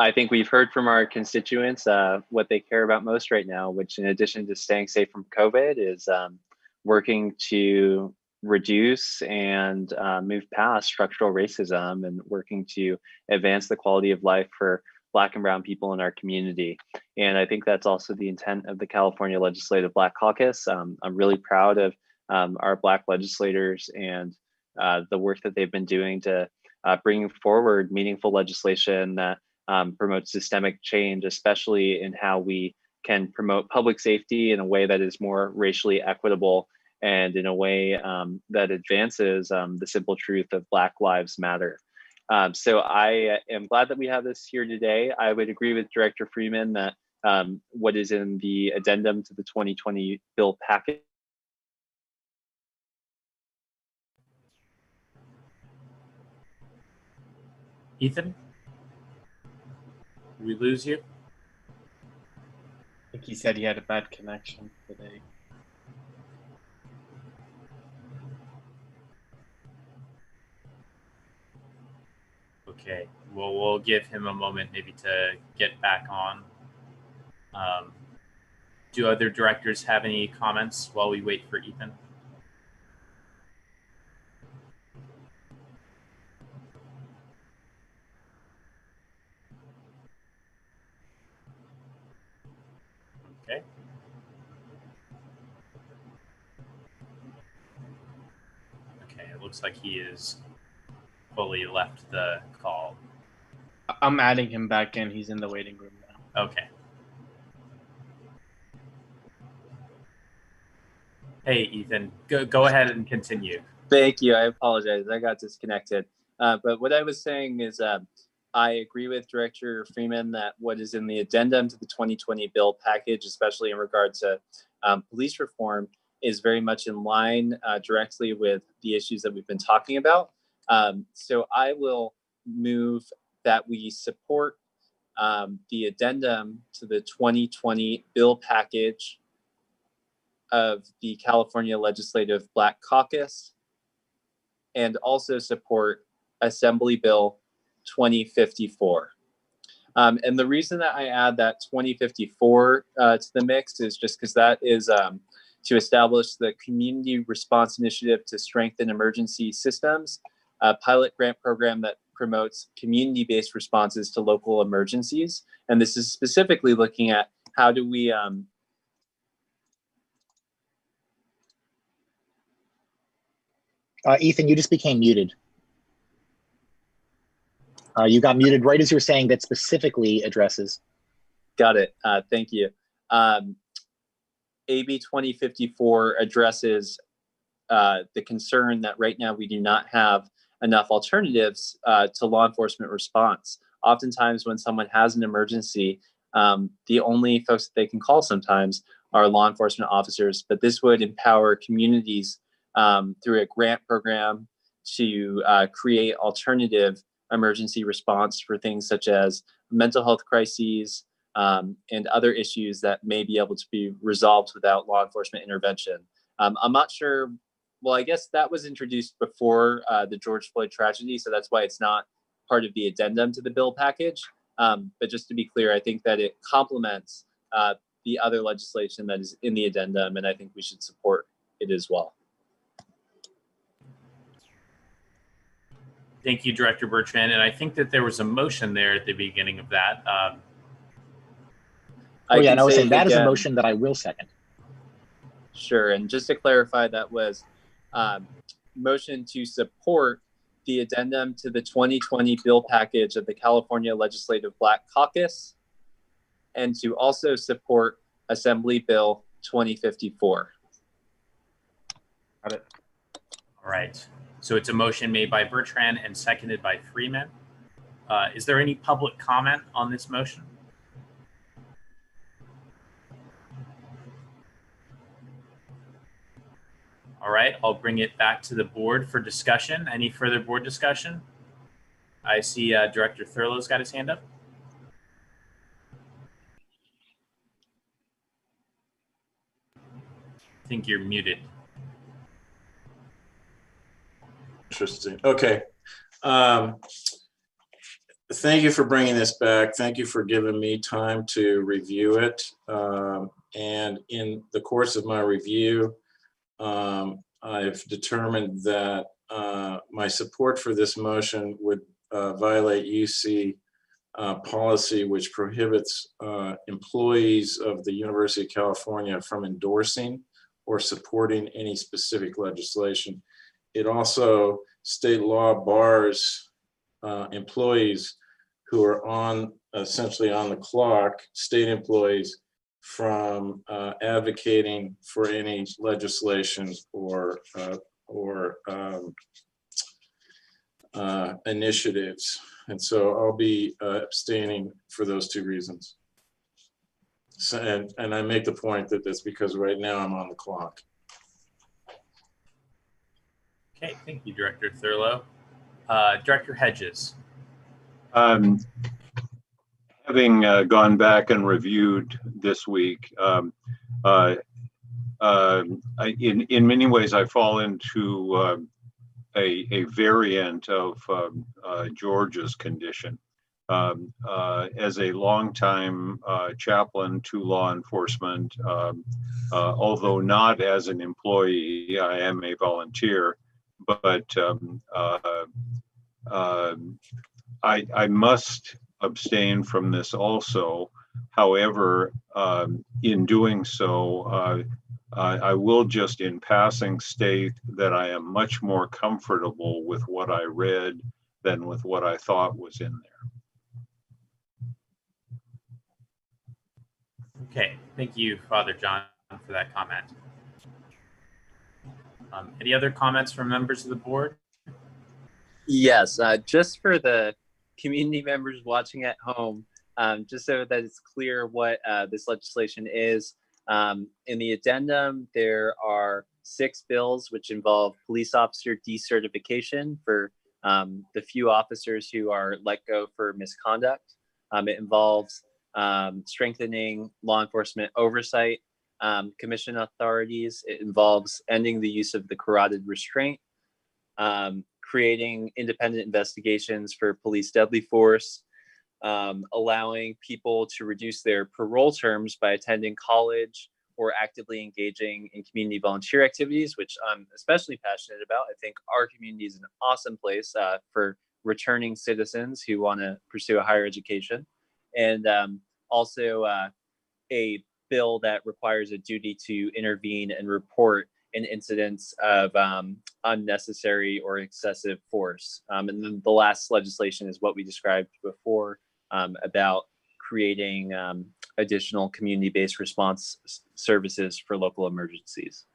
I think we've heard from our constituents what they care about most right now, which in addition to staying safe from COVID is working to reduce and move past structural racism and working to advance the quality of life for Black and Brown people in our community. And I think that's also the intent of the California Legislative Black Caucus. I'm really proud of our Black legislators and the work that they've been doing to bring forward meaningful legislation that promotes systemic change, especially in how we can promote public safety in a way that is more racially equitable and in a way that advances the simple truth of Black Lives Matter. So I am glad that we have this here today. I would agree with Director Freeman that what is in the addendum to the 2020 bill package Ethan? Did we lose you? I think he said he had a bad connection today. Okay, well, we'll give him a moment maybe to get back on. Do other directors have any comments while we wait for Ethan? Okay. Okay, it looks like he is fully left the call. I'm adding him back in. He's in the waiting room now. Okay. Hey, Ethan, go ahead and continue. Thank you. I apologize. I got disconnected. But what I was saying is I agree with Director Freeman that what is in the addendum to the 2020 bill package, especially in regard to police reform, is very much in line directly with the issues that we've been talking about. So I will move that we support the addendum to the 2020 bill package of the California Legislative Black Caucus, and also support Assembly Bill 2054. And the reason that I add that 2054 to the mix is just because that is to establish the Community Response Initiative to Strengthen Emergency Systems, a pilot grant program that promotes community-based responses to local emergencies. And this is specifically looking at how do we Ethan, you just became muted. You got muted right as you were saying that specifically addresses. Got it. Thank you. AB 2054 addresses the concern that right now we do not have enough alternatives to law enforcement response. Oftentimes when someone has an emergency, the only folks that they can call sometimes are law enforcement officers, but this would empower communities through a grant program to create alternative emergency response for things such as mental health crises and other issues that may be able to be resolved without law enforcement intervention. I'm not sure, well, I guess that was introduced before the George Floyd tragedy, so that's why it's not part of the addendum to the bill package. But just to be clear, I think that it complements the other legislation that is in the addendum, and I think we should support it as well. Thank you, Director Bertrand. And I think that there was a motion there at the beginning of that. I was saying that is a motion that I will second. Sure, and just to clarify, that was motion to support the addendum to the 2020 bill package of the California Legislative Black Caucus, and to also support Assembly Bill 2054. Got it. All right. So it's a motion made by Bertrand and seconded by Freeman. Is there any public comment on this motion? All right, I'll bring it back to the board for discussion. Any further board discussion? I see Director Thurlow's got his hand up. I think you're muted. Interesting. Okay. thank you for bringing this back. Thank you for giving me time to review it. And in the course of my review, I've determined that my support for this motion would violate UC policy, which prohibits employees of the University of California from endorsing or supporting any specific legislation. It also, state law bars employees who are essentially on the clock, state employees, from advocating for any legislation or initiatives. And so I'll be abstaining for those two reasons. So, and I make the point that that's because right now I'm on the clock. Okay, thank you, Director Thurlow. Director Hedges. Having gone back and reviewed this week, in many ways I fall into a variant of George's condition. As a longtime chaplain to law enforcement, although not as an employee, I am a volunteer, but I must abstain from this also. However, in doing so, I will just in passing state that I am much more comfortable with what I read than with what I thought was in there. Okay, thank you, Father John, for that comment. Any other comments from members of the board? Yes, just for the community members watching at home, just so that it's clear what this legislation is. In the addendum, there are 6 bills which involve police officer decertification for the few officers who are let go for misconduct. It involves strengthening law enforcement oversight, commission authorities. It involves ending the use of the carotid restraint, creating independent investigations for police deadly force, allowing people to reduce their parole terms by attending college or actively engaging in community volunteer activities, which I'm especially passionate about. I think our community is an awesome place for returning citizens who want to pursue a higher education. And also a bill that requires a duty to intervene and report in incidents of unnecessary or excessive force. And then the last legislation is what we described before about creating additional community-based response services for local emergencies.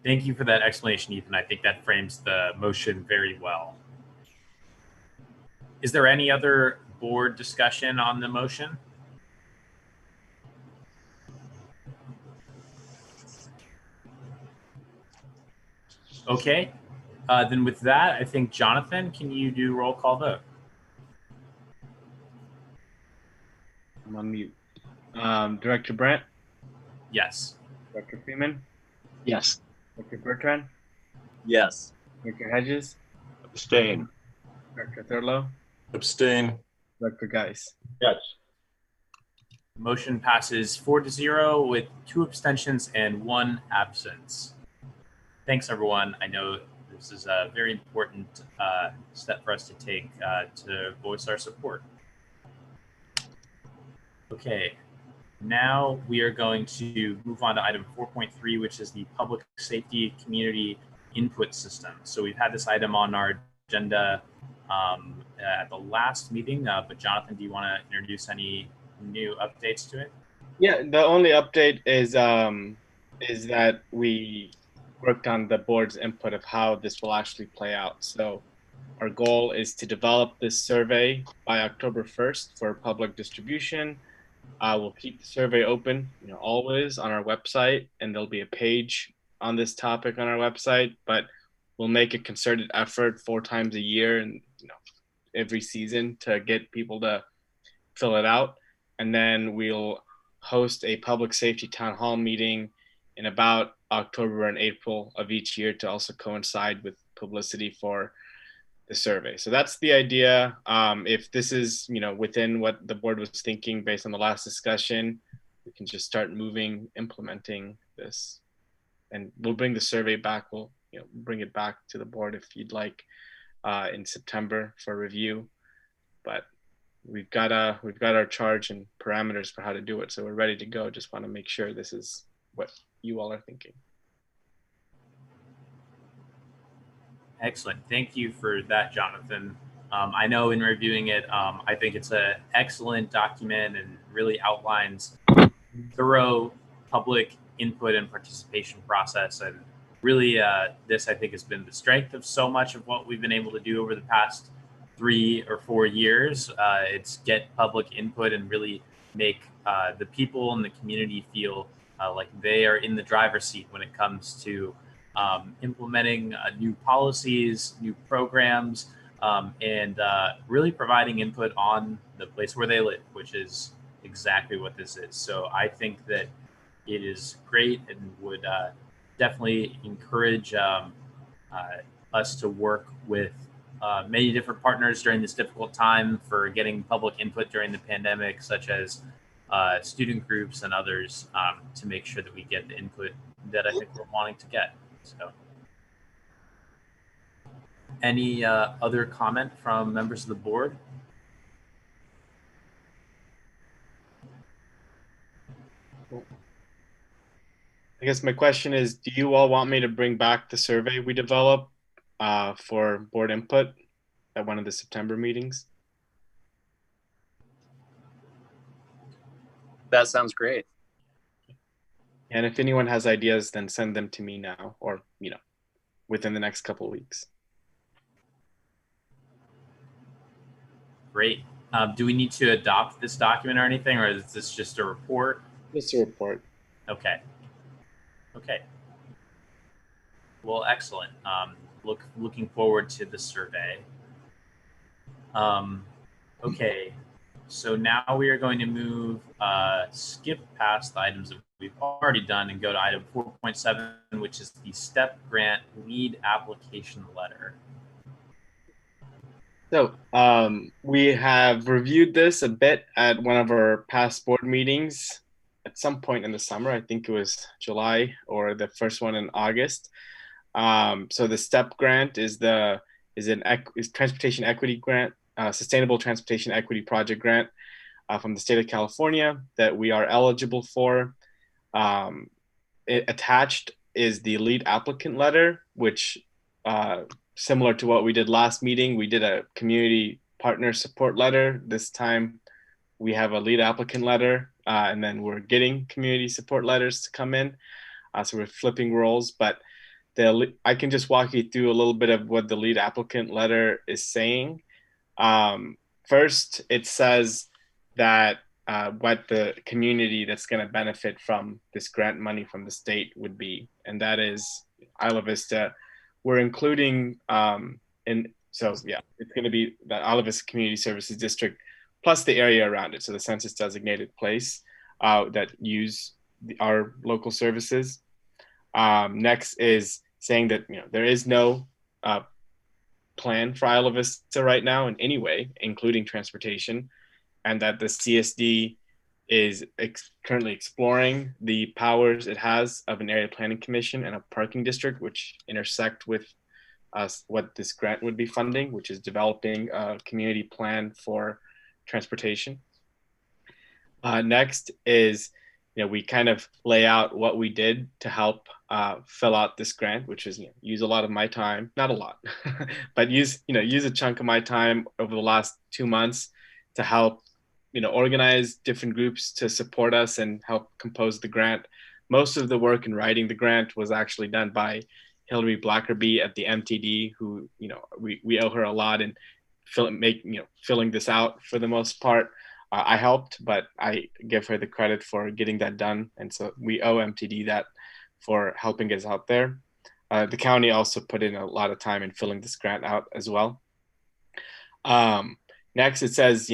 Thank you for that explanation, Ethan. I think that frames the motion very well. Is there any other board discussion on the motion? Okay, then with that, I think, Jonathan, can you do roll call vote? I'm on mute. Director Brandt? Yes. Director Freeman? Yes. Director Bertrand? Yes. Director Hedges? Abstain. Director Thurlow? Abstain. Director Geis? Yes. Motion passes 4-0 with 2 abstentions and 1 absence. Thanks, everyone. I know this is a very important step for us to take to voice our support. Okay, now we are going to move on to item 4.3, which is the Public Safety Community Input System. So we've had this item on our agenda at the last meeting, but Jonathan, do you want to introduce any new updates to it? Yeah, the only update is that we worked on the board's input of how this will actually play out. So our goal is to develop this survey by October 1st for public distribution. We'll keep the survey open, always on our website, and there'll be a page on this topic on our website, but we'll make a concerted effort 4 times a year and every season to get people to fill it out. And then we'll host a public safety town hall meeting in about October and April of each year to also coincide with publicity for the survey. So that's the idea. If this is, within what the board was thinking based on the last discussion, we can just start implementing this, and we'll bring the survey back. We'll bring it back to the board if you'd like in September for review. But we've got our charge and parameters for how to do it, so we're ready to go. Just want to make sure this is what you all are thinking. Excellent. Thank you for that, Jonathan. I know in reviewing it, I think it's an excellent document and really outlines thorough public input and participation process. And really, this, I think, has been the strength of so much of what we've been able to do over the past 3 or 4 years. It's get public input and really make the people in the community feel like they are in the driver's seat when it comes to implementing new policies, new programs, and really providing input on the place where they live, which is exactly what this is. So I think that it is great and would definitely encourage us to work with many different partners during this difficult time for getting public input during the pandemic, such as student groups and others, to make sure that we get the input that I think we're wanting to get. So, any other comment from members of the board? I guess my question is, do you all want me to bring back the survey we developed for board input at one of the September meetings? That sounds great. And if anyone has ideas, then send them to me now, or within the next couple of weeks. Great. Do we need to adopt this document or anything, or is this just a report? Just a report. Okay. Okay. Well, excellent. Looking forward to the survey. Okay. So now we are going to move, skip past the items that we've already done and go to item 4.7, which is the STEP grant lead application letter. So we have reviewed this a bit at one of our past board meetings at some point in the summer. I think it was July or the first one in August. So the STEP grant is transportation equity grant, sustainable transportation equity project grant from the state of California that we are eligible for. Attached is the lead applicant letter, which similar to what we did last meeting, we did a community partner support letter. This time we have a lead applicant letter, and then we're getting community support letters to come in. So we're flipping roles, but I can just walk you through a little bit of what the lead applicant letter is saying. First, it says that what the community that's going to benefit from this grant money from the state would be, and that is Isla Vista. We're including, it's going to be the Isla Vista Community Services District plus the area around it, so the census designated place that use our local services. Next is saying that there is no plan for Isla Vista right now in any way, including transportation, and that the CSD is currently exploring the powers it has of an area planning commission and a parking district, which intersect with what this grant would be funding, which is developing a community plan for transportation. Next is, we kind of lay out what we did to help fill out this grant, which is use a lot of my time, not a lot, but use a chunk of my time over the last 2 months to help organize different groups to support us and help compose the grant. Most of the work in writing the grant was actually done by Hillary Blackerby at the MTD, who we owe her a lot in filling this out for the most part. I helped, but I give her the credit for getting that done, and so we owe MTD that for helping us out there. The county also put in a lot of time in filling this grant out as well. Next, it says,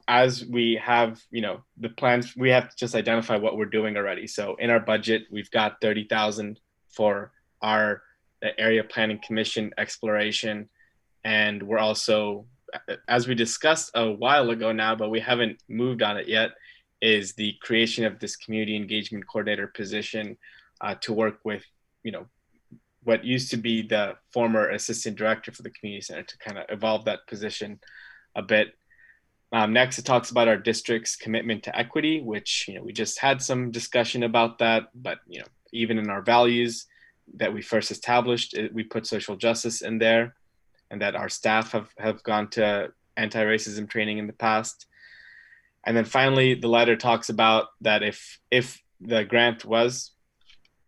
as we have, the plans, we have to just identify what we're doing already. So in our budget, we've got $30,000 for our area planning commission exploration And we're also, as we discussed a while ago now, but we haven't moved on it yet, is the creation of this community engagement coordinator position to work with, what used to be the former assistant director for the community center, to kind of evolve that position a bit. Next, it talks about our district's commitment to equity, which we just had some discussion about that. But even in our values that we first established, we put social justice in there, and that our staff have gone to anti-racism training in the past. And then finally, the letter talks about that if the grant was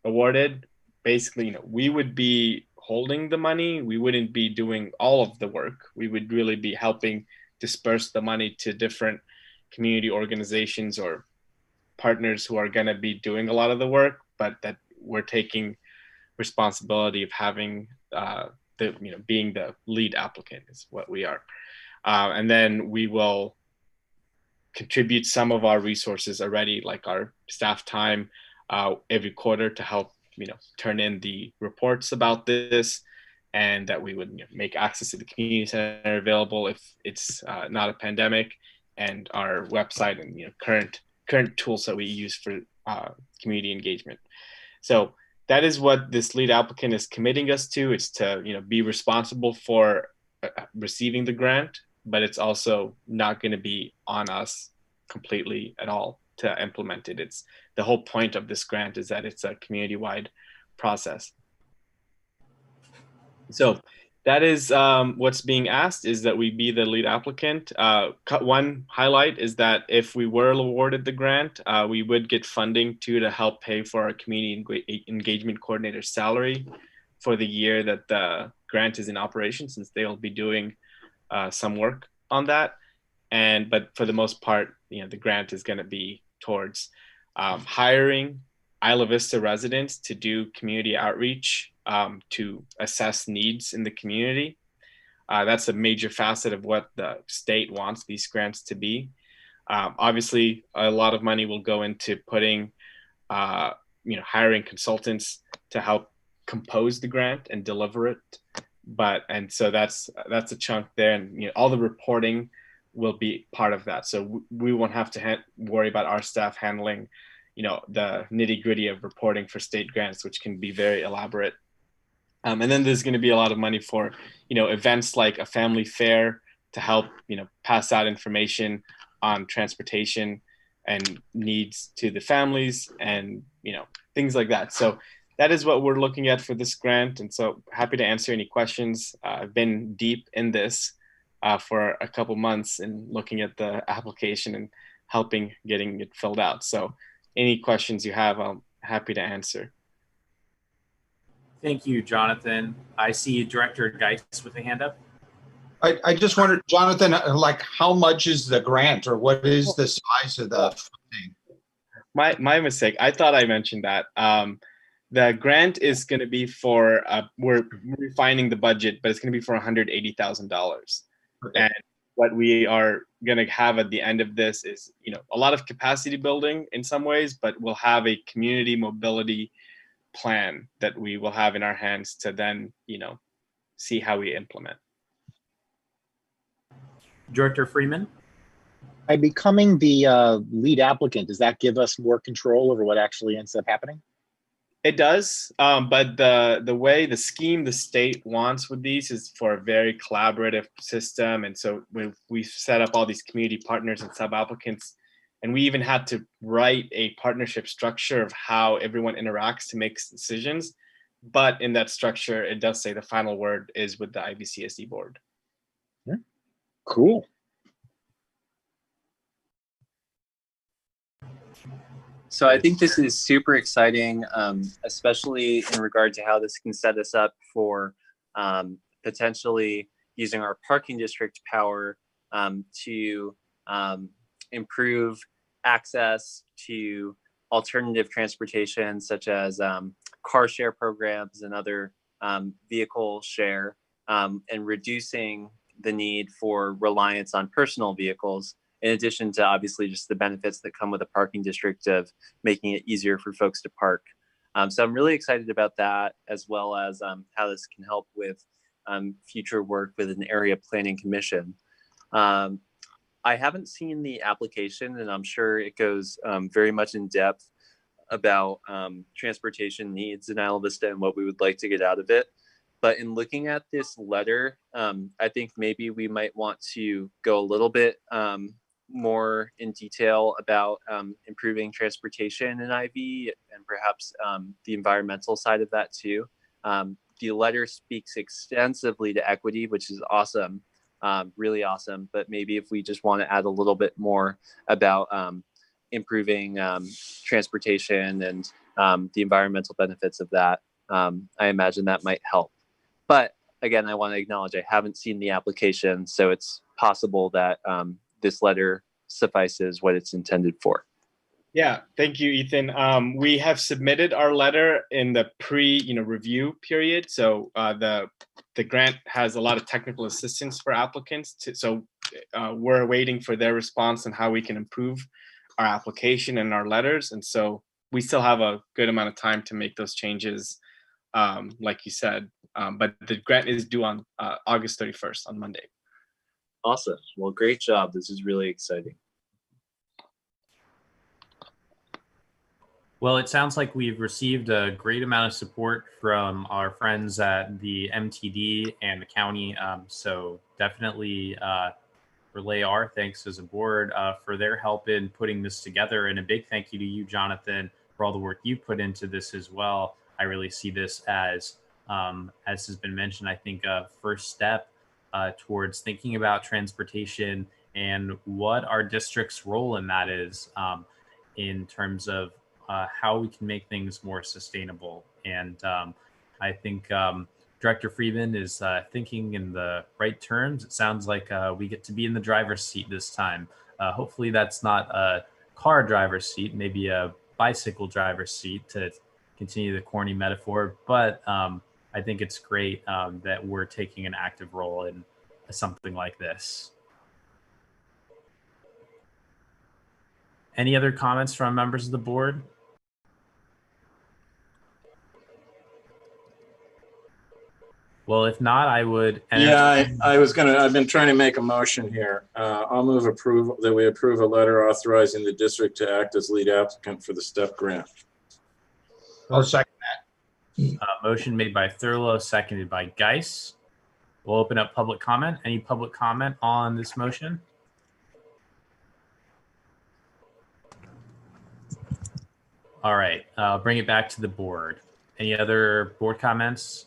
awarded, basically, we would be holding the money. We wouldn't be doing all of the work. We would really be helping disperse the money to different community organizations or partners who are going to be doing a lot of the work, but that we're taking responsibility of having being the lead applicant is what we are. And then we will contribute some of our resources already, like our staff time, every quarter to help turn in the reports about this, and that we would make access to the community center available if it's not a pandemic, and our website and current tools that we use for community engagement. So that is what this lead applicant is committing us to. It's to be responsible for receiving the grant, but it's also not going to be on us completely at all to implement it. It's the whole point of this grant is that it's a community-wide process. So that is what's being asked, is that we be the lead applicant. One highlight is that if we were awarded the grant, we would get funding to help pay for our community engagement coordinator's salary for the year that the grant is in operation, since they'll be doing some work on that. But for the most part, the grant is going to be towards hiring Isla Vista residents to do community outreach, to assess needs in the community. That's a major facet of what the state wants these grants to be. Obviously, a lot of money will go into putting, hiring consultants to help compose the grant and deliver it. And so that's a chunk there, and all the reporting will be part of that. So we won't have to worry about our staff handling, the nitty-gritty of reporting for state grants, which can be very elaborate. And then there's going to be a lot of money for, events like a family fair to help, pass out information on transportation and needs to the families, and, things like that. So that is what we're looking at for this grant. And so happy to answer any questions. I've been deep in this for a couple months and looking at the application and getting it filled out. So any questions you have, I'm happy to answer. Thank you, Jonathan. I see Director Geis with a hand up. I just wondered, Jonathan, like how much is the grant, or what is the size of the thing? My mistake. I thought I mentioned that. The grant is going to be for, we're refining the budget, but it's going to be for $180,000. Okay. And what we are going to have at the end of this is, a lot of capacity building in some ways, but we'll have a community mobility plan that we will have in our hands to then, see how we implement. Director Freeman? By becoming the lead applicant, does that give us more control over what actually ends up happening? It does, but the way the scheme the state wants with these is for a very collaborative system. And so we set up all these community partners and sub-applicants, and we even had to write a partnership structure of how everyone interacts to make decisions. But in that structure, it does say the final word is with the IVCSD board. Yeah. Cool. So I think this is super exciting, especially in regard to how this can set us up for potentially using our parking district power to improve access to alternative transportation, such as car share programs and other vehicle share, and reducing the need for reliance on personal vehicles, in addition to obviously just the benefits that come with a parking district of making it easier for folks to park. So I'm really excited about that, as well as how this can help with future work with an area planning commission. I haven't seen the application, and I'm sure it goes very much in depth about transportation needs in Isla Vista and what we would like to get out of it. But in looking at this letter, I think maybe we might want to go a little bit more in detail about improving transportation in IV and perhaps the environmental side of that too. The letter speaks extensively to equity, which is awesome, really awesome. But maybe if we just want to add a little bit more about improving transportation and the environmental benefits of that, I imagine that might help. But again, I want to acknowledge I haven't seen the application, so it's possible that this letter suffices what it's intended for. Yeah, thank you, Ethan. We have submitted our letter in the pre-review period, so the grant has a lot of technical assistance for applicants. So we're waiting for their response on how we can improve our application and our letters, and so we still have a good amount of time to make those changes, like you said. But the grant is due on August 31st, on Monday. Awesome. Well, great job. This is really exciting. Well, it sounds like we've received a great amount of support from our friends at the MTD and the county. So definitely relay our thanks as a board for their help in putting this together. And a big thank you to you, Jonathan, for all the work you put into this as well. I really see this as has been mentioned, I think a first step towards thinking about transportation and what our district's role in that is in terms of how we can make things more sustainable. And I think Director Freeman is thinking in the right terms. It sounds like we get to be in the driver's seat this time. Hopefully that's not a car driver's seat, maybe a bicycle driver's seat, to continue the corny metaphor. But I think it's great that we're taking an active role in something like this. Any other comments from members of the board? Well, if not, I would. Yeah, I've been trying to make a motion here. I'll move approval that we approve a letter authorizing the district to act as lead applicant for the STEP grant. I'll second that. Motion made by Thurlow, seconded by Geis. We'll open up public comment. Any public comment on this motion? All right, I'll bring it back to the board. Any other board comments?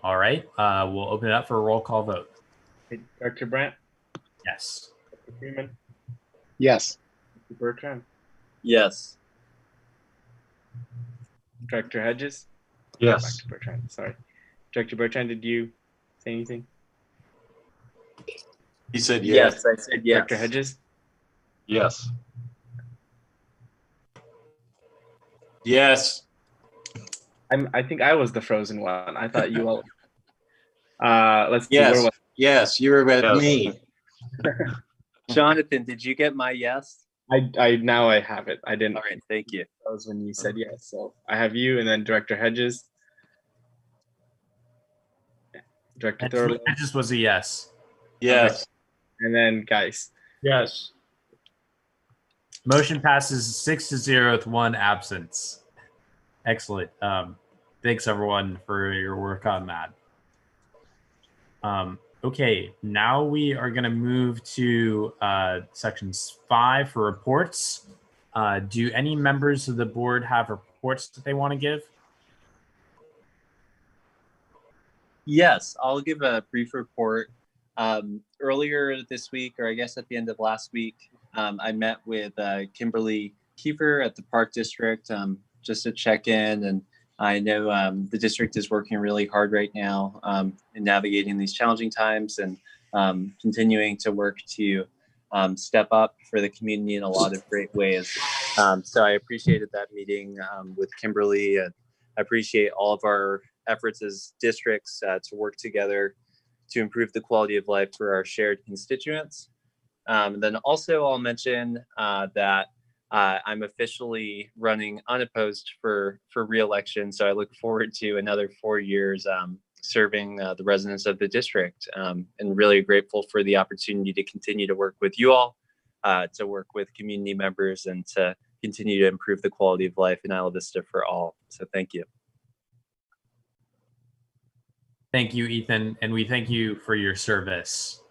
All right, we'll open it up for a roll call vote. Hey, Director Brandt? Yes. Dr. Freeman? Yes. Dr. Bertrand? Yes. Director Hedges? Yes. Dr. Bertrand, sorry. Director Bertrand, did you say anything? He said yes. Yes, I said yes. Director Hedges? Yes. Yes. I think I was the frozen one. I thought you all. Let's see. Yes. Where was Yes, you were with Yes. me. Jonathan, did you get my yes? now I have it. I didn't. All right, thank you. That was when you said yes. So I have you, and then Director Hedges. Director Thurlow. Hedges was a yes. Yes. And then Geis. Yes. Motion passes 6-0 with one absence. Excellent. Thanks everyone for your work on that. Okay, now we are going to move to sections 5 for reports. Do any members of the board have reports that they want to give? Yes, I'll give a brief report. Earlier this week, or I guess at the end of last week, I met with Kimberly Kiefer at the Park District just to check in. And I know the district is working really hard right now in navigating these challenging times and continuing to work to step up for the community in a lot of great ways. So I appreciated that meeting with Kimberly. And I appreciate all of our efforts as districts to work together to improve the quality of life for our shared constituents. And then also I'll mention that I'm officially running unopposed for re-election. So I look forward to another 4 years serving the residents of the district, and really grateful for the opportunity to continue to work with you all, to work with community members, and to continue to improve the quality of life in Isla Vista for all. So thank you. Thank you, Ethan, and we thank you for your service.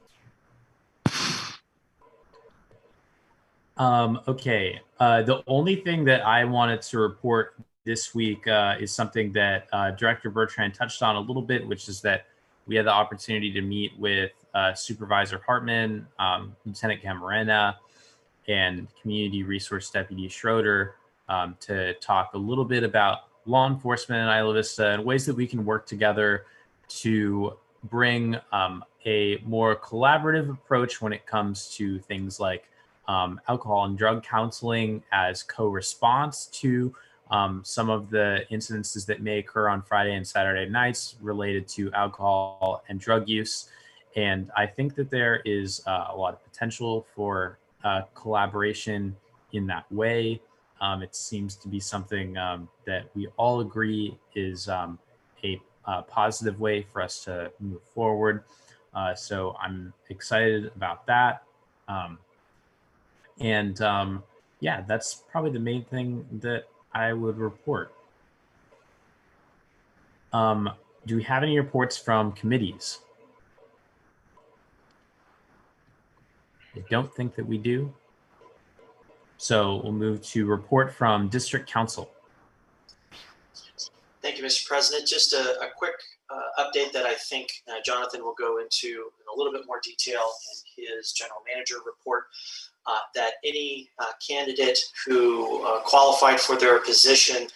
Okay, the only thing that I wanted to report this week is something that Director Bertrand touched on a little bit, which is that we had the opportunity to meet with Supervisor Hartman, Lieutenant Camarena, and Community Resource Deputy Schroeder to talk a little bit about law enforcement in Isla Vista and ways that we can work together to bring a more collaborative approach when it comes to things like alcohol and drug counseling as co-response to some of the incidences that may occur on Friday and Saturday nights related to alcohol and drug use. And I think that there is a lot of potential for collaboration in that way. It seems to be something that we all agree is a positive way for us to move forward. So I'm excited about that. Yeah, that's probably the main thing that I would report. Do we have any reports from committees? I don't think that we do. So we'll move to report from District Council. Thank you, Mr. President. Just a quick update that I think Jonathan will go into in a little bit more detail in his general manager report. That any candidate who qualified for their position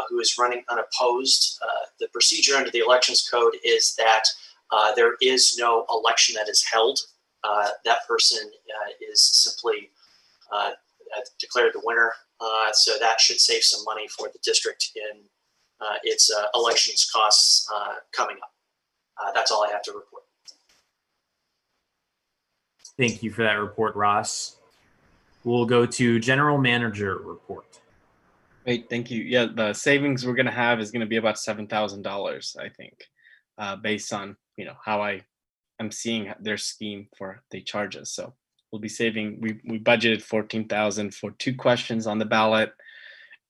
who is running unopposed, the procedure under the Elections Code is that there is no election that is held. That person is simply declared the winner. So that should save some money for the district in its elections costs coming up. That's all I have to report. Thank you for that report, Ross. We'll go to General Manager report. Great, thank you. Yeah, the savings we're going to have is going to be about $7,000, I think, based on how I'm seeing their scheme for the charges. So we'll be saving. We budgeted $14,000 for 2 questions on the ballot.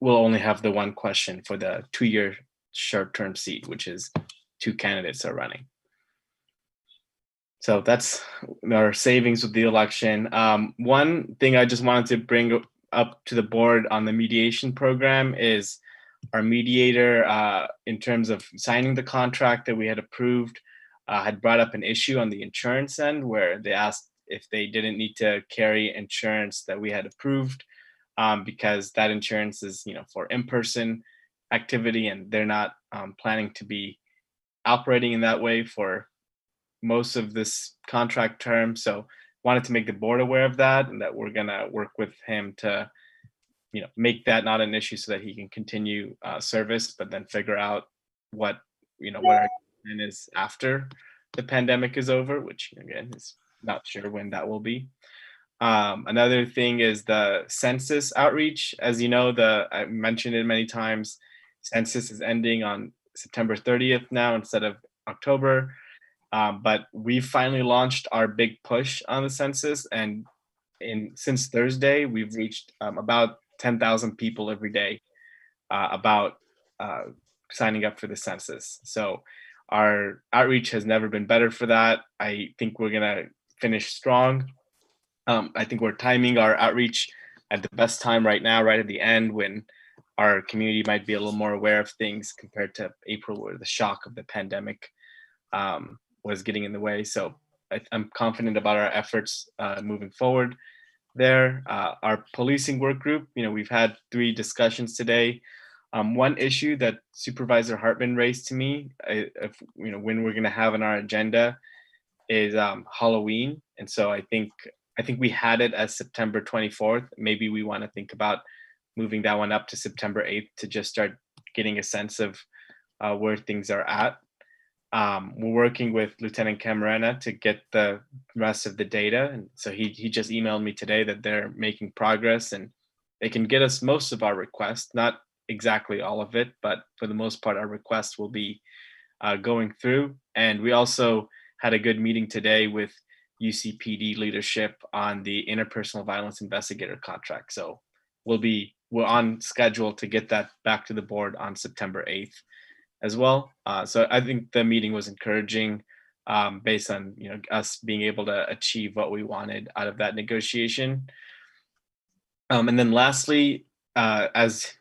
We'll only have the 1 question for the 2-year short-term seat, which is 2 candidates are running. So that's our savings with the election. One thing I just wanted to bring up to the board on the mediation program is our mediator, in terms of signing the contract that we had approved, had brought up an issue on the insurance end where they asked if they didn't need to carry insurance that we had approved, because that insurance is for in-person activity, and they're not planning to be operating in that way for most of this contract term. So wanted to make the board aware of that, and that we're gonna work with him to make that not an issue so that he can continue service, but then figure out what our plan is after the pandemic is over, which again is not sure when that will be. Another thing is the census outreach. As you know, I mentioned it many times, census is ending on September 30th now instead of October. But we finally launched our big push on the census, and since Thursday, we've reached about 10,000 people every day about signing up for the census. So our outreach has never been better for that. I think we're gonna finish strong. I think we're timing our outreach at the best time right now, right at the end when our community might be a little more aware of things compared to April, where the shock of the pandemic was getting in the way. So I'm confident about our efforts moving forward there. Our policing work group, we've had 3 discussions today. One issue that Supervisor Hartman raised to me, when we're going to have on our agenda is Halloween. And so I think we had it as September 24th. Maybe we want to think about moving that one up to September 8th to just start getting a sense of where things are at. We're working with Lieutenant Camarena to get the rest of the data. And so he just emailed me today that they're making progress and they can get us most of our requests, not exactly all of it, but for the most part, our request will be going through. And we also had a good meeting today with UCPD leadership on the interpersonal violence investigator contract. So we're on schedule to get that back to the board on September 8th as well. So I think the meeting was encouraging based on us being able to achieve what we wanted out of that negotiation. And then lastly, as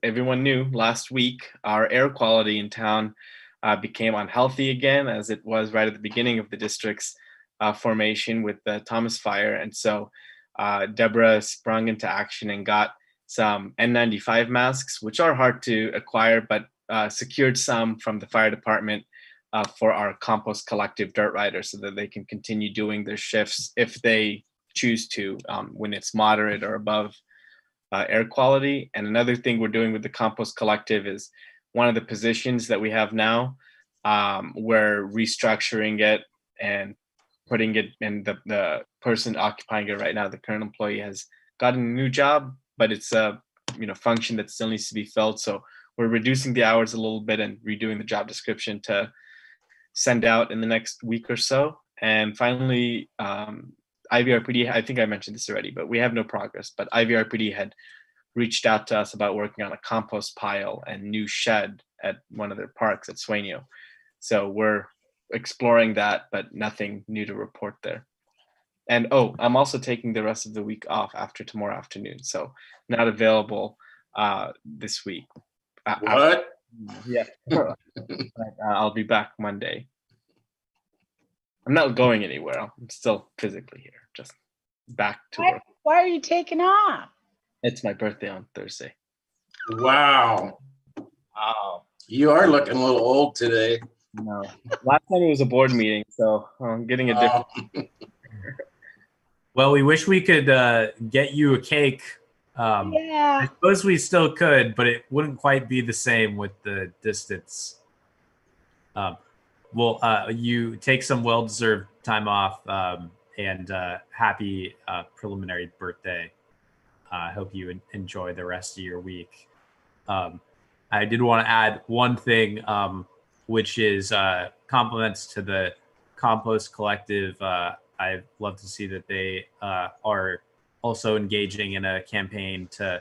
everyone knew, last week our air quality in town became unhealthy again, as it was right at the beginning of the district's formation with the Thomas fire. And so Deborah sprung into action and got some N95 masks, which are hard to acquire, but secured some from the fire department for our compost collective dirt riders so that they can continue doing their shifts if they choose to when it's moderate or above air quality. And another thing we're doing with the compost collective is one of the positions that we have now, we're restructuring it and putting it in the person occupying it right now, the current employee, has gotten a new job, but it's a function that still needs to be filled. So we're reducing the hours a little bit and redoing the job description to send out in the next week or so. And finally, IVRPD, I think I mentioned this already, but we have no progress, but IVRPD had reached out to us about working on a compost pile and new shed at one of their parks at Sueño. So we're exploring that, but nothing new to report there. And I'm also taking the rest of the week off after tomorrow afternoon, so not available this week. What? Yeah. But, I'll be back Monday. I'm not going anywhere. I'm still physically here, just back to work. Why are you taking off? It's my birthday on Thursday. Wow. Wow. You are looking a little old today. No. Last time it was a board meeting, so I'm getting a different. Well, we wish we could get you a cake. Yeah. I suppose we still could, but it wouldn't quite be the same with the distance. You take some well-deserved time off, and happy preliminary birthday. I hope you enjoy the rest of your week. I did want to add one thing, which is compliments to the Compost Collective. I'd love to see that they are also engaging in a campaign to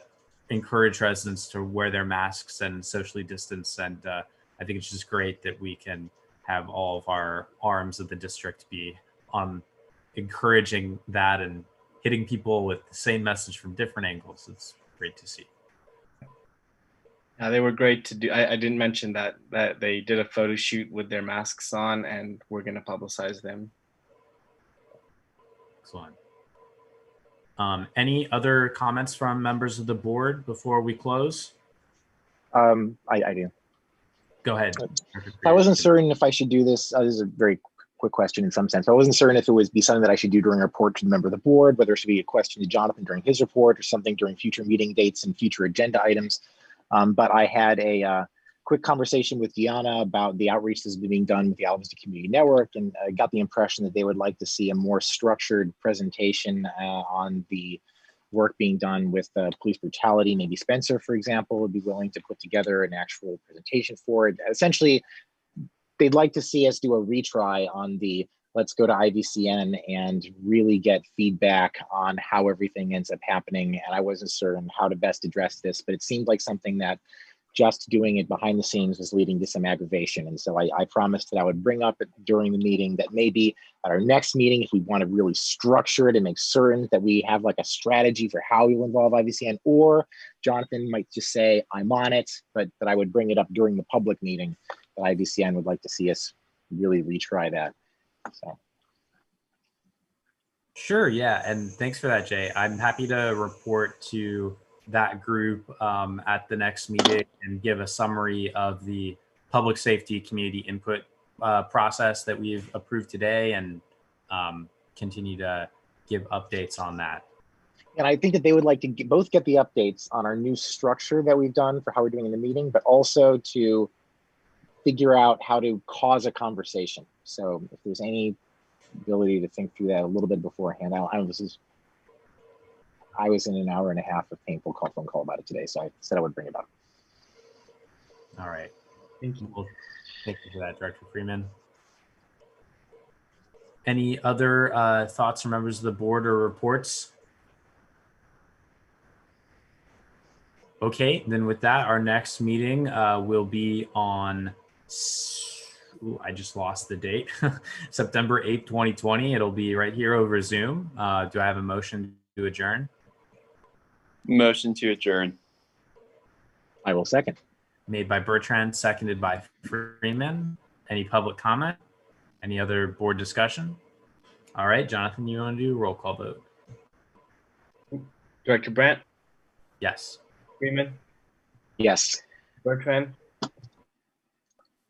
encourage residents to wear their masks and socially distance. And I think it's just great that we can have all of our arms of the district be on encouraging that and hitting people with the same message from different angles. It's great to see. Yeah, they were great to do. I didn't mention that they did a photo shoot with their masks on, and we're going to publicize them. Excellent. Any other comments from members of the board before we close? I do. Go ahead. I wasn't certain if I should do this. This is a very quick question in some sense. I wasn't certain if it would be something that I should do during a report to the member of the board, whether it should be a question to Jonathan during his report or something during future meeting dates and future agenda items. But I had a quick conversation with Deanna about the outreach that's being done with the Isla Vista Community Network, and I got the impression that they would like to see a more structured presentation on the work being done with police brutality. Maybe Spencer, for example, would be willing to put together an actual presentation for it. Essentially, they'd like to see us do a retry on the let's go to IVCN and really get feedback on how everything ends up happening. And I wasn't certain how to best address this, but it seemed like something that just doing it behind the scenes was leading to some aggravation. And so I promised that I would bring up it during the meeting, that maybe at our next meeting, if we want to really structure it and make certain that we have like a strategy for how we will involve IVCN, or Jonathan might just say, I'm on it, but that I would bring it up during the public meeting, that IVCN would like to see us really retry that. So. Sure, yeah, and thanks for that, Jay. I'm happy to report to that group at the next meeting and give a summary of the public safety community input process that we've approved today, and continue to give updates on that. And I think that they would like to both get the updates on our new structure that we've done for how we're doing in the meeting, but also to figure out how to cause a conversation. So if there's any ability to think through that a little bit beforehand, I was in an hour and a half of painful phone call about it today, so I said I would bring it up. All right. Thank you. Well, Thank you for that, Director Freeman. Any other thoughts from members of the board or reports? Okay, then with that, our next meeting will be on, I just lost the date, September 8th, 2020. It'll be right here over Zoom. Do I have a motion to adjourn? Motion to adjourn. I will second. Made by Bertrand, seconded by Freeman. Any public comment? Any other board discussion? All right, Jonathan, you want to do a roll call vote? Director Brandt, Yes. Freeman, Yes. Bertrand,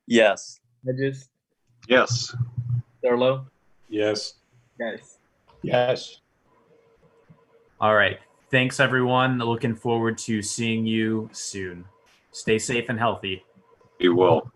Yes. Hedges, Yes. Thurlow, Yes. Geis. Yes. All right. Thanks, everyone. Looking forward to seeing you soon. Stay safe and healthy. Be well.